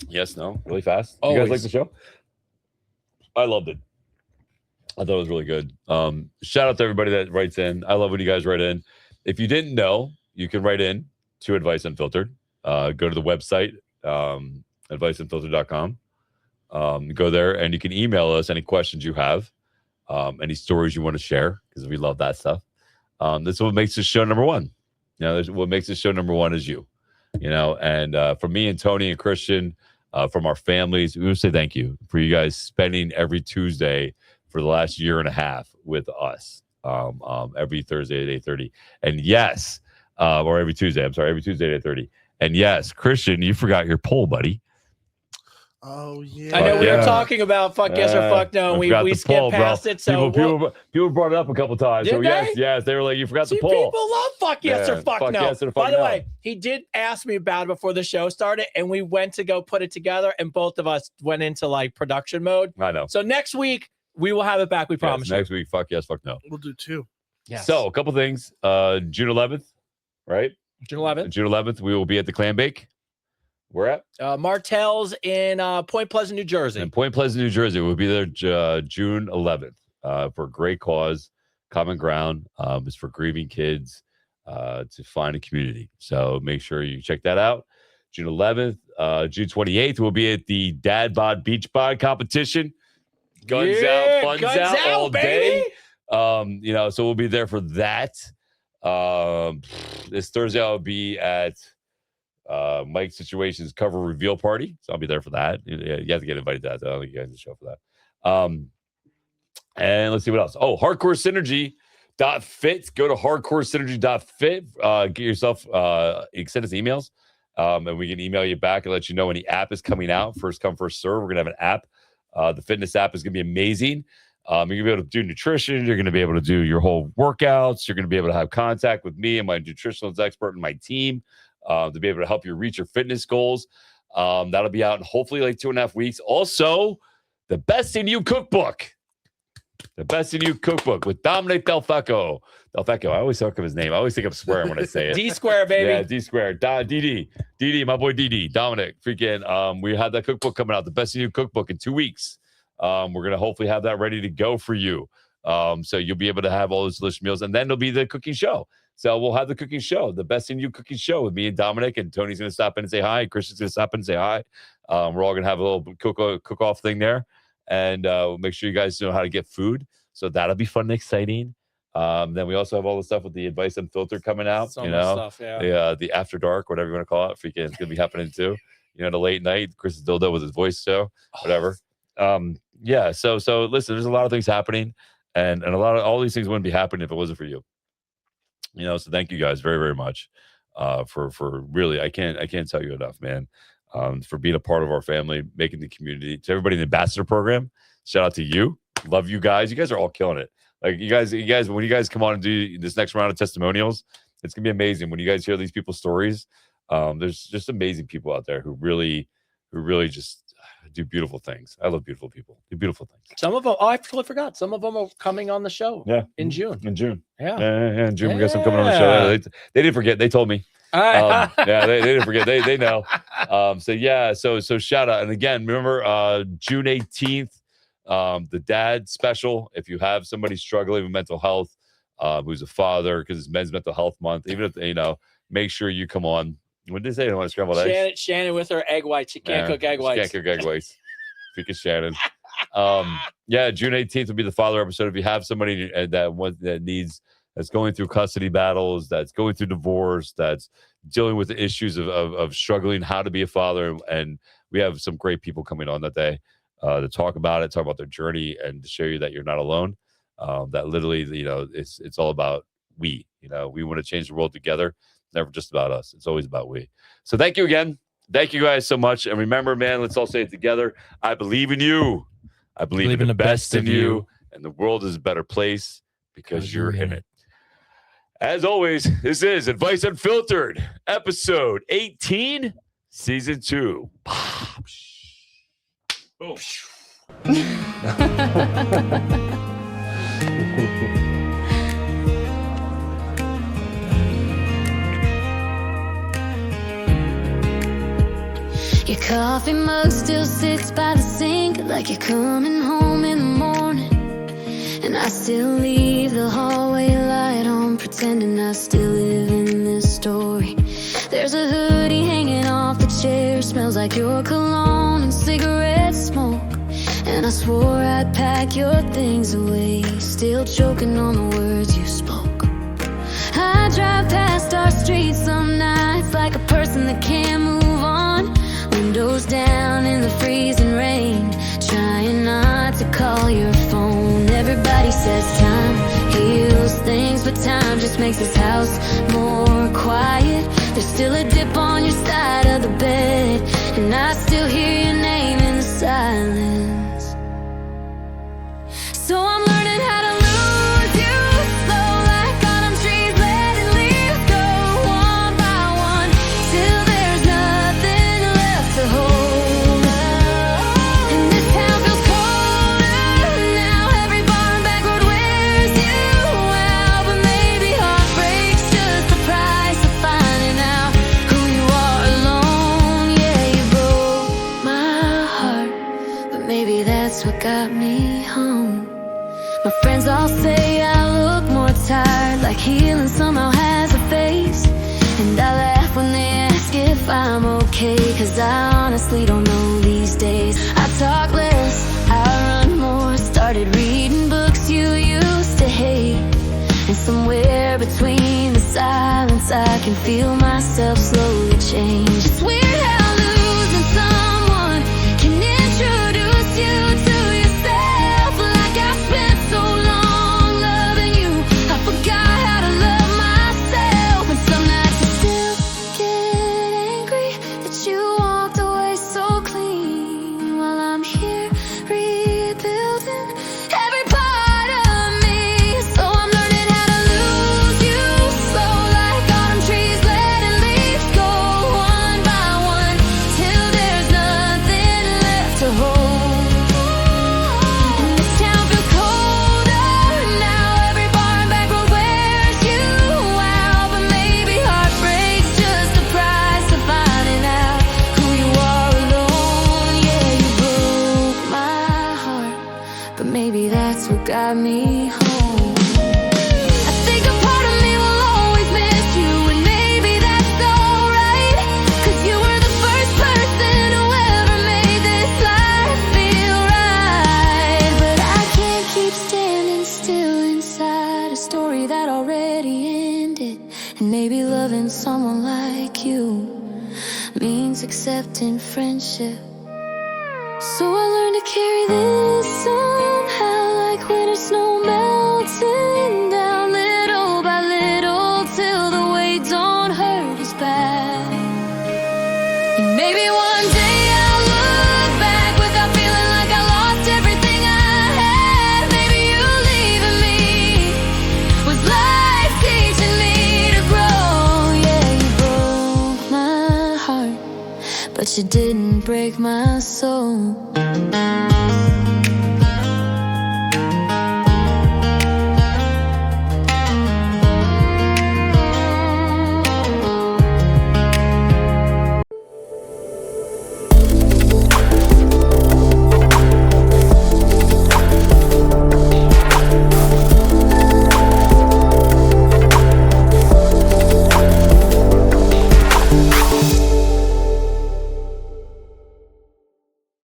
Speaker 3: Yes, no, really fast.
Speaker 2: Always.
Speaker 3: You guys like the show? I loved it. I thought it was really good. Shout out to everybody that writes in. I love when you guys write in. If you didn't know, you can write in to Advice Unfiltered. Go to the website, adviceunfiltered.com. Go there and you can email us any questions you have, any stories you want to share, because we love that stuff. This is what makes this show number one. You know, what makes this show number one is you. You know, and from me and Tony and Christian, from our families, we would say thank you for you guys spending every Tuesday for the last year and a half with us, every Thursday at 8:30. And yes, or every Tuesday, every Tuesday at 8:30. And yes, Christian, you forgot your poll, buddy.
Speaker 5: Oh yeah.
Speaker 2: I know we were talking about fuck yes or fuck no, and we skipped past it. So
Speaker 3: people brought it up a couple times. So
Speaker 2: they?
Speaker 3: yes, they were like, you forgot the poll.
Speaker 2: People love fuck yes or fuck no.
Speaker 3: Yes or fuck
Speaker 2: By the
Speaker 3: no.
Speaker 2: way, he did ask me about it before the show started, and we went to go put it together, and both of us went into like production mode.
Speaker 3: I know.
Speaker 2: So next week we will have it back. We promise.
Speaker 3: Next week, fuck yes, fuck no.
Speaker 5: We'll do 2.
Speaker 2: Yes.
Speaker 3: So a couple things. June 11th, right?
Speaker 2: June 11th.
Speaker 3: June 11th, we will be at the Clam Bake. Where at?
Speaker 2: Martell's in Point Pleasant, New Jersey.
Speaker 3: In Point Pleasant, New Jersey. We'll be there June 11th for a great cause. Common Ground is for grieving kids to find a community. So make sure you check that out. June 11th. June 28th, we'll be at the Dad Bod Beach Bod competition. Guns out, funds out all
Speaker 2: baby.
Speaker 3: day. So we'll be there for that. This Thursday, I'll be at Mike Situation's cover reveal party. So I'll be there for that. You have to get invited to that. So I don't think you guys can show for that. And let's see what else. Oh, hardcoresynergy.fit. Go to hardcoresynergy.fit. Get yourself, you can send us emails. And we can email you back and let you know when the app is coming out. First come, first serve. We're going to have an app. The fitness app is going to be amazing. You're going to be able to do nutrition. You're going to be able to do your whole workouts. You're going to be able to have contact with me and my nutritionist expert and my team to be able to help you reach your fitness goals. That'll be out in hopefully like 2.5 weeks. Also, the Best in You cookbook. The Best in You cookbook with Dominic Delfecco. I always talk of his name. I always think I'm swearing when I say it.
Speaker 2: D Square, baby.
Speaker 3: Yeah, D Square. DD, my boy DD, Dominic. Freaking, we had that cookbook coming out, the Best in You cookbook in 2 weeks. We're going to hopefully have that ready to go for you. So you'll be able to have all those delicious meals. And then there'll be the cooking show. So we'll have the cooking show, the Best in You cooking show with me and Dominic. And Tony's going to stop in and say hi. Christian's going to stop in and say hi. We're all going to have a little cook-off thing there. And we'll make sure you guys know how to get food. So that'll be fun and exciting. Then we also have all the stuff with the Advice Unfiltered coming out.
Speaker 2: Stuff,
Speaker 3: the After Dark, whatever you want to call it. Freaking, it's going to be happening too. The late night, Chris Dildo with his voice show, whatever. So listen, there's a lot of things happening, and a lot of all these things wouldn't be happening if it wasn't for you. So thank you guys very, very much for really, I can't tell you enough, man, for being a part of our family, making the community. To everybody in the ambassador program, shout out to you. Love you guys. You guys are all killing it. Like you guys, when you guys come on and do this next round of testimonials, it's gonna be amazing. When you guys hear these people's stories, there's just amazing people out there who really just do beautiful things. I love beautiful people. Do beautiful things.
Speaker 2: Some of them, I totally forgot. Some of them are coming on the show.
Speaker 3: Yeah,
Speaker 2: in June.
Speaker 3: In June.
Speaker 2: Yeah.
Speaker 3: In June. We got some coming on the show. They didn't forget. They told me. They didn't forget. They know. So shout out. And again, remember June 18th, the dad special. If you have somebody struggling with mental health, who's a father, because it's Men's Mental Health Month, even if make sure you come on. What did they say? They want scrambled eggs?
Speaker 2: Shannon with her egg whites. She can't cook egg whites.
Speaker 3: Can't cook egg whites. Freaking Shannon. June 18th will be the father episode. If you have somebody that's going through custody battles, that's going through divorce, that's dealing with the issues of struggling how to be a father, and we have some great people coming on that day to talk about their journey, and to show you that you're not alone. That literally, it's all about we. We want to change the world together. Never just about us. It's always about we. So thank you again. Thank you guys so much. And remember, man, let's all say it together. I believe in you. I believe in the best in you. And the world is a better place because you're in it. As always, this is Advice Unfiltered, episode 18, season 2. Boom.
Speaker 4: Your coffee mug still sits by the sink like you're coming home in the morning. And I still leave the hallway light on, pretending I still live in this story. There's a hoodie hanging off the chair, smells like your cologne and cigarette smoke. And I swore I'd pack your things away, still choking on the words you spoke. I drive past our street some nights like a person that can't move on. Windows down in the freezing rain, trying not to call your phone. Everybody says time heals things, but time just makes this house more quiet. There's still a dip on your side of the bed, and I still hear your name in the silence. So I'm learning how to lose you slow, like autumn trees letting leaves go one by one, till there's nothing left to hold. And this town feels colder now, every bar and back road wears you out. But maybe heartbreak's just the price of finding out who you are alone. Yeah, you broke my heart, but maybe that's what got me home. My friends all say I look more tired, like healing somehow has a face. And I laugh when they ask if I'm okay, cause I honestly don't know these days. I talk less, I run more, started reading books you used to hate. And somewhere between the silence I can feel myself slowly change. It's weird how losing someone can introduce you to yourself. Like I spent so long loving you, I forgot how to love myself. And some nights I still get angry that you walked away so clean, while I'm here rebuilding every part of me. So I'm learning how to lose you slow, like autumn trees letting leaves go one by one, till there's nothing left to hold. And this town feels colder now, every bar and back road wears you out. But maybe heartbreak's just the price of finding out who you are alone. Yeah, you broke my heart, but maybe that's what got me home. I think a part of me will always miss you, and maybe that's alright, cause you were the first person who ever made this life feel right. But I can't keep standing still inside a story that already ended. And maybe loving someone like you means accepting friendship. So I learned to carry this somehow, like winter snow melting down little by little, till the weight don't hurt as bad. And maybe one day I'll look back without feeling like I lost everything I had. Maybe you leaving me was life teaching me to grow. Yeah, you broke my heart, but you didn't break my soul.